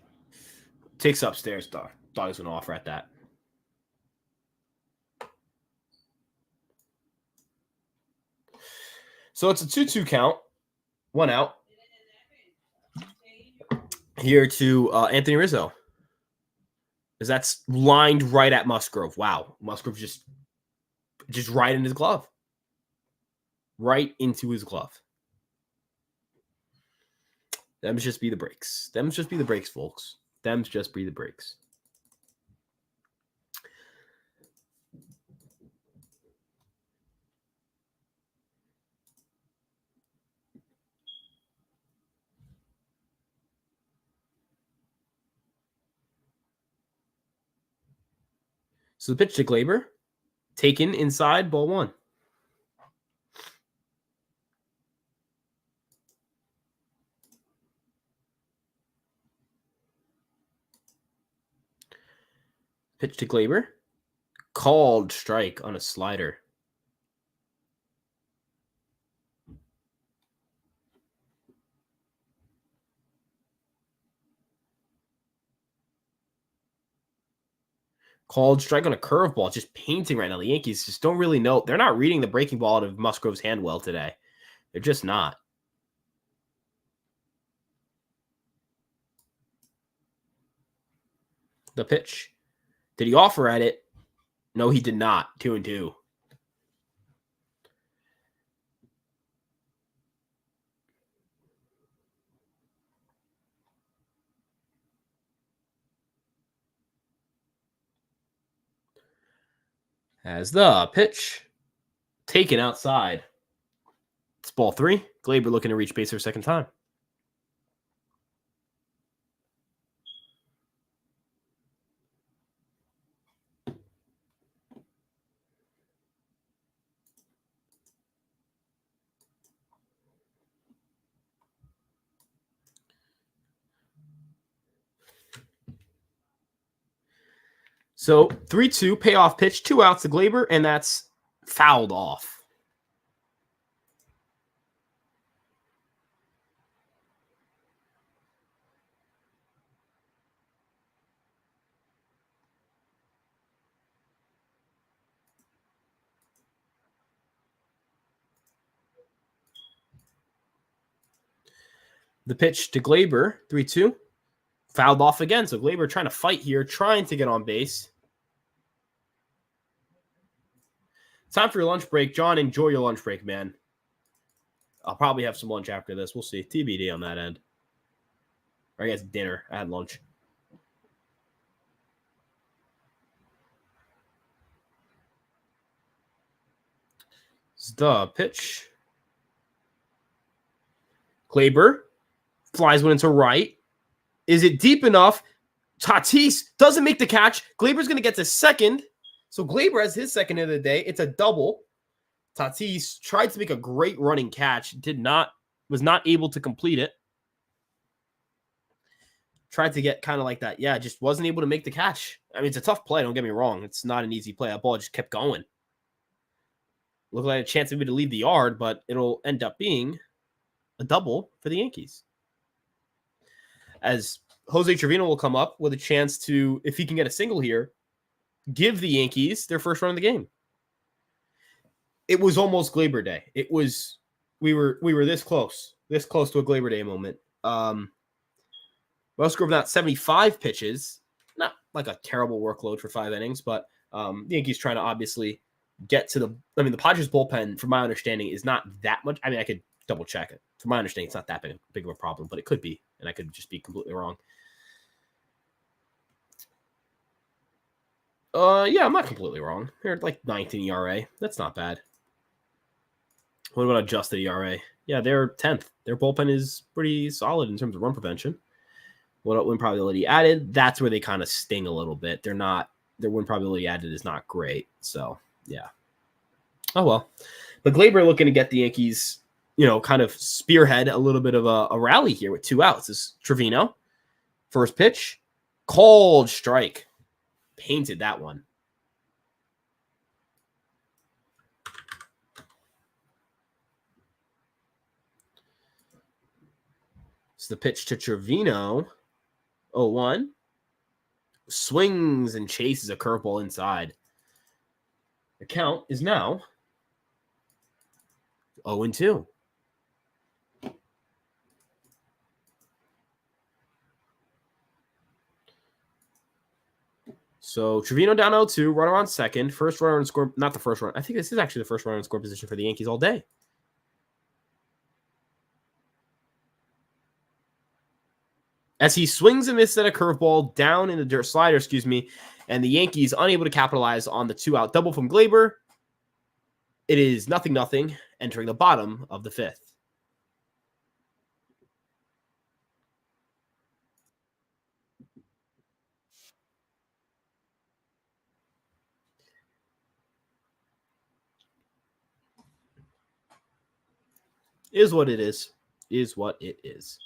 Takes upstairs. Dog's going to offer at that. So, it's a 2-2 count. 1 out. Here to Anthony Rizzo. As that's lined right at Musgrove. Wow. Musgrove just right in his glove. Right into his glove. Them's just be the breaks. Them's just be the breaks, folks. Them's just be the breaks. So the pitch to Glaber. Taken inside, ball one. Pitch to Glaber. Called strike on a slider. Called strike on a curveball, just painting right now. The Yankees just don't really know. They're not reading the breaking ball out of Musgrove's hand well today. They're just not. The pitch. Did he offer at it? No, he did not. 2-2. As the pitch taken outside. It's ball 3. Gleyber looking to reach base for a second time. So 3-2, payoff pitch, 2 outs to Gleyber, and that's fouled off. The pitch to Gleyber, 3-2. Fouled off again. So Gleyber trying to fight here, trying to get on base. Time for your lunch break. John, enjoy your lunch break, man. I'll probably have some lunch after this. We'll see. TBD on that end. Or I guess dinner. I had lunch. It's the pitch. Gleyber flies one into right. Is it deep enough? Tatis doesn't make the catch. Gleyber's going to get to second. So Gleyber has his second of the day. It's a double. Tatis tried to make a great running catch. Was not able to complete it. Tried to get kind of like that. Yeah, just wasn't able to make the catch. I mean, it's a tough play. Don't get me wrong. It's not an easy play. That ball just kept going. Looked like a chance maybe to leave the yard, but it'll end up being a double for the Yankees. As Jose Trevino will come up with a chance to, if he can get a single here, give the Yankees their first run of the game. It was almost Gleyber Day. It was we were this close to a Gleyber Day moment. Musgrove not 75 pitches, not like a terrible workload for 5 innings, but the Yankees trying to obviously get to the. I mean, the Padres bullpen, from my understanding, is not that much. I mean, I could double check it. From my understanding, it's not that big of a problem, but it could be, and I could just be completely wrong. Yeah, I'm not completely wrong. They're at like 19 ERA. That's not bad. What about adjusted ERA? Yeah, they're 10th. Their bullpen is pretty solid in terms of run prevention. What win probability added? That's where they kind of sting a little bit. Their win probability added is not great. So yeah. Oh well. But Gleyber looking to get the Yankees, kind of spearhead a little bit of a rally here with 2 outs. This is Trevino. First pitch, called strike. Painted that one. It's the pitch to Trevino. 0-1. Swings and chases a curveball inside. The count is now 0-2. So Trevino down 0-2, runner on second. First runner in score, not the first run. I think this is actually the first runner in score position for the Yankees all day. As he swings and misses at a curveball down in the dirt slider, and the Yankees unable to capitalize on the 2-out double from Gleyber. It is 0-0 entering the bottom of the 5th. Is what it is. Is what it is.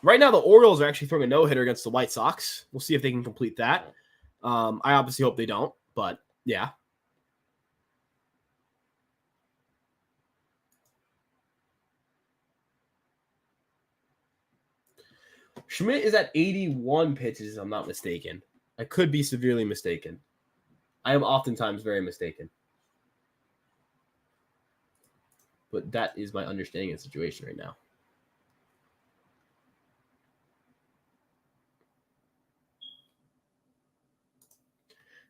Right now, the Orioles are actually throwing a no-hitter against the White Sox. We'll see if they can complete that. I obviously hope they don't, but yeah. Schmidt is at 81 pitches, if I'm not mistaken. I could be severely mistaken. I am oftentimes very mistaken. But that is my understanding of the situation right now.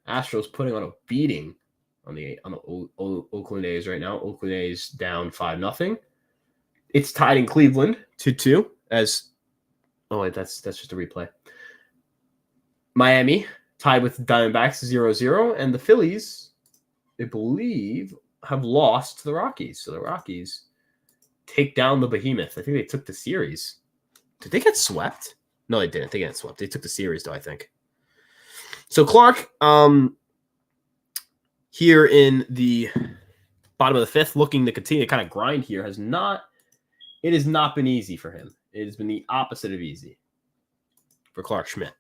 Astros putting on a beating on the Oakland A's right now. Oakland A's down 5-0. It's tied in Cleveland 2-2 as wait, that's just a replay. Miami tied with Diamondbacks 0-0, and the Phillies, I believe, have lost to the Rockies. So the Rockies take down the behemoth. I think they took the series. Did they get swept? No, they didn't. They got swept. They took the series, though, I think. So Clark, here in the bottom of the fifth, looking to continue to kind of grind here, has not been easy for him. It has been the opposite of easy for Clark Schmidt,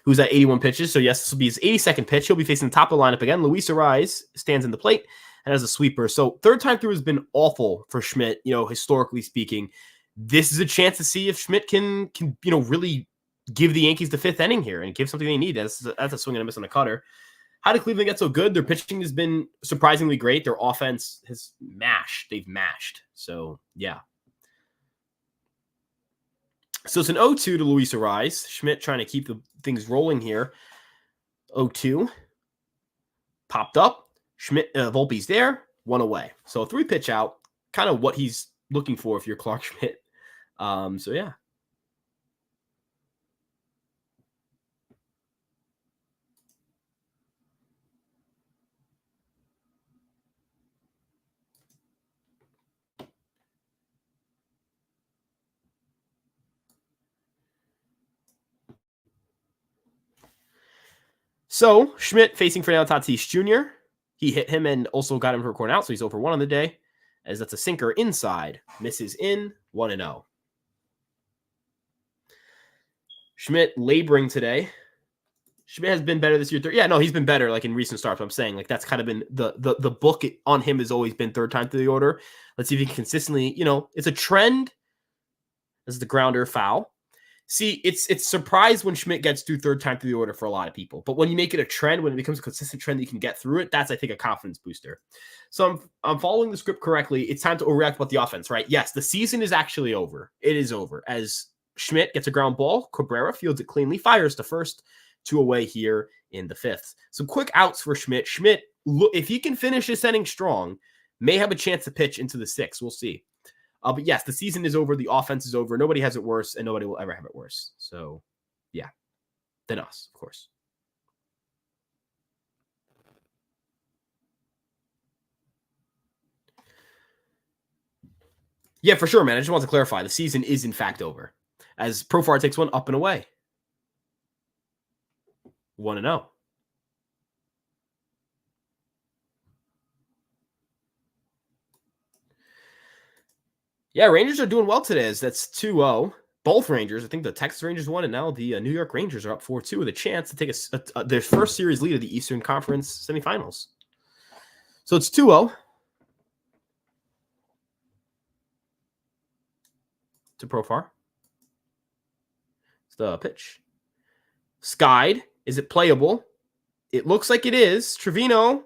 who's at 81 pitches. So yes, this will be his 82nd pitch. He'll be facing the top of the lineup again. Luis Ariz stands in the plate and has a sweeper. So third time through has been awful for Schmidt, historically speaking. This is a chance to see if Schmidt can really give the Yankees the fifth inning here and give something they need. That's a swing and a miss on the cutter. How did Cleveland get so good? Their pitching has been surprisingly great. Their offense has mashed. They've mashed. So, yeah. So it's an 0-2 to Luis Ariz. Schmidt trying to keep the things rolling here. 0-2. Popped up. Schmidt, Volpe's there. 1 away. So a 3-pitch out. Kind of what he's looking for if you're Clark Schmidt. So, yeah. So Schmidt facing Fernando Tatis Jr. He hit him and also got him for a corner out, so he's 0 for 1 on the day. As that's a sinker inside. Misses in. 1-0. Schmidt laboring today. Schmidt has been better this year. Yeah, no, he's been better like in recent starts. I'm saying like that's kind of been the book on him has always been third time through the order. Let's see if he can consistently, it's a trend. This is the grounder foul. See, it's surprise when Schmidt gets through third time through the order for a lot of people. But when you make it a trend, when it becomes a consistent trend that you can get through it, that's, I think, a confidence booster. So I'm following the script correctly. It's time to overreact about the offense, right? Yes, the season is actually over. It is over. As Schmidt gets a ground ball, Cabrera fields it cleanly, fires to first, 2 away here in the fifth. Some quick outs for Schmidt. Schmidt, if he can finish this inning strong, may have a chance to pitch into the sixth. We'll see. But yes, the season is over. The offense is over. Nobody has it worse, and nobody will ever have it worse. So, yeah, than us, of course. Yeah, for sure, man. I just want to clarify. The season is, in fact, over. As Profar takes one up and away. 1-0. Yeah, Rangers are doing well today. That's 2-0. Both Rangers. I think the Texas Rangers won, and now the New York Rangers are up 4-2 with a chance to take their first series lead of the Eastern Conference semifinals. So it's 2-0 to Profar. It's the pitch. Skied. Is it playable? It looks like it is. Trevino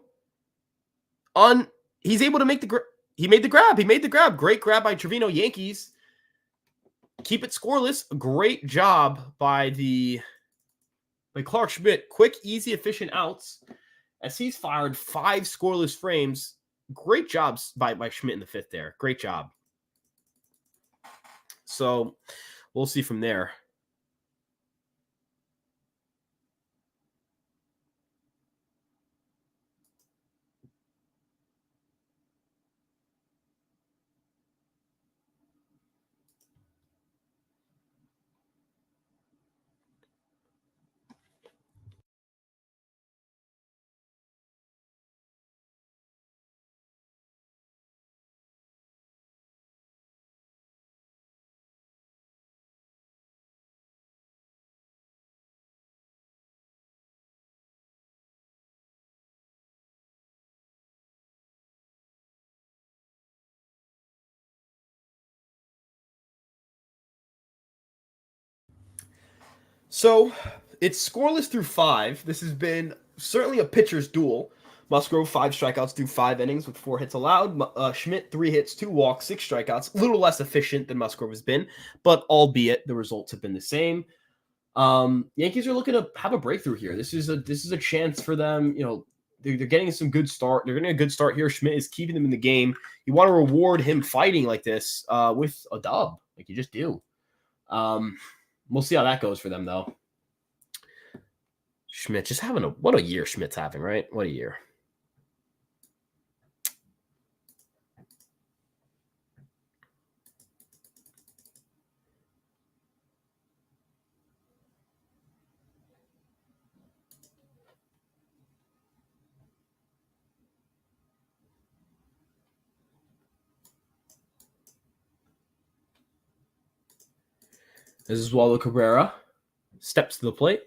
he's able to make he made the grab. He made the grab. Great grab by Trevino. Yankees keep it scoreless. Great job by Clark Schmidt. Quick, easy, efficient outs as he's fired 5 scoreless frames. Great jobs by Schmidt in the fifth there. Great job. So we'll see from there. So it's scoreless through 5. This has been certainly a pitcher's duel. Musgrove, 5 strikeouts through 5 innings with 4 hits allowed. Schmidt, 3 hits, 2 walks, 6 strikeouts. A little less efficient than Musgrove has been, but albeit the results have been the same. Yankees are looking to have a breakthrough here. This is a chance for them. You know, they're getting some good start. They're getting a good start here. Schmidt is keeping them in the game. You want to reward him fighting like this with a dub, like you just do. We'll see how that goes for them, though. Schmidt just having what a year Schmidt's having, right? What a year. This is Waldo Cabrera. Steps to the plate.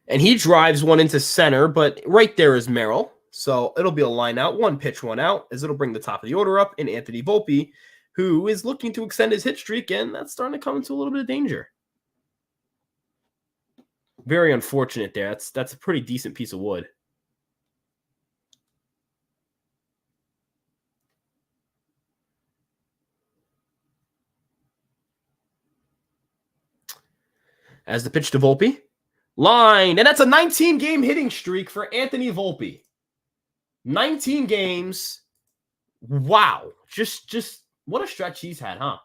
And he drives one into center, but right there is Merrill. So it'll be a line out, 1 pitch, 1 out, as it'll bring the top of the order up. And Anthony Volpe, who is looking to extend his hit streak, and that's starting to come into a little bit of danger. Very unfortunate there. That's a pretty decent piece of wood. As the pitch to Volpe. Line. And that's a 19-game hitting streak for Anthony Volpe. 19 games. Wow. Just what a stretch he's had, huh?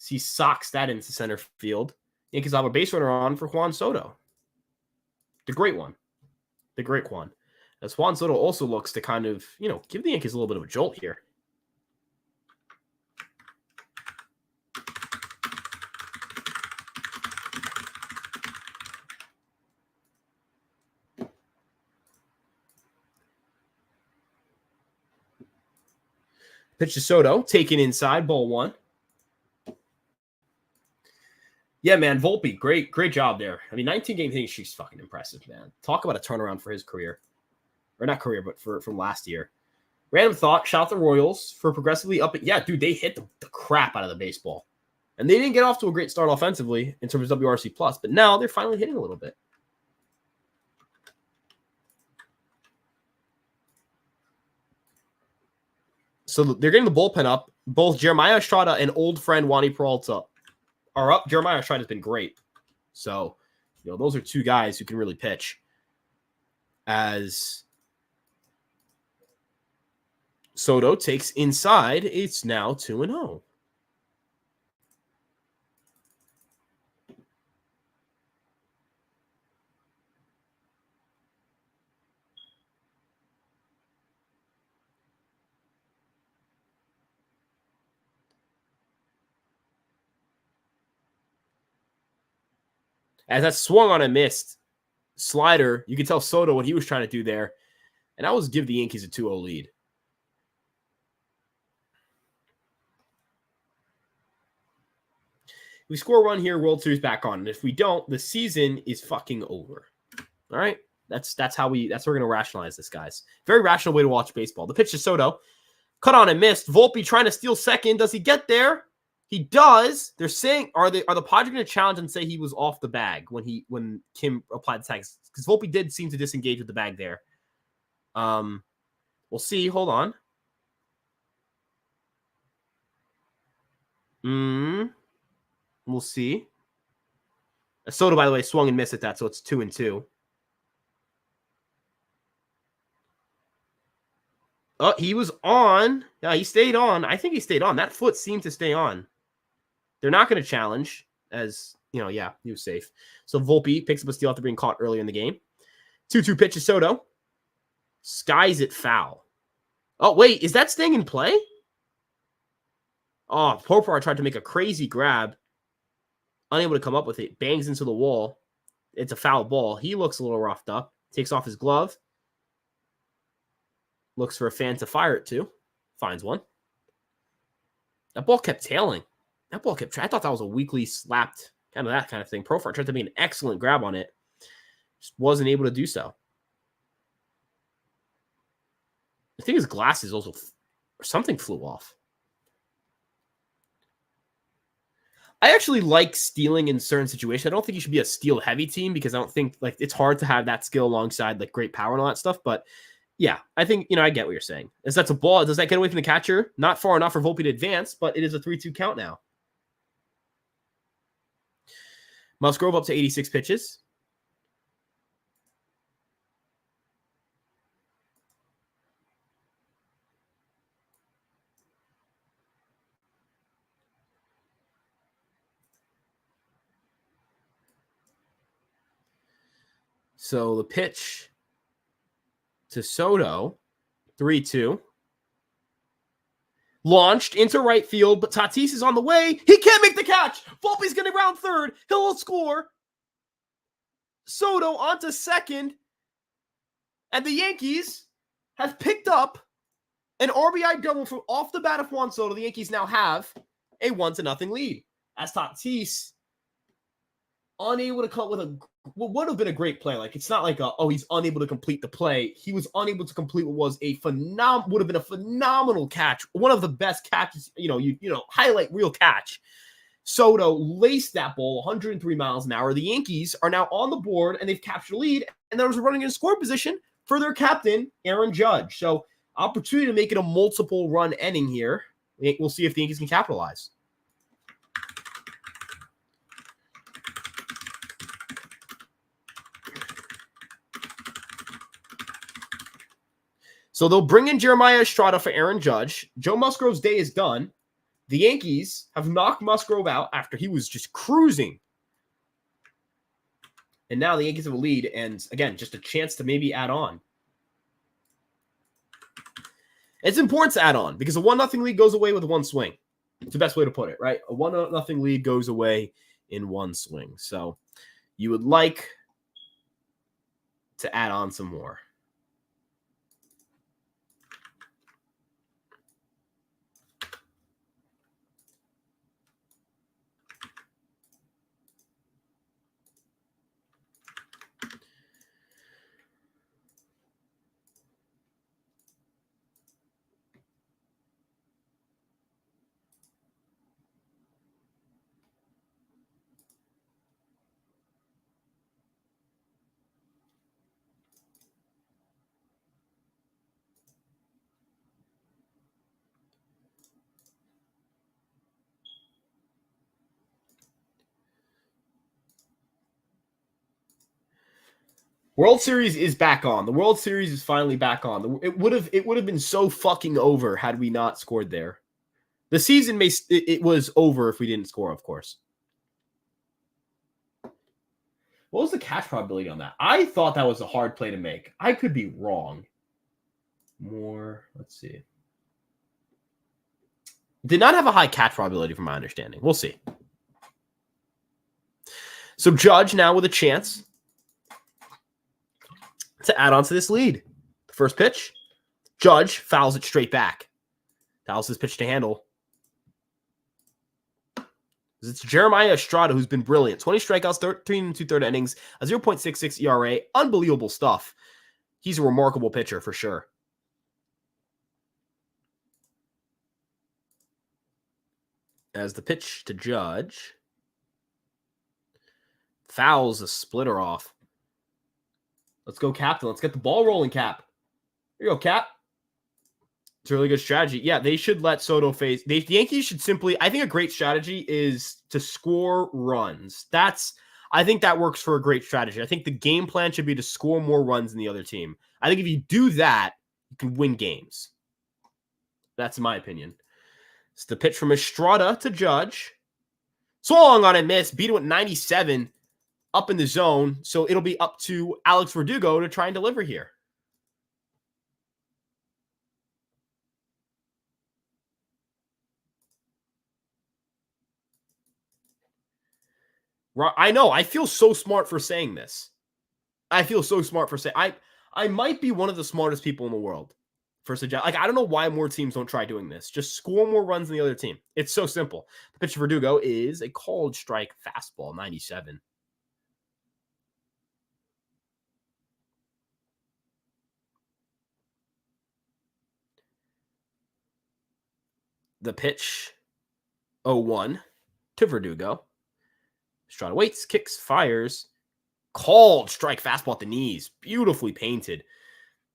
He socks that into center field. Yankees have a base runner on for Juan Soto. The great one. The great one. As Juan Soto also looks to kind of, give the Yankees a little bit of a jolt here. Pitch to Soto, taken inside, ball 1. Yeah, man, Volpe, great job there. I mean, 19-game hitting streak's fucking impressive, man. Talk about a turnaround for his career. Or not career, but from last year. Random thought, shout out the Royals for progressively up. Yeah, dude, they hit the crap out of the baseball. And they didn't get off to a great start offensively in terms of WRC+, but now they're finally hitting a little bit. So they're getting the bullpen up. Both Jeremiah Estrada and old friend Wani Peralta are up. Jeremiah Estrada has been great. So, those are 2 guys who can really pitch. As Soto takes inside, it's now 2-0. As that swung on and missed slider, you could tell Soto what he was trying to do there. And that was give the Yankees a 2-0 lead. We score a run here, World Series back on. And if we don't, the season is fucking over. All right? That's how we're going to rationalize this, guys. Very rational way to watch baseball. The pitch to Soto. Cut on and missed. Volpe trying to steal second. Does he get there? He does. They're saying, are the Padres going to challenge and say he was off the bag when Kim applied the tags? Because Volpe did seem to disengage with the bag there. We'll see. Hold on. We'll see. Soto, by the way, swung and missed at that, so it's 2-2. Oh, he was on. Yeah, he stayed on. I think he stayed on. That foot seemed to stay on. They're not going to challenge as, he was safe. So Volpe picks up a steal after being caught earlier in the game. 2-2 pitch to Soto. Skies it foul. Oh, wait, is that staying in play? Oh, Popar tried to make a crazy grab. Unable to come up with it. Bangs into the wall. It's a foul ball. He looks a little roughed up. Takes off his glove. Looks for a fan to fire it to. Finds one. That ball kept tailing. I thought that was a weakly slapped, kind of thing. Profar tried to make an excellent grab on it. Just wasn't able to do so. I think his glasses also, something flew off. I actually like stealing in certain situations. I don't think you should be a steal heavy team because I don't think like it's hard to have that skill alongside like great power and all that stuff. But yeah, I think I get what you're saying. Is that's a ball? Does that get away from the catcher? Not far enough for Volpe to advance, but it is a 3-2 count now. Musgrove up to 86 pitches. So the pitch to Soto, 3-2. Launched into right field, but Tatis is on the way. He can't make the catch. Volpe's going to round third. He'll score. Soto onto second. And the Yankees have picked up an RBI double from off the bat of Juan Soto. The Yankees now have a 1-0 lead. As Tatis unable to come with what would have been a great play. Like it's not like he's unable to complete the play. He was unable to complete what was would have been a phenomenal catch. One of the best catches, highlight reel catch. Soto laced that ball 103 miles an hour. The Yankees are now on the board and they've captured a lead, and there's a running in score position for their captain, Aaron Judge. So opportunity to make it a multiple run inning here. We'll see if the Yankees can capitalize. So they'll bring in Jeremiah Estrada for Aaron Judge. Joe Musgrove's day is done. The Yankees have knocked Musgrove out after he was just cruising. And now the Yankees have a lead, and again, just a chance to maybe add on. It's important to add on because a 1-0 lead goes away with one swing. It's the best way to put it, right? A 1-0 lead goes away in one swing. So you would like to add on some more. World Series is back on. The World Series is finally back on. It would have been so fucking over had we not scored there. The season it was over if we didn't score, of course. What was the catch probability on that? I thought that was a hard play to make. I could be wrong. Let's see. Did not have a high catch probability from my understanding. We'll see. So Judge now with a chance to add on to this lead. The first pitch, Judge fouls it straight back. Fouls his pitch to handle. It's Jeremiah Estrada who's been brilliant. 20 strikeouts, 13 2/3 innings, a 0.66 ERA. Unbelievable stuff. He's a remarkable pitcher for sure. As the pitch to Judge fouls a splitter off. Let's go, Captain. Let's get the ball rolling, Cap. Here you go, Cap. It's a really good strategy. Yeah, they should let Soto face. The Yankees should simply. I think a great strategy is to score runs. I think that works for a great strategy. I think the game plan should be to score more runs than the other team. I think if you do that, you can win games. That's my opinion. It's the pitch from Estrada to Judge. Swung on and missed. Beat him at 97 up in the zone. So it'll be up to Alex Verdugo to try and deliver here. I know. I feel so smart for saying this. I feel so smart for saying I might be one of the smartest people in the world for suggest. Like I don't know why more teams don't try doing this. Just score more runs than the other team. It's so simple. The pitch to Verdugo is a called strike fastball, 97. The pitch, 0-1 to Verdugo. Estrada waits, kicks, fires. Called strike, fastball at the knees. Beautifully painted.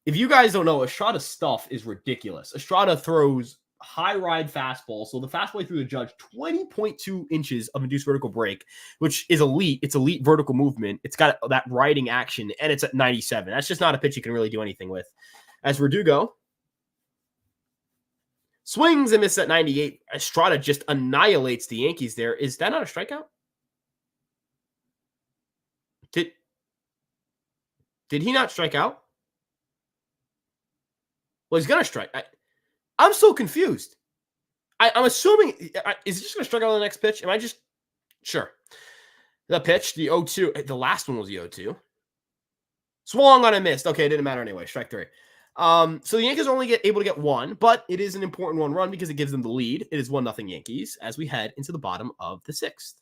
If you guys don't know, Estrada's stuff is ridiculous. Estrada throws high ride fastball. So the fastball through the judge, 20.2 inches of induced vertical break, which is elite. It's elite vertical movement. It's got that riding action, and it's at 97. That's just not a pitch you can really do anything with. As Verdugo swings and misses at 98, Estrada just annihilates the Yankees there. Is that not a strikeout? Did he not strike out? Well, he's going to strike. I'm so confused. I'm assuming, is he just going to strike out on the next pitch? Am I just, sure. The pitch, the 0-2, the last one was the 0-2. Swung on and missed. Okay, it didn't matter anyway. Strike 3. So the Yankees are only able to get one, but it is an important one run because it gives them the lead. It is 1-0 Yankees as we head into the bottom of the 6th.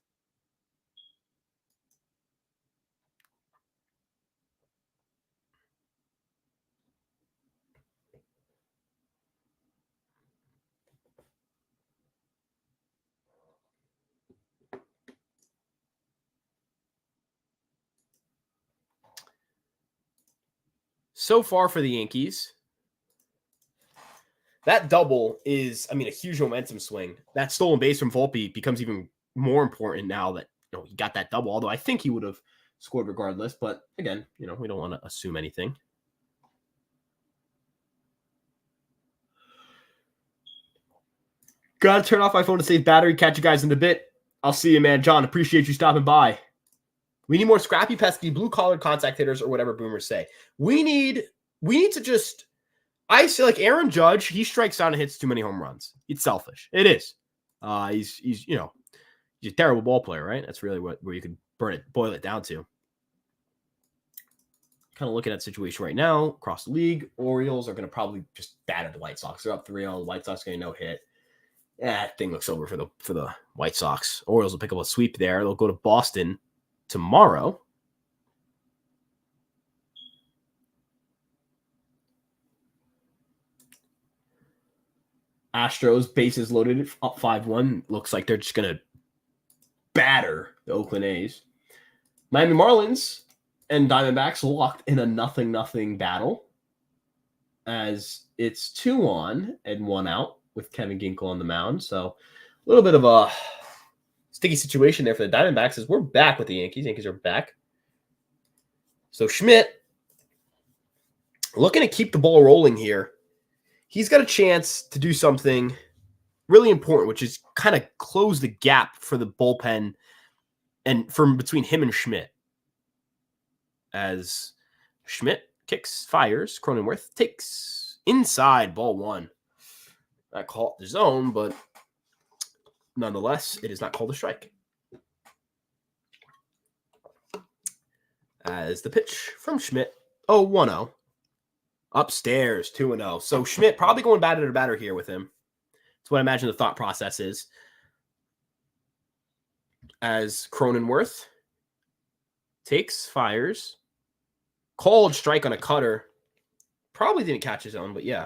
So far for the Yankees, that double is, a huge momentum swing. That stolen base from Volpe becomes even more important now that he got that double, although I think he would have scored regardless. But again, we don't want to assume anything. Gotta turn off my phone to save battery. Catch you guys in a bit. I'll see you, man. John, appreciate you stopping by. We need more scrappy, pesky, blue-collar contact hitters or whatever boomers say. We need to just – I say like Aaron Judge, he strikes out and hits too many home runs. It's selfish. It is. He's a terrible ball player, right? That's really where you could boil it down to. Kind of looking at the situation right now across the league. Orioles are going to probably just batter the White Sox. They're up 3-0. The White Sox are going to no hit. That thing looks over for the White Sox. Orioles will pick up a sweep there. They'll go to Boston tomorrow. Astros, bases loaded, up 5-1. Looks like they're just going to batter the Oakland A's. Miami Marlins and Diamondbacks locked in a 0-0 battle as it's 2 on and 1 out with Kevin Ginkel on the mound. So a little bit of a sticky situation there for the Diamondbacks as we're back with the Yankees. Yankees are back. So Schmidt looking to keep the ball rolling here. He's got a chance to do something really important, which is kind of close the gap for the bullpen and from between him and Schmidt. As Schmidt kicks, fires, Cronenworth takes inside, ball 1. Not called the zone, but nonetheless, it is not called a strike. As the pitch from Schmidt, 1-0. Upstairs, 2-0. So Schmidt probably going batter to batter here with him. That's what I imagine the thought process is. As Cronenworth takes, fires. Called strike on a cutter. Probably didn't catch his own, but yeah.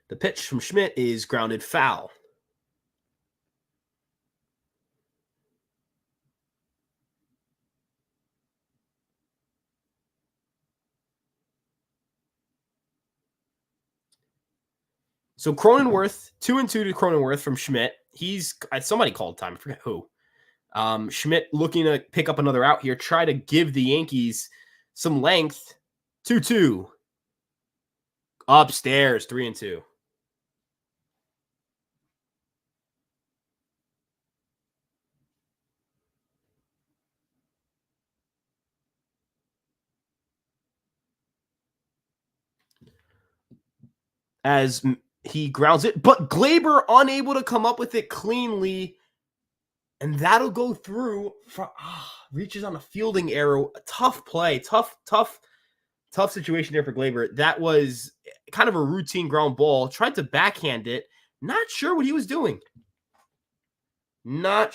The pitch from Schmidt is grounded foul. So Cronenworth, 2-2 to Cronenworth from Schmidt. Somebody called time. I forget who. Schmidt looking to pick up another out here. Try to give the Yankees some length. 2-2. Upstairs, 3-2. As he grounds it, but Glaber unable to come up with it cleanly. And that'll go through. Reaches on a fielding error. A tough play. Tough situation there for Glaber. That was kind of a routine ground ball. Tried to backhand it. Not sure what he was doing. Not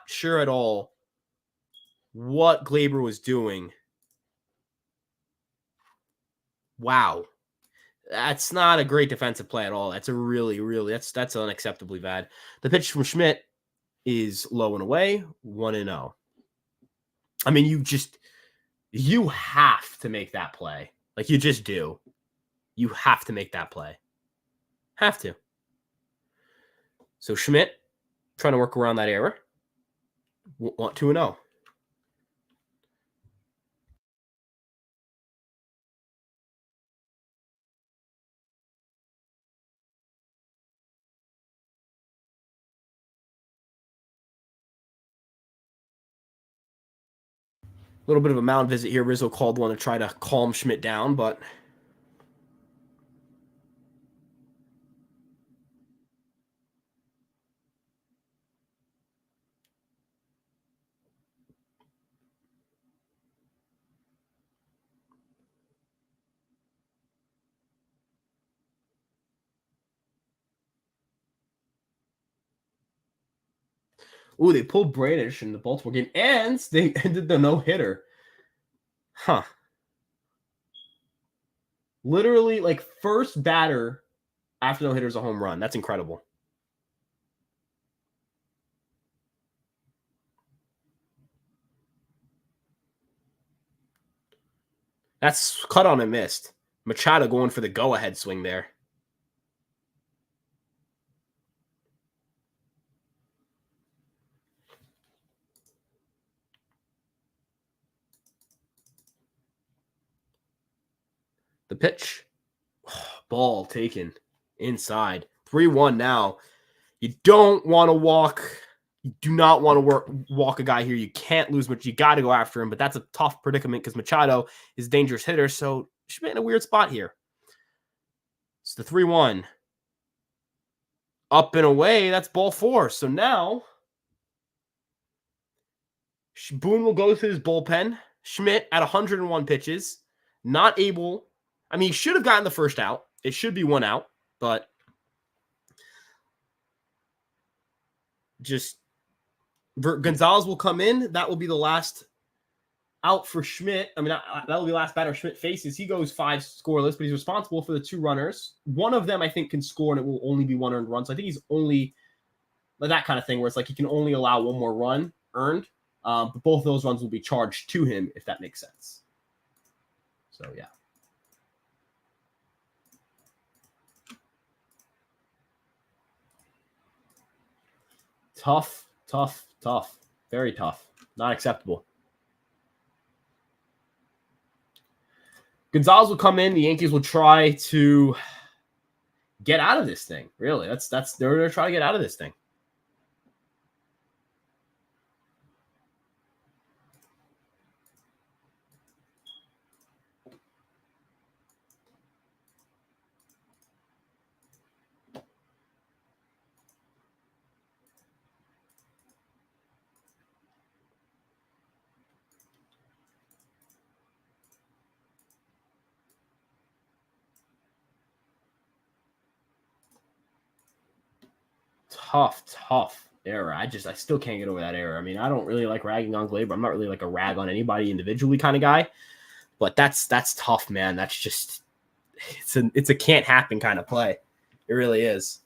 sure at all what Glaber was doing. Wow. That's not a great defensive play at all. That's a really, that's unacceptably bad. The pitch from Schmidt is low and away, 1-0. I mean, you have to make that play. Like, you just do. You have to make that play. Have to. So Schmidt trying to work around that error. 2-0. A little bit of a mound visit here. Rizzo called one to try to calm Schmidt down, but ooh, they pulled Bradish in the Baltimore game, and they ended the no-hitter. Huh. Literally, like, first batter after no-hitter is a home run. That's incredible. That's cut on and missed. Machado going for the go-ahead swing there. The pitch. Ball taken inside. 3-1 now. You don't want to walk. You do not want to walk a guy here. You can't lose much. You got to go after him, but that's a tough predicament because Machado is a dangerous hitter, so Schmidt in a weird spot here. It's the 3-1. Up and away. That's ball 4. So now Boone will go to his bullpen. Schmidt at 101 pitches. Not able. I mean, he should have gotten the first out. It should be 1 out, but just Gonzalez will come in. That will be the last out for Schmidt. I mean, that will be the last batter Schmidt faces. He goes 5 scoreless, but he's responsible for the 2 runners. One of them, I think, can score, and it will only be 1 earned run. So I think he's only that kind of thing where it's like he can only allow 1 more run earned. But both of those runs will be charged to him, if that makes sense. So, yeah. Tough. Very tough. Not acceptable. Gonzalez will come in. The Yankees will try to get out of this thing. Really, they're going to try to get out of this thing. Tough error. I still can't get over that error. I mean, I don't really like ragging on Glaber. I'm not really like a rag on anybody individually kind of guy, but that's tough, man. That's just it's a can't happen kind of play. It really is.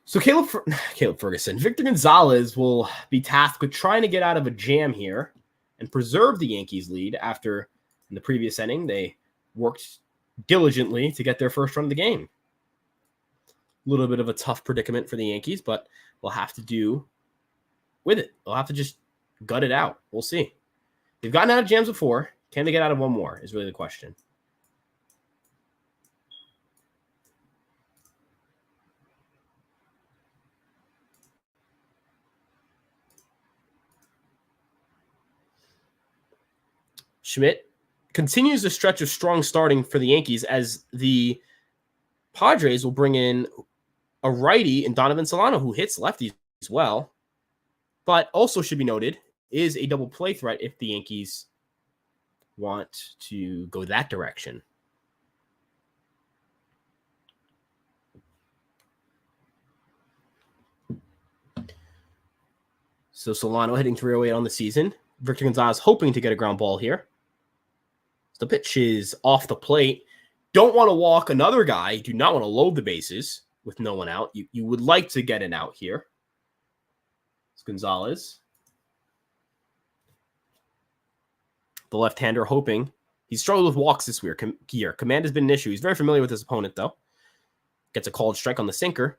So Caleb Ferguson, Victor Gonzalez will be tasked with trying to get out of a jam here and preserve the Yankees lead after in the previous inning they worked diligently to get their first run of the game. A little bit of a tough predicament for the Yankees, but we'll have to do with it. They'll have to just gut it out. We'll see. They've gotten out of jams before. Can they get out of one more is really the question. Schmidt continues the stretch of strong starting for the Yankees as the Padres will bring in a righty in Donovan Solano who hits lefties as well. But also should be noted, is a double play threat if the Yankees want to go that direction. So Solano hitting 308 on the season. Victor Gonzalez hoping to get a ground ball here. The pitch is off the plate. Don't want to walk another guy. Do not want to load the bases with no one out. You would like to get an out here. It's Gonzalez. The left-hander hoping. He's struggled with walks this year. Command has been an issue. He's very familiar with his opponent, though. Gets a called strike on the sinker.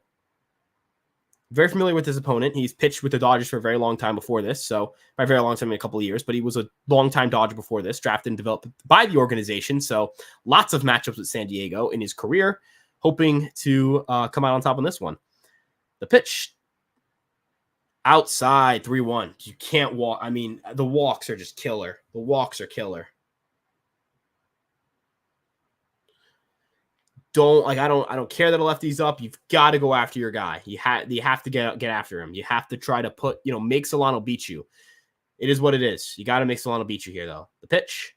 Very familiar with his opponent. He's pitched with the Dodgers for a very long time before this. So, by a very long time, in a couple of years. But he was a long-time Dodger before this, drafted and developed by the organization. So, lots of matchups with San Diego in his career. Hoping to come out on top on this one. The pitch. Outside, 3-1. You can't walk. I mean, the walks are just killer. The walks are killer. I don't care that a lefty's up. You've got to go after your guy. You have to get after him. You have to try to make Solano beat you. It is what it is. You got to make Solano beat you here, though. The pitch,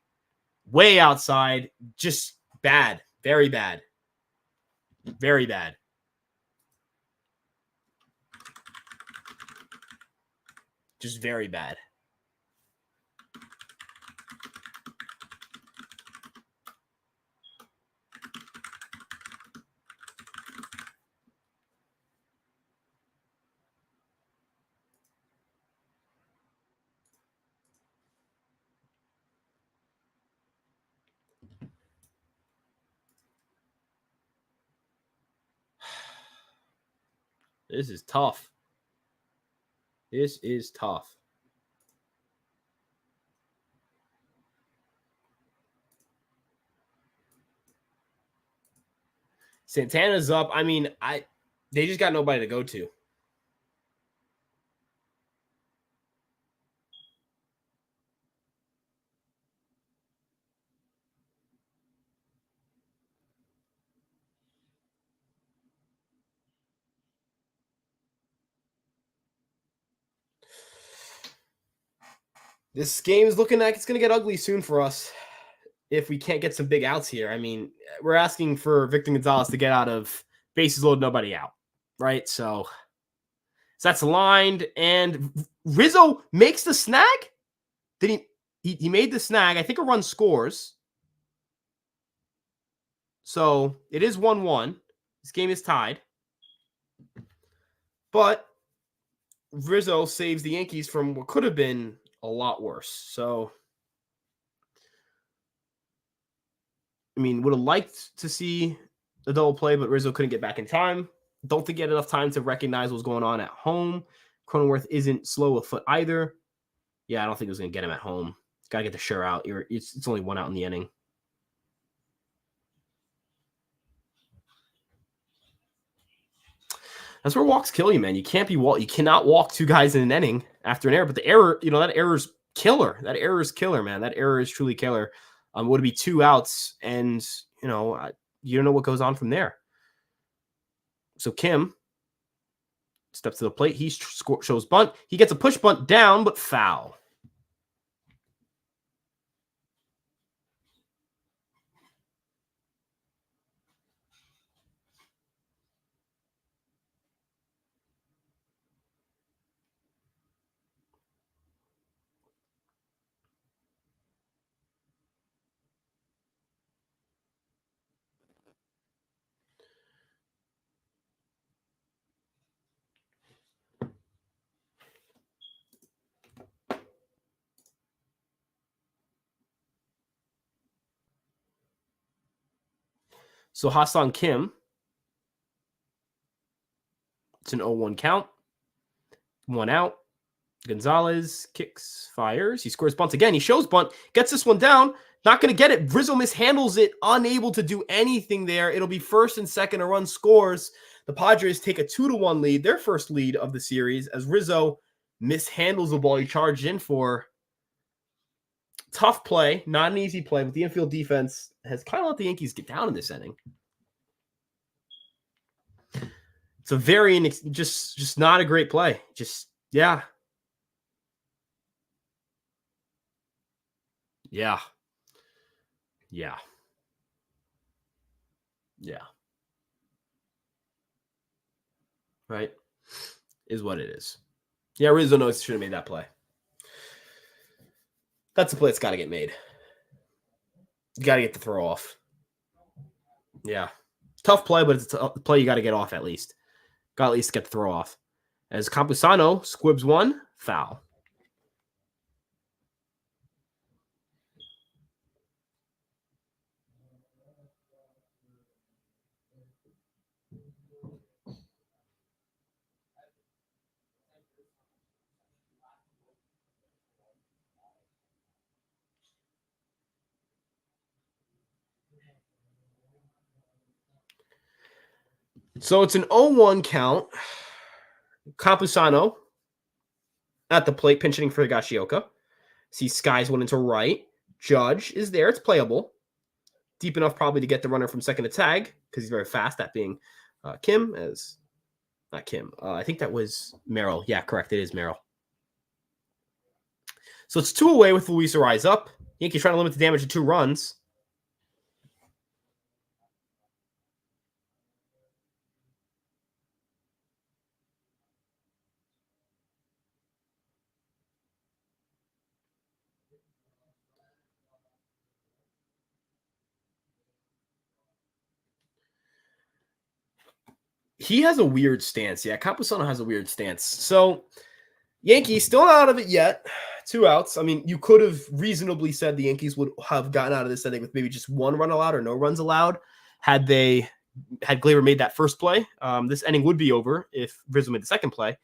way outside, just bad, very bad, very bad. Just very bad. This is tough. This is tough. Santana's up. I mean, they just got nobody to go to. This game is looking like it's going to get ugly soon for us if we can't get some big outs here. I mean, we're asking for Victor Gonzalez to get out of bases loaded, nobody out, right? So that's lined, and Rizzo makes the snag? Did he made the snag. I think a run scores. So it is 1-1. This game is tied. But Rizzo saves the Yankees from what could have been a lot worse. So, I mean, would have liked to see the double play, but Rizzo couldn't get back in time. Don't think he had enough time to recognize what's going on at home. Cronenworth isn't slow of foot either. Yeah, I don't think it was going to get him at home. Got to get the sure out. It's only one out in the inning. That's where walks kill you, man. You cannot walk two guys in an inning after an error. But the error, that error's killer. That error is killer, man. That error is truly killer. Would be 2 outs, and you don't know what goes on from there. So Kim steps to the plate. He shows bunt. He gets a push bunt down, but foul. So Hassan Kim, it's an 0-1 count. 1 out. Gonzalez kicks, fires. He scores bunts again. He shows bunt, gets this one down. Not going to get it. Rizzo mishandles it, unable to do anything there. It'll be first and second. A run scores. The Padres take a 2-1 lead, their first lead of the series, as Rizzo mishandles the ball he charged in for. Tough play, not an easy play, but the infield defense has kind of let the Yankees get down in this inning. It's a very just not a great play. Yeah. Yeah. Yeah. Yeah. Right? Is what it is. Yeah, Rizzo should have made that play. That's a play that's got to get made. You got to get the throw off. Yeah. Tough play, but it's a play you got to get off at least. Got to at least get the throw off. As Campusano squibs one, foul. So it's an 0-1 count. Campusano at the plate, pinch hitting for Higashioka. Sees Skies one into right. Judge is there. It's playable. Deep enough probably to get the runner from second to tag because he's very fast, that being Kim. As not Kim. I think that was Merrill. Yeah, correct. It is Merrill. So it's 2 away with Luis Ariz up. Yankees trying to limit the damage to 2 runs. He has a weird stance. Yeah, Campusano has a weird stance. So Yankees still not out of it yet. 2 outs. I mean, you could have reasonably said the Yankees would have gotten out of this inning with maybe just 1 run allowed or no runs allowed had Gleyber made that first play. This inning would be over if Rizzo made the second play.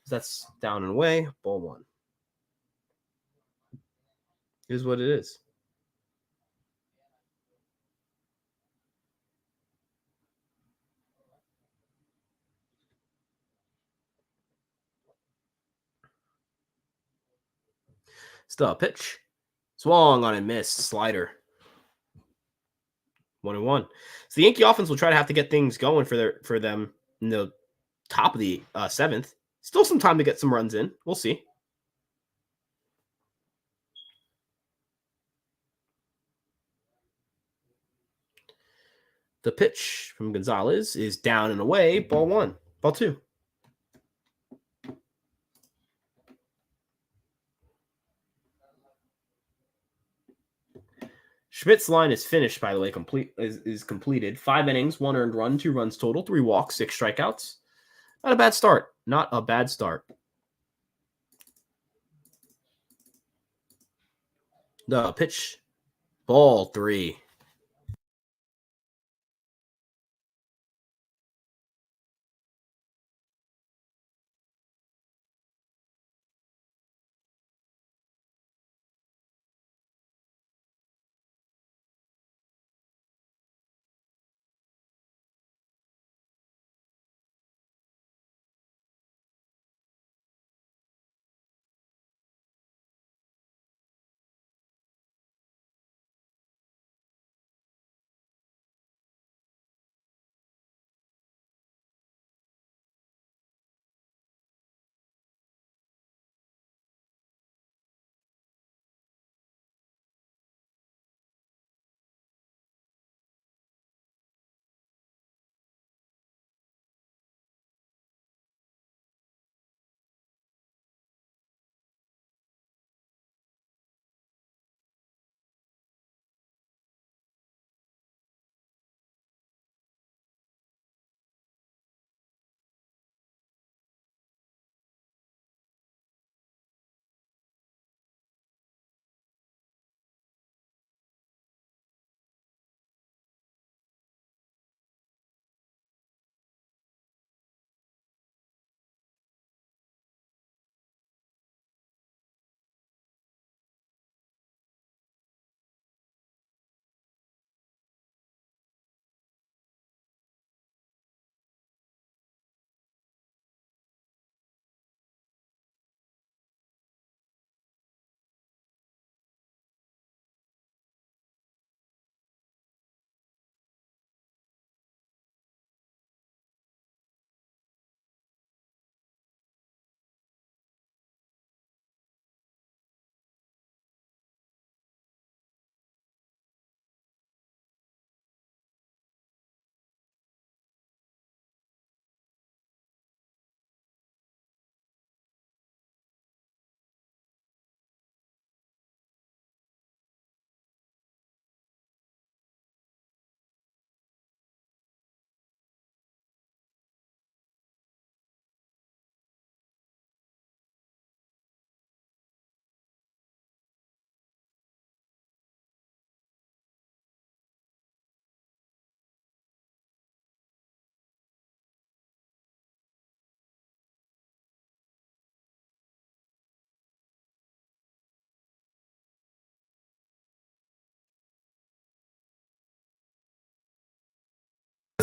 That's down and away. Ball 1. Is what it is. Still a pitch. Swung on and missed. Slider. 1-1. So the Yankee offense will try to have to get things going for them in the top of the 7th. Still some time to get some runs in. We'll see. The pitch from Gonzalez is down and away. Ball 1. Ball 2. Schmidt's line is finished, by the way, is completed. 5 innings, 1 earned run, 2 runs total, 3 walks, 6 strikeouts. Not a bad start. Not a bad start. The pitch. Ball 3.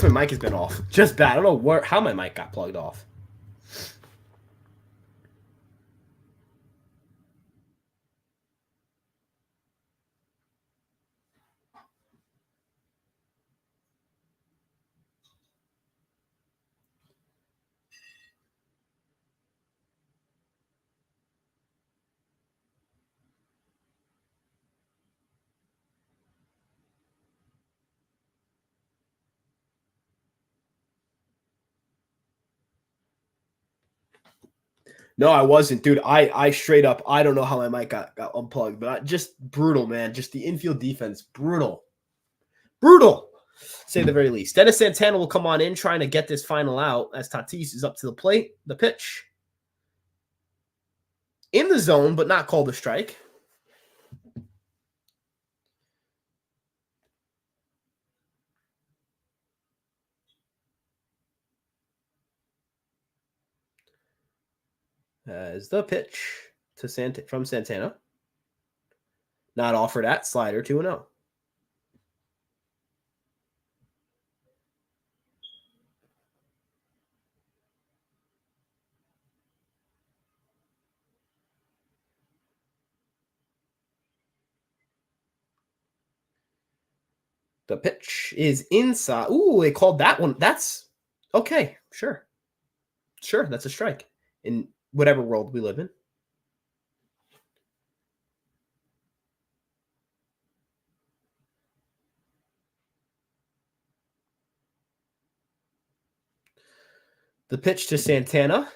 my mic has been off. Just bad. I don't know how my mic got plugged off. No, I wasn't, dude. I straight up, I don't know how my mic got unplugged, but just brutal, man. Just the infield defense, brutal, brutal. Say the very least. Dennis Santana will come on in trying to get this final out as Tatis is up to the plate. The pitch in the zone, but not called a strike. As the pitch to from Santana. Not offered at slider 2-0. The pitch is inside. Ooh, they called that one. That's okay. Sure. Sure. That's a strike in whatever world we live in. The pitch to Santana.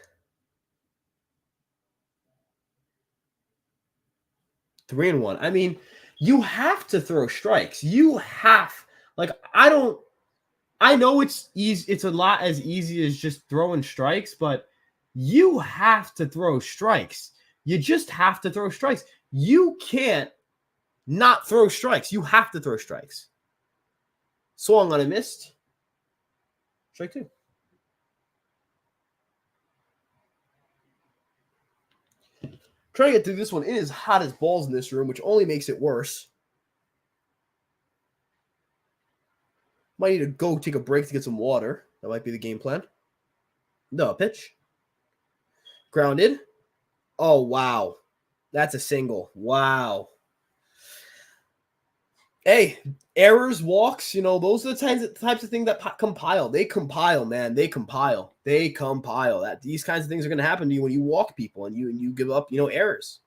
3-1. I mean, you have to throw strikes. You have. Like, I know it's easy. It's a lot as easy as just throwing strikes, but you have to throw strikes. You just have to throw strikes. You can't not throw strikes. You have to throw strikes. Swung on a missed. Strike 2. Trying to get through this one. It is hot as balls in this room, which only makes it worse. Might need to go take a break to get some water. That might be the game plan. No, pitch. Grounded. Oh, wow. That's a single. Wow. Hey, errors, walks, those are the types of things that compile. They compile, man. They compile. That these kinds of things are going to happen to you when you walk people and you give up, errors.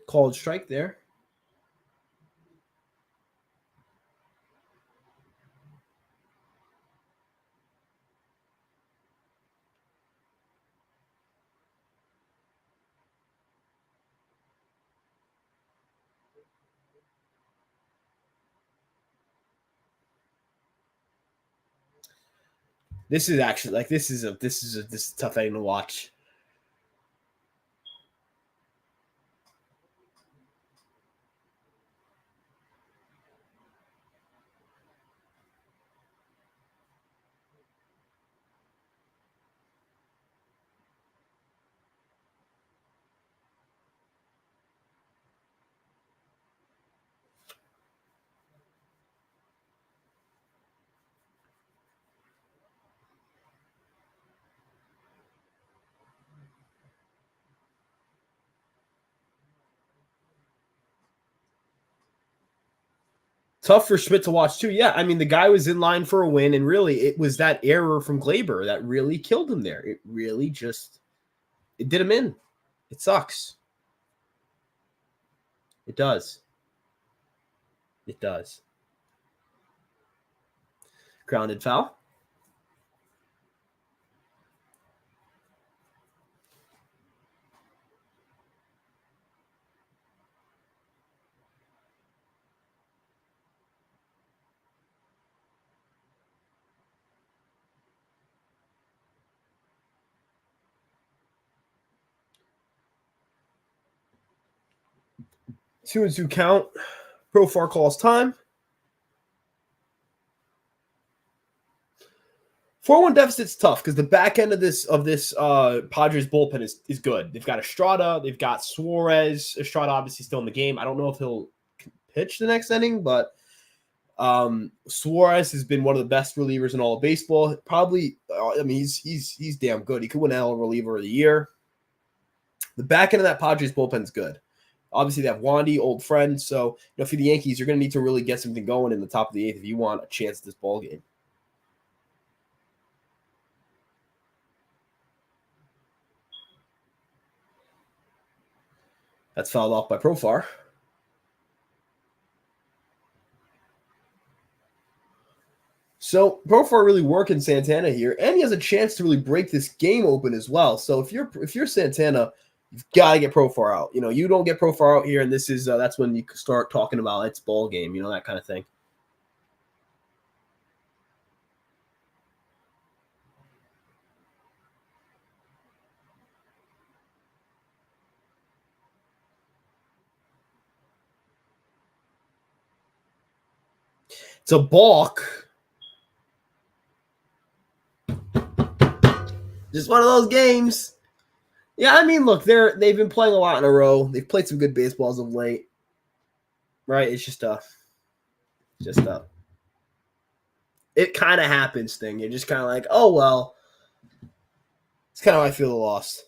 Called strike there. This is actually this is a tough thing to watch. Tough for Schmidt to watch too. Yeah, I mean the guy was in line for a win, and really it was that error from Glaber that really killed him there. It really it did him in. It sucks. It does. It does. Grounded foul. 2-2 count. Profar calls time. 4-1 deficit's tough because the back end of this Padres bullpen is good. They've got Estrada, they've got Suarez. Estrada obviously still in the game. I don't know if he'll pitch the next inning, but Suarez has been one of the best relievers in all of baseball. Probably, I mean, he's damn good. He could win NL reliever of the year. The back end of that Padres bullpen is good. Obviously, they have Wandy, old friend. So, for the Yankees, you're going to need to really get something going in the top of the eighth if you want a chance at this ball game. That's fouled off by Profar. So Profar really working Santana here, and he has a chance to really break this game open as well. So if you're Santana, you've got to get Profar out. You don't get Profar out here, and this is that's when you start talking about it's ball game, that kind of thing. It's a balk. Just one of those games. Yeah, I mean, look, they've been playing a lot in a row. They've played some good baseballs of late. Right? It's just tough. It kind of happens thing. You're just kind of like, oh well. It's kind of how I feel the loss.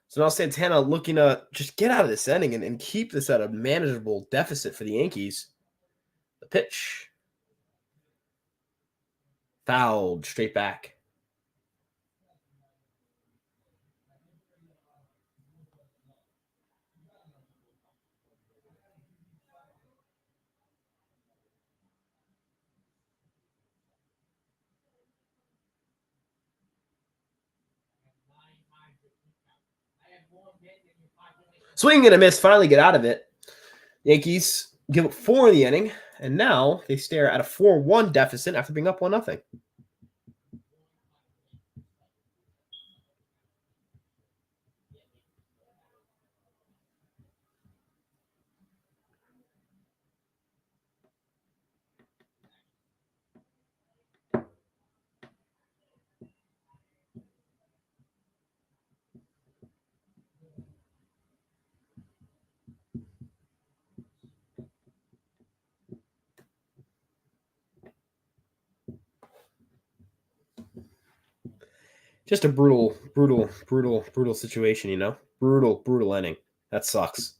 So now Santana looking to just get out of this inning and keep this at a manageable deficit for the Yankees. The pitch. Fouled straight back. Swing and a miss. Finally get out of it. Yankees give up 4 in the inning, and now they stare at a 4-1 deficit after being up 1-0. Just a brutal situation, Brutal inning. That sucks.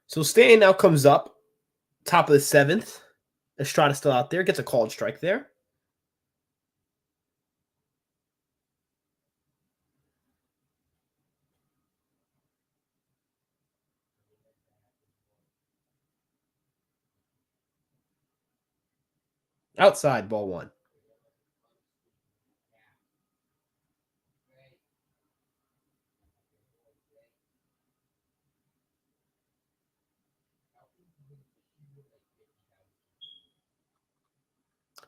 So Stan now comes up, top of the 7th. Estrada's still out there, gets a called strike there. Outside, ball one.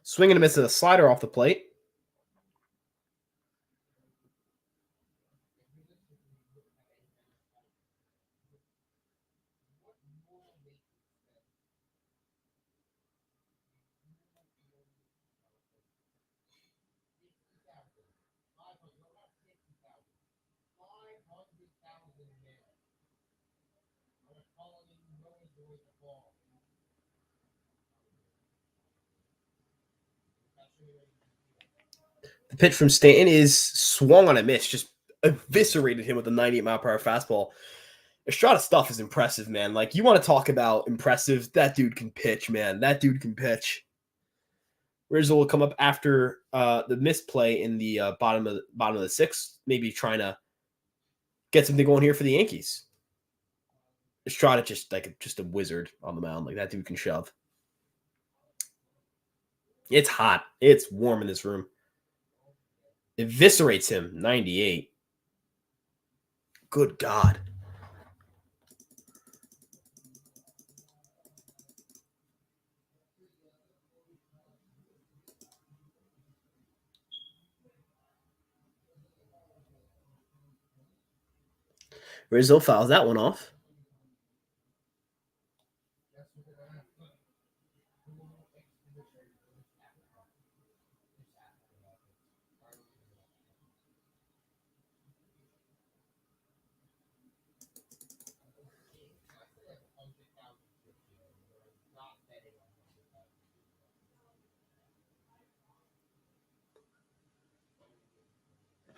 Swing and a miss at a slider off the plate. The pitch from Stanton is swung on a miss, just eviscerated him with a 98-mile-per-hour fastball. Estrada's stuff is impressive, man. Like, you want to talk about impressive? That dude can pitch, man. That dude can pitch. Rizzo will come up after the misplay in the bottom of the sixth, maybe trying to get something going here for the Yankees. Estrada just a wizard on the mound. Like, that dude can shove. It's hot. It's warm in this room. Eviscerates him. 98. Good God. Rizzo fouls that one off.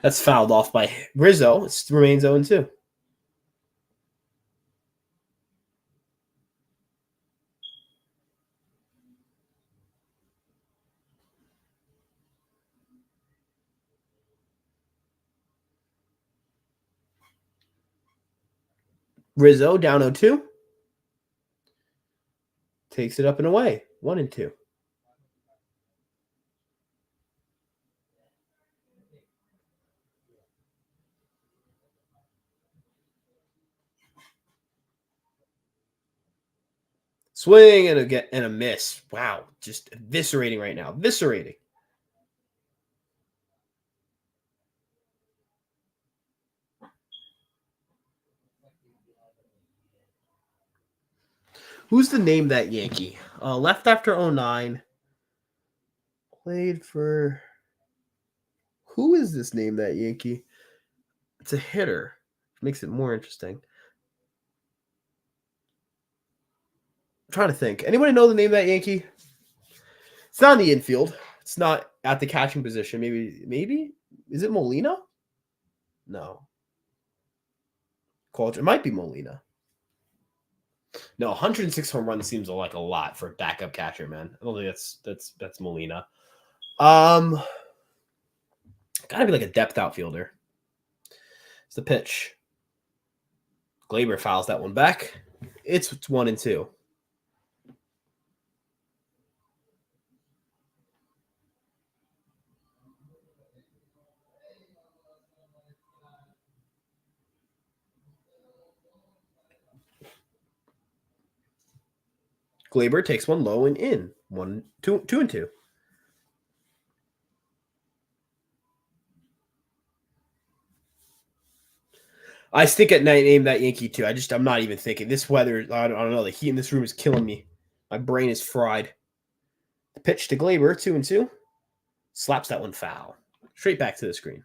That's fouled off by Rizzo. It remains 0-2. Rizzo down 0-2. Takes it up and away. 1-2. Swing and a miss. Wow. Just eviscerating right now. Eviscerating. Who's the name that Yankee? Left after 09. Played for. Who is this name that Yankee? It's a hitter. Makes it more interesting. I'm trying to think. Anybody know the name of that Yankee? It's not in the infield. It's not at the catching position. Maybe? Is it Molina? No. It might be Molina. No, 106 home runs seems like a lot for a backup catcher, man. I don't think that's Molina. Gotta be like a depth outfielder. It's the pitch. Glaber fouls that one back. It's 1-2. Glaber takes one low and in. 2-2. I stick at name that Yankee too. I'm not even thinking. This weather, I don't know. The heat in this room is killing me. My brain is fried. The pitch to Glaber, 2-2. Slaps that one foul. Straight back to the screen.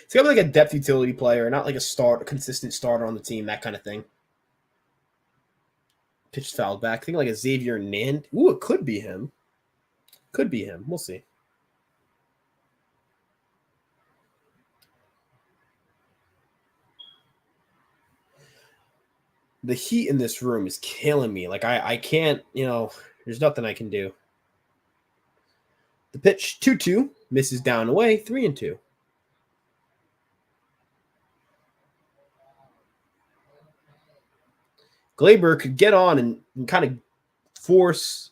It's got to be like a depth utility player, not like a consistent starter on the team, that kind of thing. Pitch fouled back. I think like a Xavier Nand. Ooh, it could be him. Could be him. We'll see. The heat in this room is killing me. Like I can't, there's nothing I can do. The pitch 2-2 misses down and away 3-2. Glaber could get on and kind of force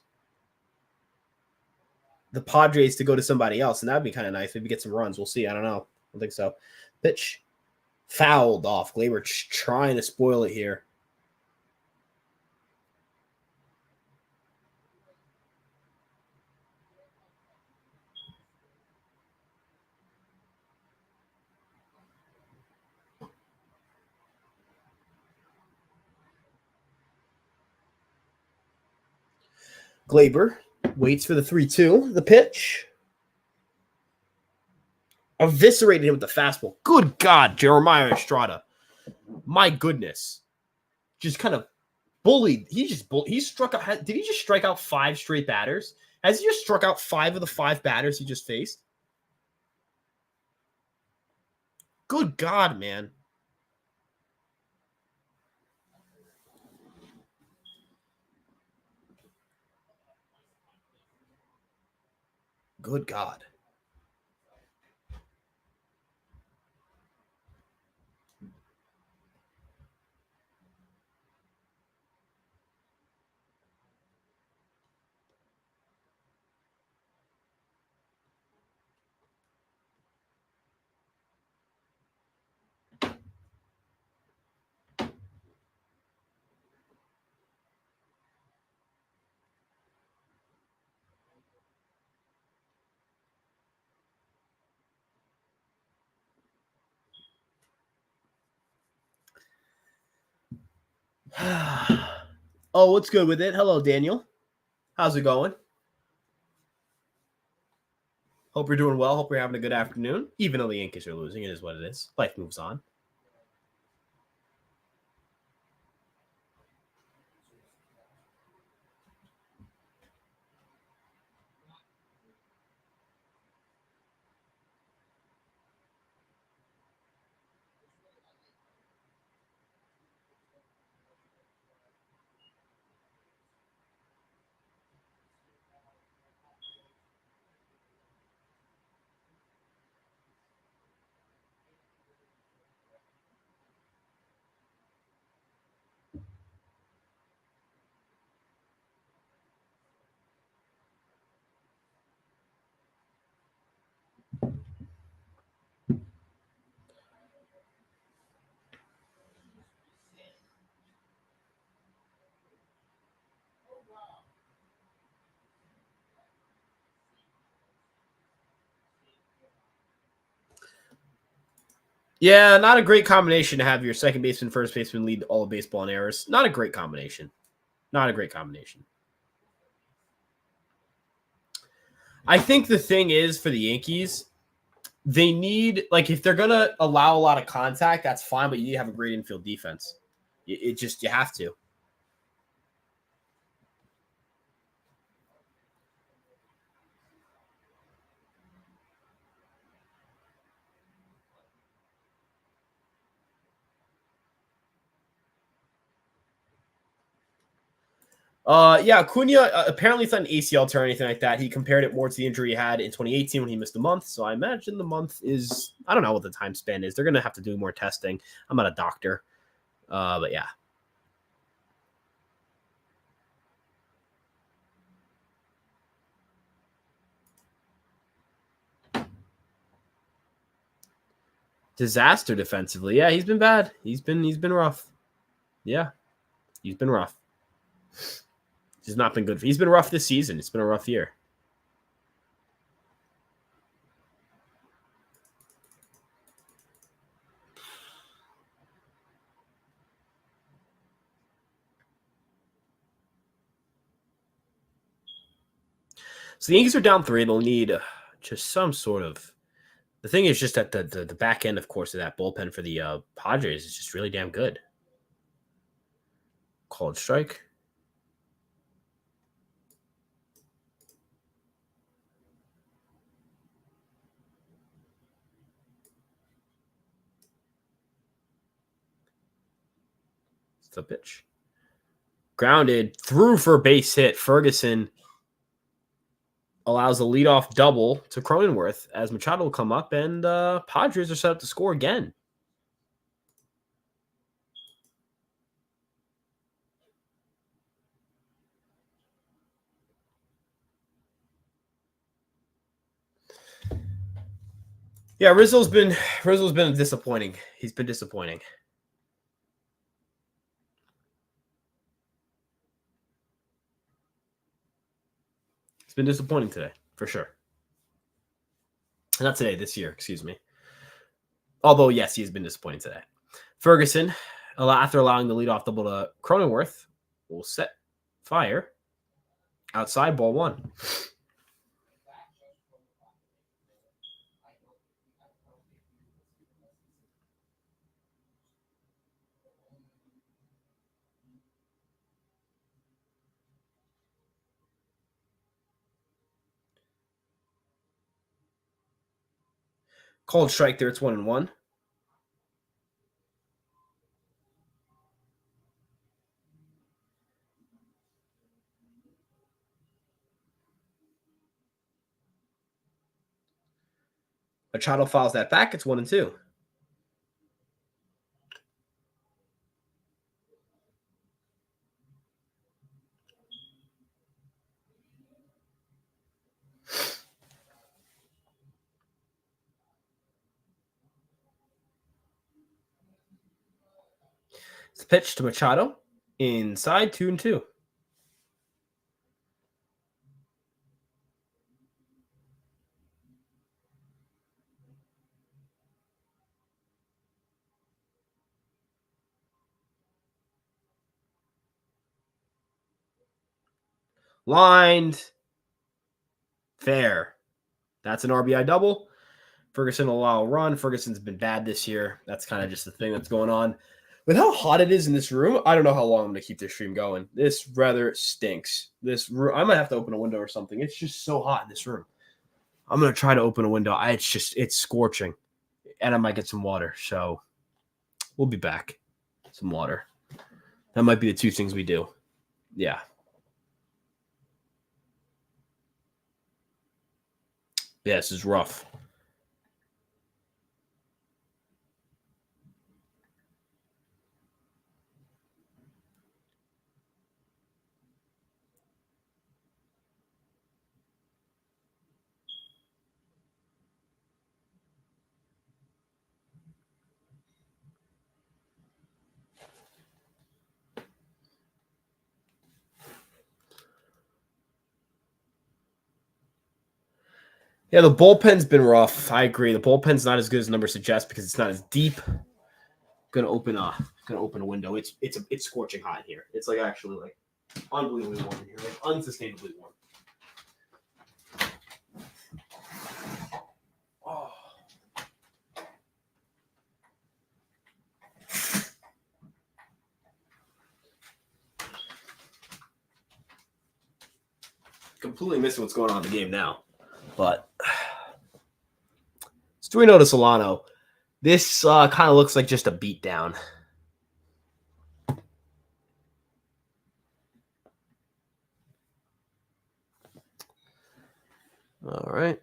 the Padres to go to somebody else, and that'd be kind of nice. Maybe get some runs. We'll see. I don't know. I don't think so. Pitch fouled off. Glaber trying to spoil it here. Glaber waits for the 3-2. The pitch. Eviscerated him with the fastball. Good God, Jeremiah Estrada. My goodness. Just kind of bullied. He struck out. Did he just strike out 5 straight batters? Has he just struck out 5 of the 5 batters he just faced? Good God, man. Good God. Oh, what's good with it? Hello, Daniel. How's it going? Hope you're doing well. Hope you're having a good afternoon. Even though the Yankees are losing, it is what it is. Life moves on. Yeah, not a great combination to have your second baseman, first baseman lead all of baseball in errors. Not a great combination. Not a great combination. I think the thing is for the Yankees, they need, like, if they're going to allow a lot of contact, that's fine, but you need to have a great infield defense. You have to. Yeah, Acuna apparently it's not an ACL tear or anything like that. He compared it more to the injury he had in 2018 when he missed a month. So I imagine the month is, I don't know what the time span is. They're going to have to do more testing. I'm not a doctor. But yeah. Disaster defensively. Yeah, he's been bad. He's been rough. Yeah, he's been rough. He's not been good. He's been rough this season. It's been a rough year. So the Yankees are down 3. They'll need just some sort of. The thing is just that the back end, of course, of that bullpen for the Padres is just really damn good. Called strike. It's the pitch. Grounded, through for a base hit. Ferguson allows a leadoff double to Cronenworth as Machado will come up, and Padres are set up to score again. Yeah, Rizzo's been disappointing. He's been disappointing. It's been disappointing today, for sure. Not today, this year, excuse me. Although, yes, he has been disappointing today. Ferguson, after allowing the leadoff double to Cronenworth, will set fire outside ball one. Called strike there. It's 1-1. Machado fouls that back. It's 1-2. It's a pitch to Machado. Inside 2-2. Lined. Fair. That's an RBI double. Ferguson will allow a run. Ferguson's been bad this year. That's kind of just the thing that's going on. With how hot it is in this room, I don't know how long I'm going to keep this stream going. This rather stinks. This room, I might have to open a window or something. It's just so hot in this room. I'm going to try to open a window. It's scorching. And I might get some water. So we'll be back. Some water. That might be the two things we do. Yeah. Yeah, this is rough. Yeah, the bullpen's been rough. I agree. The bullpen's not as good as the number suggests because it's not as deep. Gonna open a window. It's scorching hot in here. It's like actually like unbelievably warm in here, like unsustainably warm. Oh. Completely missing what's going on in the game now. But Storino to Solano. This kind of looks like just a beatdown. All right.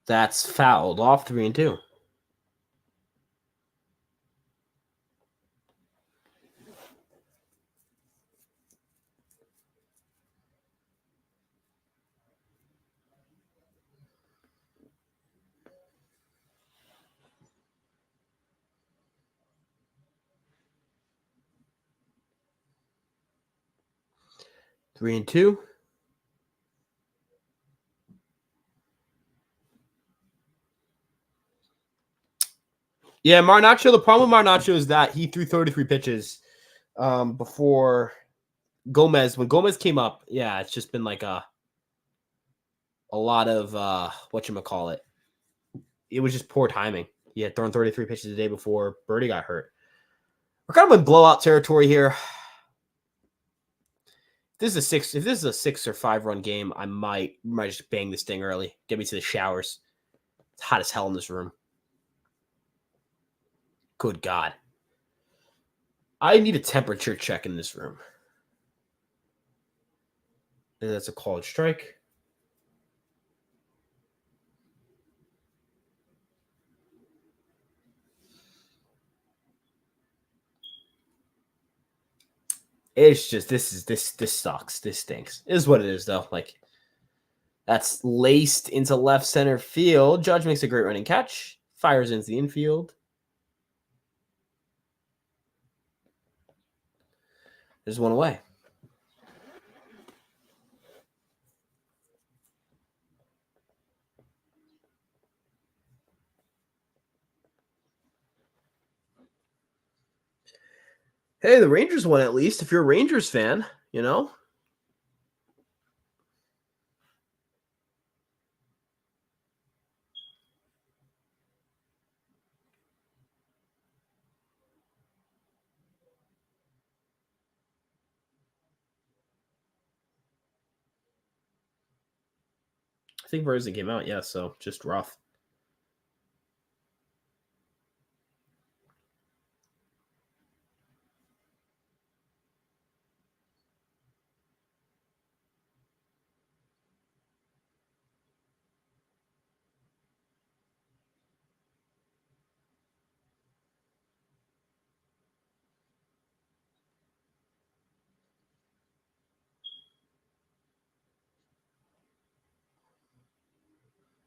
That's fouled off 3-2. Three and two. Yeah, Marnacho. The problem with Marnacho is that he threw 33 pitches before Gomez. When Gomez came up, yeah, it's just been like a lot of whatchamacallit. It was just poor timing. He had thrown 33 pitches the day before Birdie got hurt. We're kind of in blowout territory here. If this is a 6 or 5 run game, I might just bang this thing early. Get me to the showers. It's hot as hell in this room. Good God. I need a temperature check in this room. And that's a called strike. It's just this sucks. This stinks. It is what it is though. Like that's laced into left center field. Judge makes a great running catch. Fires into the infield. There's one away. Hey, the Rangers won at least. If you're a Rangers fan, you know. I think Verizon came out, yeah, so just rough.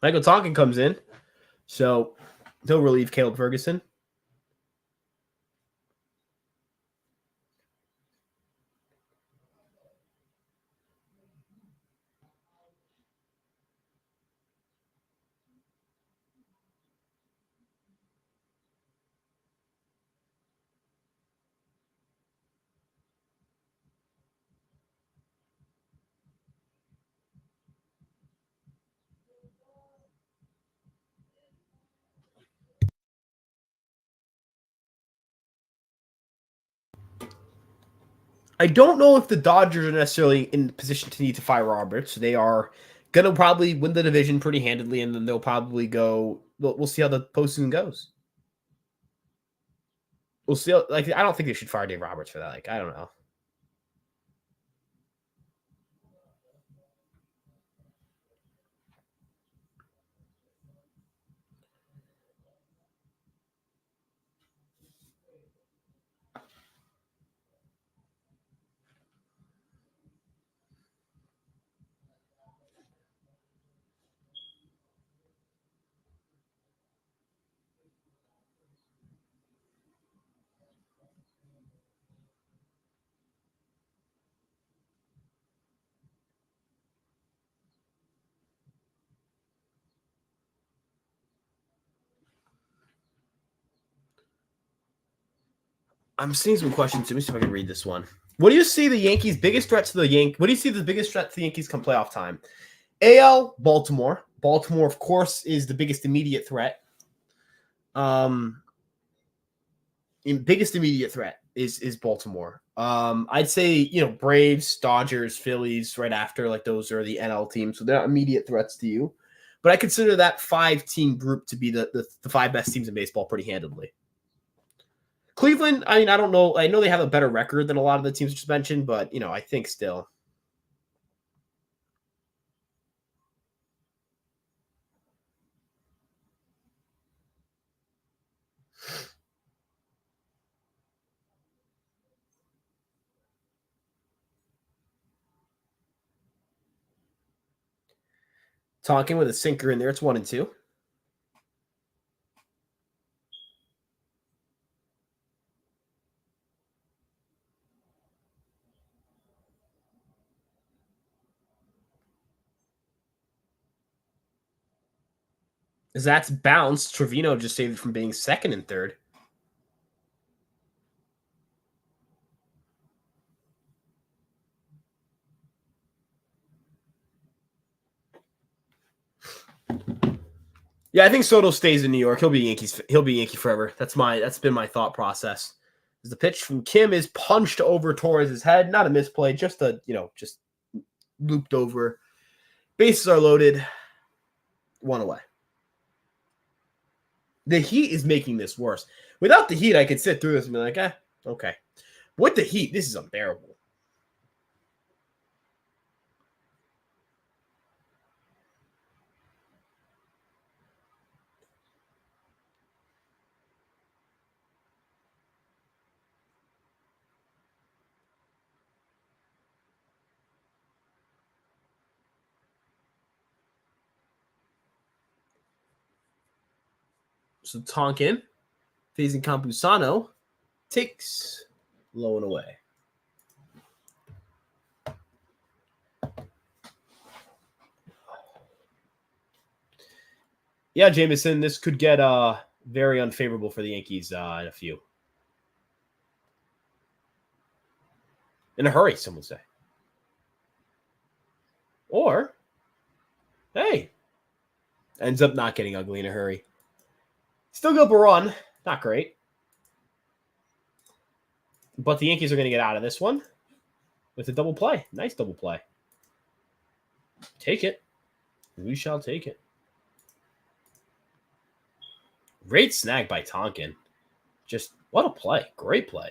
Michael Tonkin comes in, so he'll relieve Caleb Ferguson. I don't know if the Dodgers are necessarily in position to need to fire Roberts. They are going to probably win the division pretty handedly, and then they'll probably go. We'll see how the postseason goes. We'll see. Like, I don't think they should fire Dave Roberts for that. Like, I don't know. I'm seeing some questions. Let me see if I can read this one. What do you see the Yankees' biggest threat to the Yankees? What do you see the biggest threat to the Yankees come playoff time? AL, Baltimore. Baltimore, of course, is the biggest immediate threat. Biggest immediate threat is Baltimore. I'd say Braves, Dodgers, Phillies right after. Like those are the NL teams, so they're not immediate threats to you. But I consider that 5-team group to be the 5 best teams in baseball pretty handedly. Cleveland, I mean, I don't know. I know they have a better record than a lot of the teams just mentioned, but I think still. Talking with a sinker in there, it's 1-2. As that's bounced, Trevino just saved it from being second and third. Yeah, I think Soto stays in New York. He'll be Yankees. He'll be Yankee forever. That's been my thought process. The pitch from Kim is punched over Torres' head. Not a misplay, just just looped over. Bases are loaded. 1 away. The heat is making this worse. Without the heat, I could sit through this and be like, okay. With the heat, this is unbearable. So Tonkin, facing Campusano, takes low and away. Yeah, Jameson, this could get very unfavorable for the Yankees in a few. In a hurry, some would say. Or, hey, ends up not getting ugly in a hurry. Still go up a run. Not great. But the Yankees are going to get out of this one with a double play. Nice double play. Take it. We shall take it. Great snag by Tonkin. Just what a play. Great play.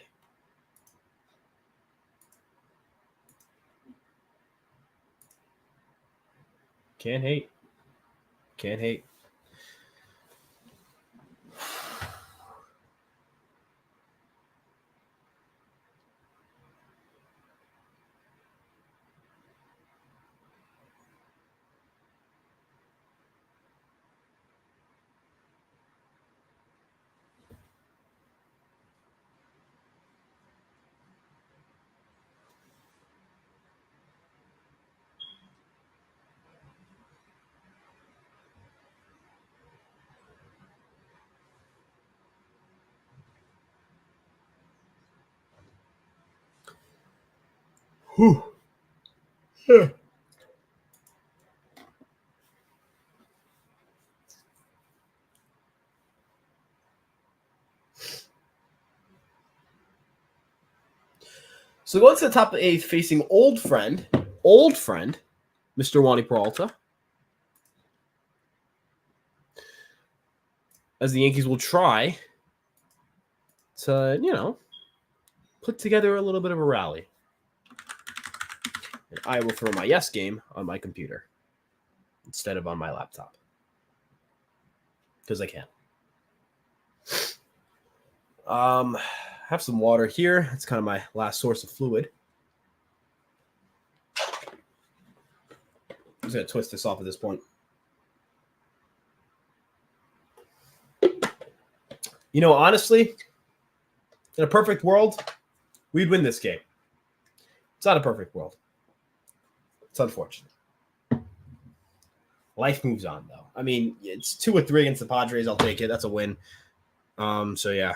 Can't hate. Can't hate. Whew. Yeah. So going to the top of the eighth, facing old friend, Mr. Wani Peralta. As the Yankees will try to, put together a little bit of a rally. And I will throw my yes game on my computer instead of on my laptop. Because I can. Have some water here. It's kind of my last source of fluid. I'm just going to twist this off at this point. Honestly, in a perfect world, we'd win this game. It's not a perfect world. It's unfortunate. Life moves on, though. I mean, it's 2 or 3 against the Padres. I'll take it. That's a win. So, yeah.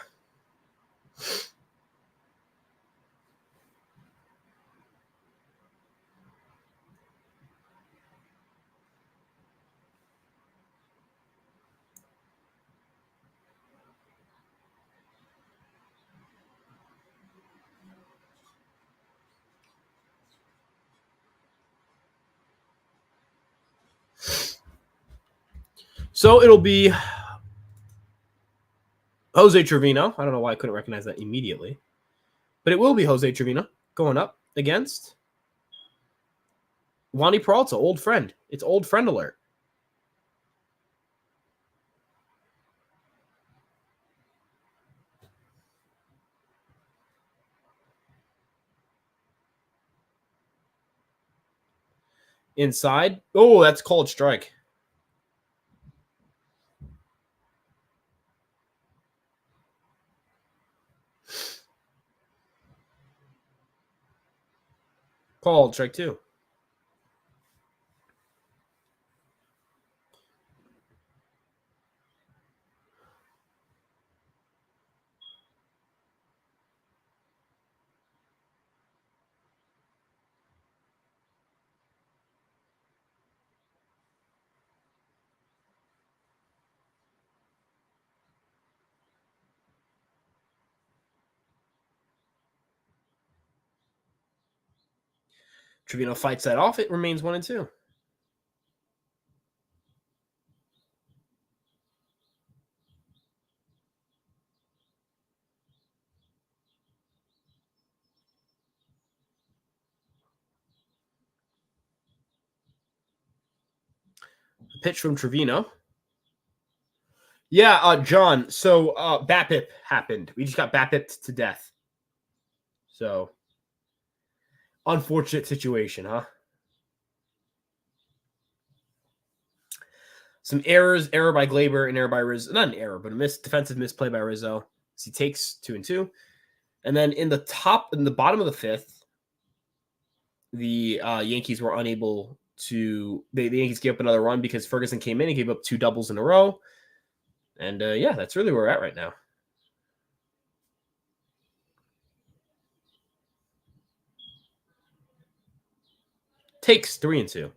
So it'll be Jose Trevino. I don't know why I couldn't recognize that immediately. But it will be Jose Trevino going up against Wani Peralta, old friend. It's old friend alert. Inside. Oh, that's called strike. Called strike 2. Trevino fights that off. It remains 1-2. Pitch from Trevino. Yeah, John. So BAPIP happened. We just got BAPIP'd to death. So unfortunate situation, huh? Some error by Glaber, and error by Rizzo. Not an error, but a defensive misplay by Rizzo. So he takes 2-2. And then in the bottom of the fifth, the Yankees were unable to. The Yankees gave up another run because Ferguson came in and gave up 2 doubles in a row. And yeah, that's really where we're at right now. Takes 3-2.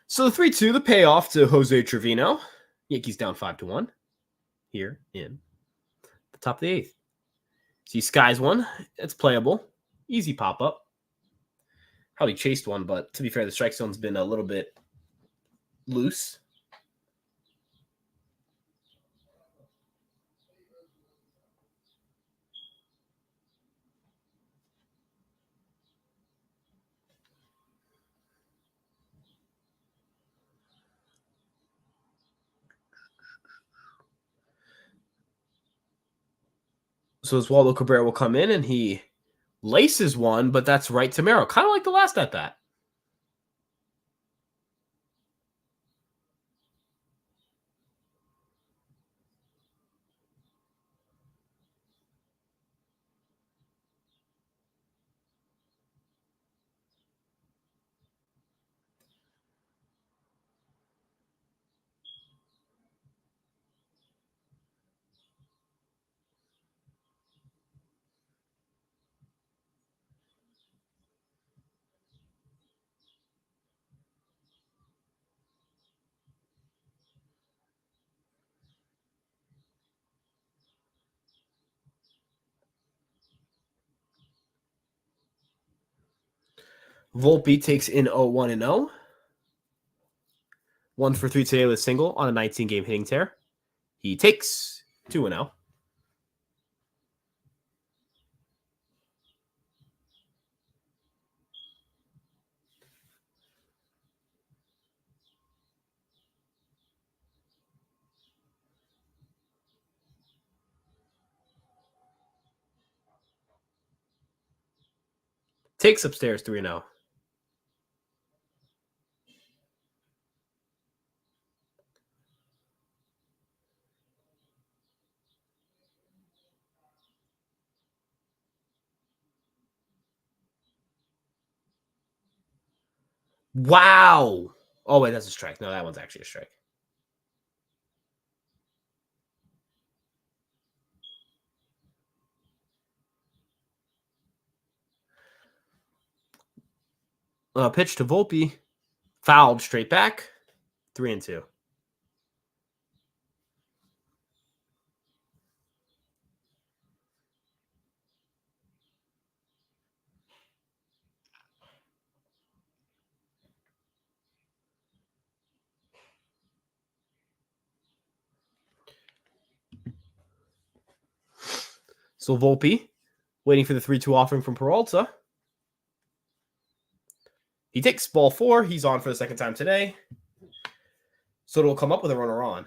So the 3-2, the payoff to Jose Trevino. Yankees down 5-1 here in the top of the 8th. See skies one. It's playable. Easy pop up. Probably chased one, but to be fair, the strike zone's been a little bit loose. So Oswaldo Cabrera will come in and he laces one, but that's right to Merrill. Kind of like the last at bat. Volpe takes in 0-1-0. 1 for 3 today with a single on a 19-game hitting tear. He takes 2-0. Takes upstairs 3-0. Wow. Oh, wait, that's a strike. No, that one's actually a strike. Pitch to Volpe. Fouled straight back. 3-2. So Volpe waiting for the 3-2 offering from Peralta. He takes ball 4. He's on for the second time today. So it'll come up with a runner on.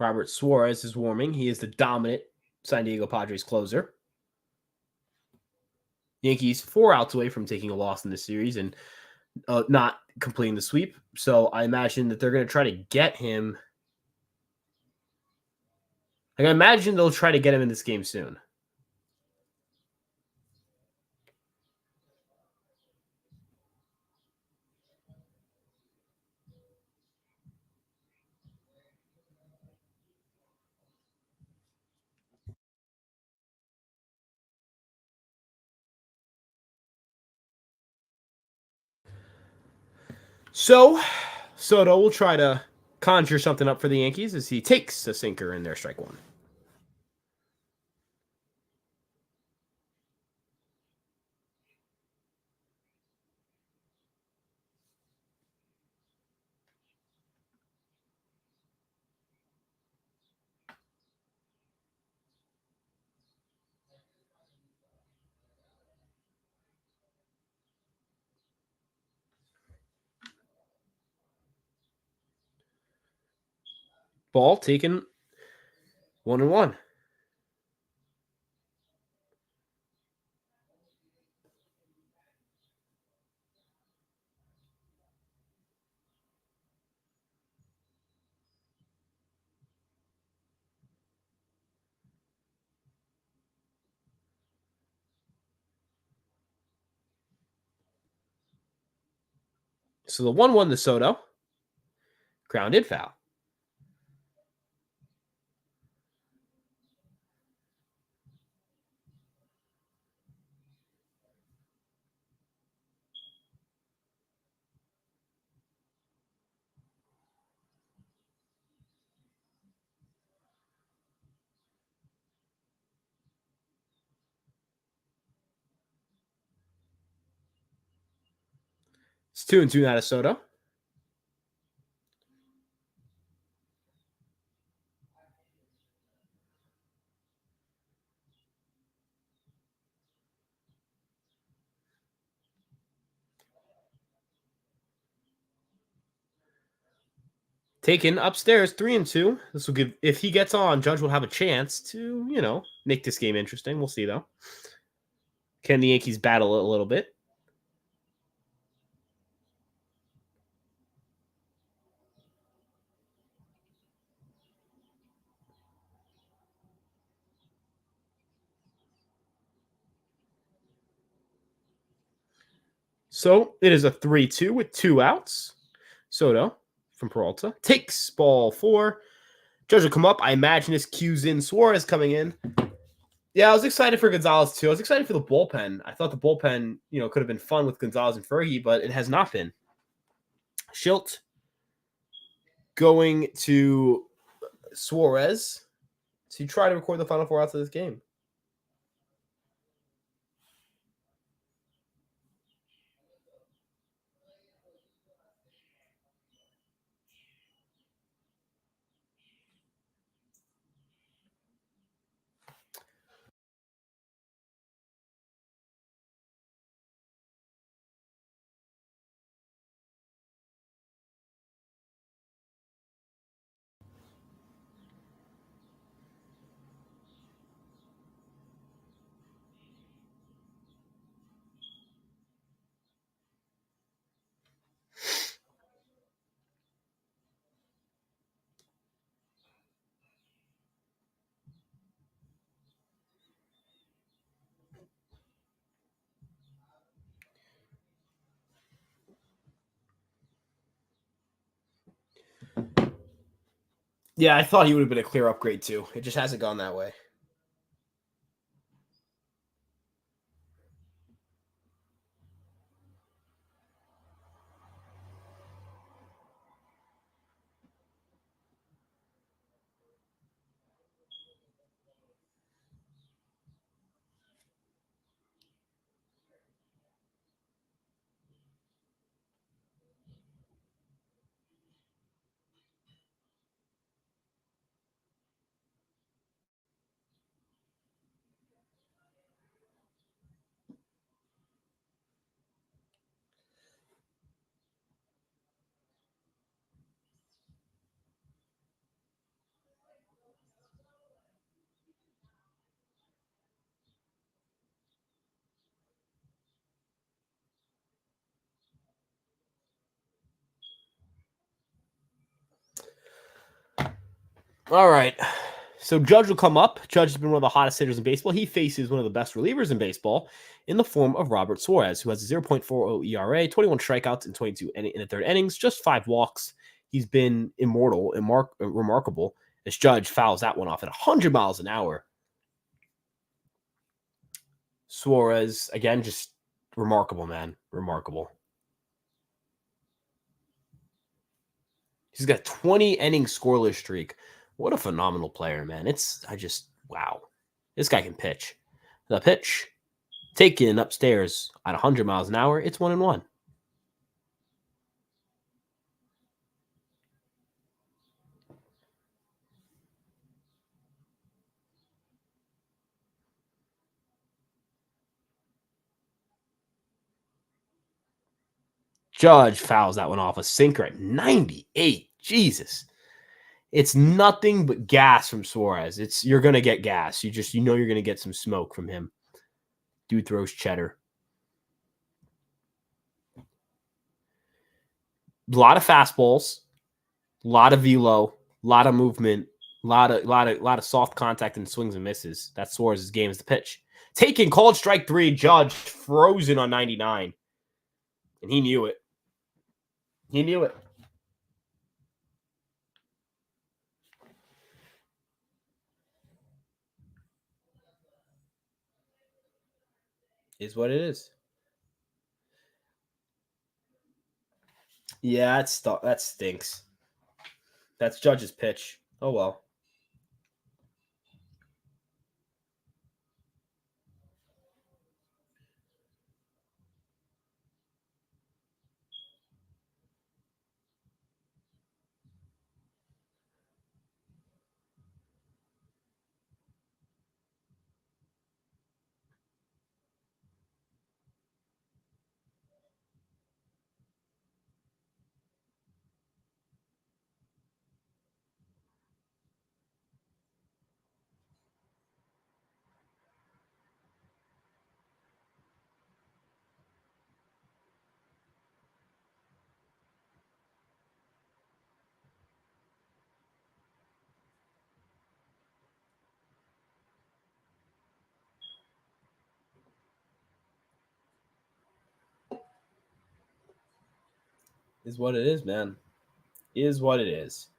Robert Suarez is warming. He is the dominant San Diego Padres closer. Yankees 4 outs away from taking a loss in this series and not completing the sweep. So I imagine that they're going to try to get him. I imagine they'll try to get him in this game soon. So Soto will try to conjure something up for the Yankees as he takes a sinker in their strike one. Ball taken 1-1. So the 1-1 to Soto. Grounded foul. It's 2-2 now to Soto. Taken upstairs, 3-2. This will give, if he gets on, Judge will have a chance to, make this game interesting. We'll see though. Can the Yankees battle it a little bit? So it is a 3-2 with 2 outs. Soto from Peralta takes ball 4. Judge will come up. I imagine this cues in Suarez coming in. Yeah, I was excited for Gonzalez too. I was excited for the bullpen. I thought the bullpen, could have been fun with Gonzalez and Fergie, but it has not been. Schilt going to Suarez to try to record the final 4 outs of this game. Yeah, I thought he would have been a clear upgrade too. It just hasn't gone that way. All right. So Judge will come up. Judge has been one of the hottest hitters in baseball. He faces one of the best relievers in baseball in the form of Robert Suarez, who has a 0.40 ERA, 21 strikeouts in 22 in the third innings, just 5 walks. He's been immortal and remarkable as Judge fouls that one off at 100 miles an hour. Suarez, again, just remarkable, man. Remarkable. He's got a 20 inning scoreless streak. What a phenomenal player, man. Wow. This guy can pitch. The pitch, taken upstairs at 100 miles an hour. It's 1-1. Judge fouls that one off. A sinker at 98. Jesus. It's nothing but gas from Suarez. You're gonna get gas. You know you're gonna get some smoke from him. Dude throws cheddar. A lot of fastballs, a lot of velo, a lot of movement, a lot of soft contact and swings and misses. That's Suarez's game is the pitch. Taking called strike 3. Judge frozen on 99, and he knew it. He knew it. Is what it is. Yeah, that stinks. That's Judge's pitch. Oh, well. Is what it is, man. Is what it is.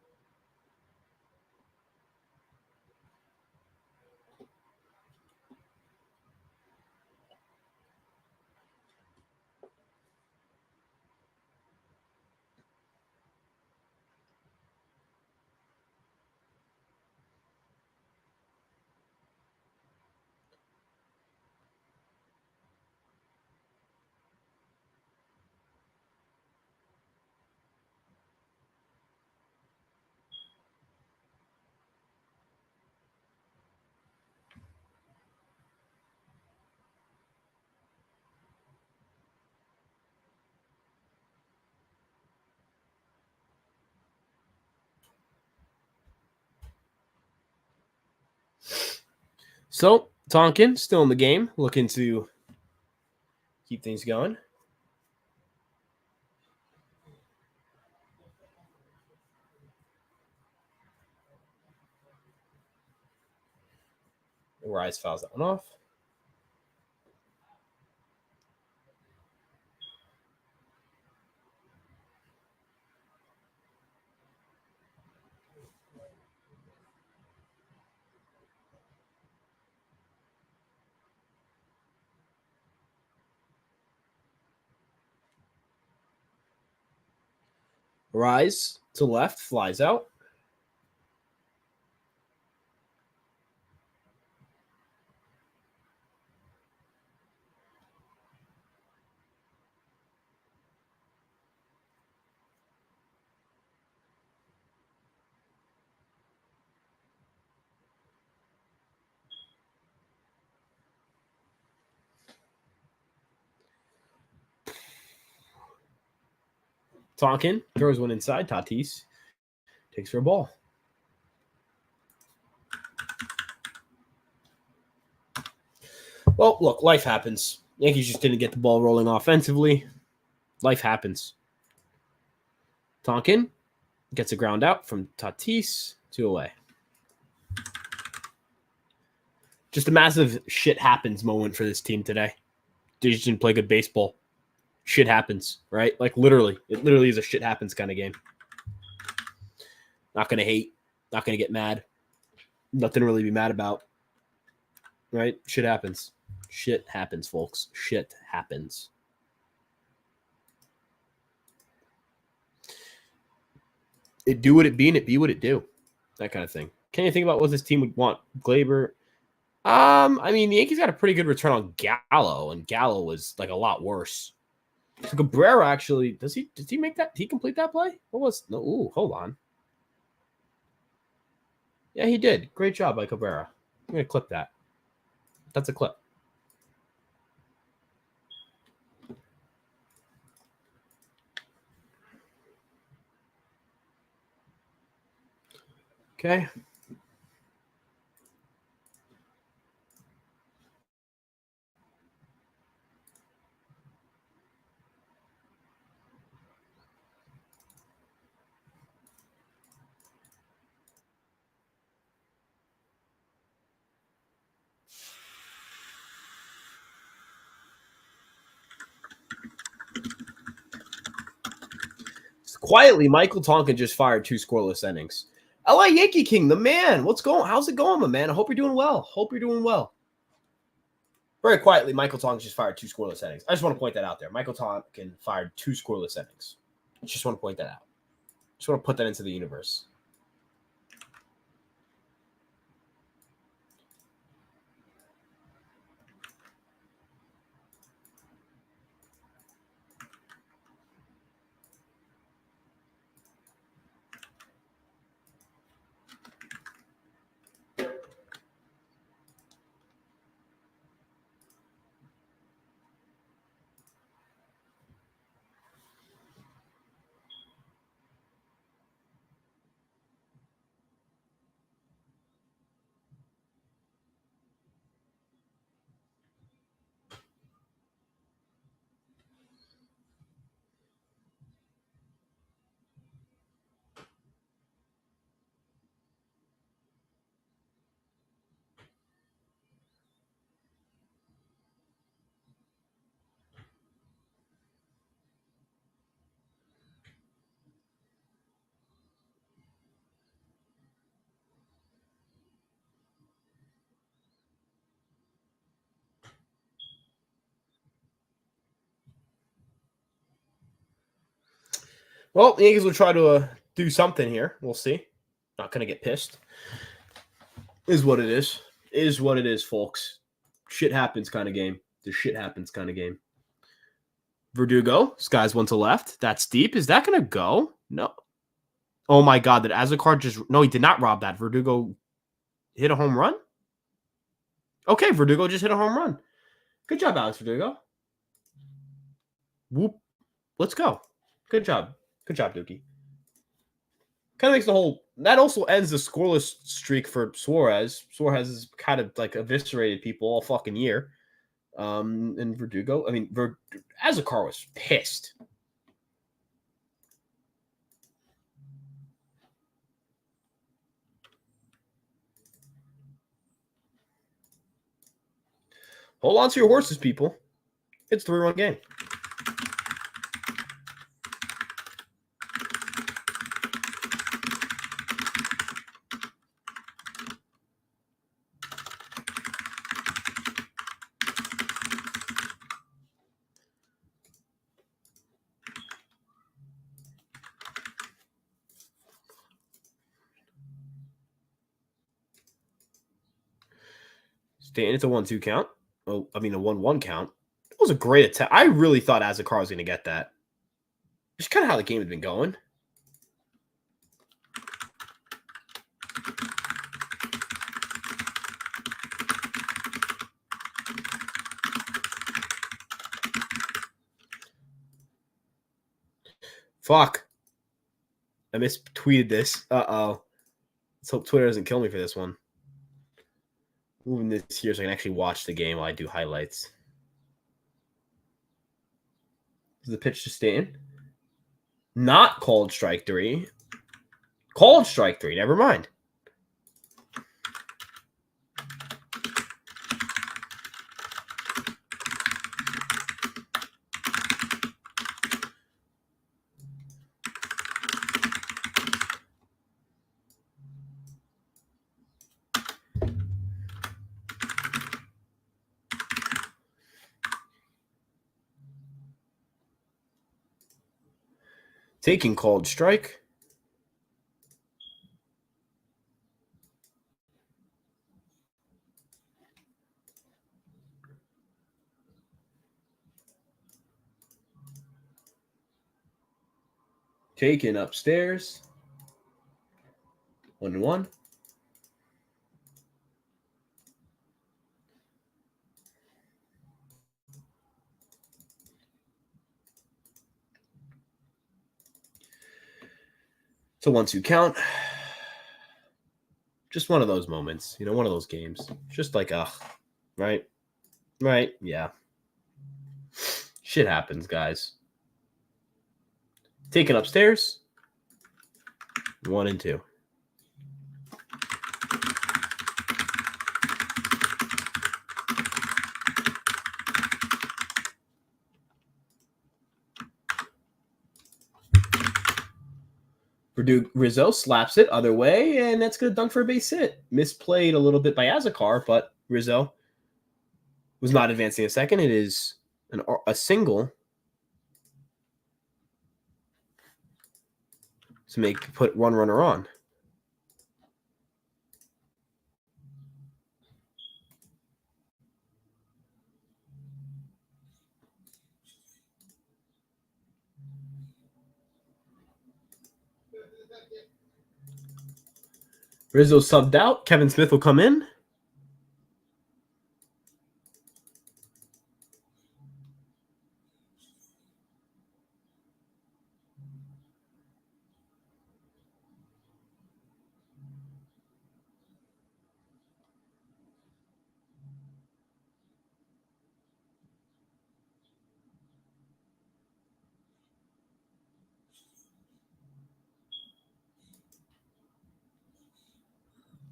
So, Tonkin still in the game, looking to keep things going. Rise fouls that one off. Rise to left, flies out. Tonkin throws one inside. Tatis takes for a ball. Well, look, life happens. Yankees just didn't get the ball rolling offensively. Life happens. Tonkin gets a ground out from Tatis, 2 away. Just a massive shit happens moment for this team today. They just didn't play good baseball. Shit happens, right? Like literally. It literally is a shit happens kind of game. Not going to hate. Not going to get mad. Nothing to really be mad about. Right? Shit happens. Shit happens, folks. Shit happens. It do what it be and it be what it do. That kind of thing. Can you think about what this team would want? Glaber. I mean, the Yankees got a pretty good return on Gallo, and Gallo was like a lot worse. So Cabrera actually, did he make that? Did he complete that play? What was no? Ooh, hold on. Yeah, he did. Great job by Cabrera. I'm gonna clip that. That's a clip. Okay. Quietly, Michael Tonkin just fired 2 scoreless innings. LA Yankee King, the man. How's it going, my man? I hope you're doing well. Very quietly, Michael Tonkin just fired 2 scoreless innings. I just want to point that out there. Michael Tonkin fired 2 scoreless innings. Just want to point that out. Just want to put that into the universe. Well, the Yankees will try to do something here. We'll see. Not going to get pissed. Is what it is. Is what it is, folks. Shit happens kind of game. The shit happens kind of game. Verdugo. Skies one to left. That's deep. Is that going to go? No. Oh, my God. That Azocar just... No, he did not rob that. Verdugo hit a home run? Okay, Verdugo just hit a home run. Good job, Alex Verdugo. Whoop. Let's go. Good job. Good job, Dookie. Kind of makes the whole... That also ends the scoreless streak for Suarez. Suarez has kind of like eviscerated people all fucking year. And Verdugo... I mean, Azocar was pissed. Hold on to your horses, people. It's a 3-run game. Stanton, it's a 1-2 count. Oh, I mean, a 1-1 count. It was a great attack. I really thought Azocar was going to get that. Just kind of how the game had been going. Fuck. I mistweeted this. Uh-oh. Let's hope Twitter doesn't kill me for this one. Moving this here so I can actually watch the game while I do highlights. Is the pitch to Stanton? Not called strike 3. Called strike 3. Never mind. Taking called strike. Taken upstairs. 1-1. It's a 1-2 count. Just one of those moments, one of those games. Just like, right? Right? Yeah. Shit happens, guys. Taken upstairs. 1 and 2. Rizzo slaps it other way, and that's going to dunk for a base hit. Misplayed a little bit by Azekar, but Rizzo was not advancing a second. It is a single to put one runner on. Rizzo subbed out. Kevin Smith will come in.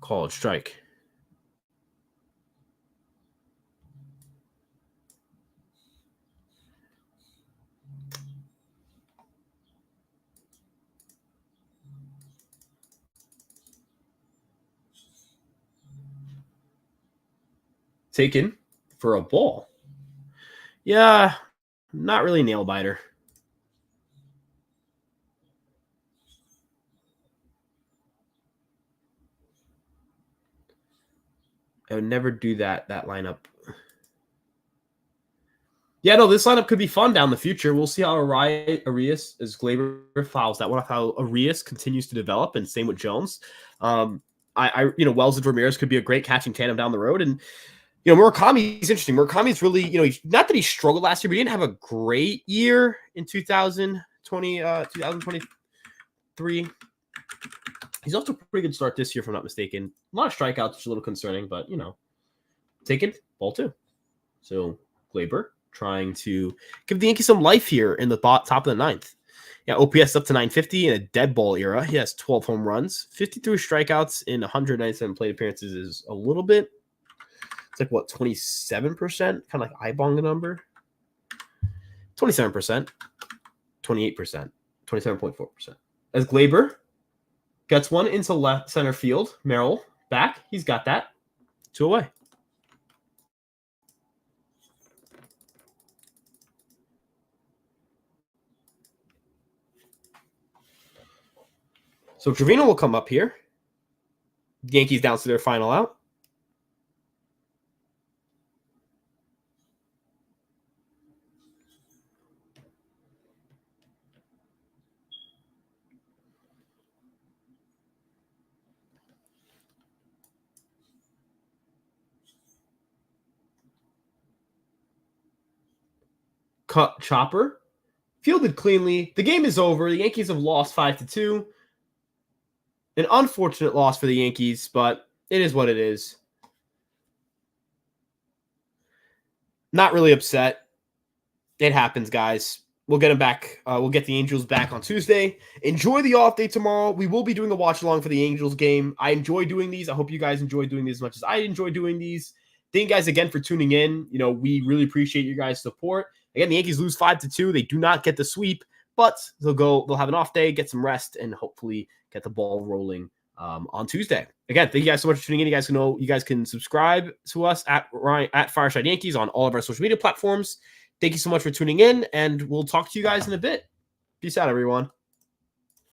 Called strike. Taken for a ball. Yeah, not really nail biter. I would never do that lineup. Yeah, no, this lineup could be fun down the future. We'll see how Arias, as Gleyber fouls that one, how Arias continues to develop, and same with Jones. Wells and Ramirez could be a great catching tandem down the road. And, Murakami's interesting. Murakami's really, not that he struggled last year, but he didn't have a great year in 2023. He's off to a pretty good start this year, if I'm not mistaken. A lot of strikeouts, which is a little concerning, but, taken, ball 2. So, Gleyber trying to give the Yankees some life here in the top of the 9th. Yeah, OPS up to 950 in a dead ball era. He has 12 home runs, 53 strikeouts in 197 plate appearances is a little bit. It's like, 27%? Kind of like eyebong number. 27%, 28%, 27.4%. As Gleyber gets one into left center field. Merrill back. He's got that. 2 away. So Trevino will come up here. Yankees down to their final out. Cut chopper. Fielded cleanly. The game is over. The Yankees have lost 5-2. An unfortunate loss for the Yankees, but it is what it is. Not really upset. It happens, guys. We'll get them back. We'll get the Angels back on Tuesday. Enjoy the off day tomorrow. We will be doing a watch along for the Angels game. I enjoy doing these. I hope you guys enjoy doing these as much as I enjoy doing these. Thank you guys again for tuning in. We really appreciate your guys' support. Again, the Yankees lose 5-2. They do not get the sweep, but they'll have an off day, get some rest, and hopefully get the ball rolling on Tuesday. Again, thank you guys so much for tuning in. You guys can subscribe to us at Fireside Yankees on all of our social media platforms. Thank you so much for tuning in, and we'll talk to you guys in a bit. Peace out, everyone.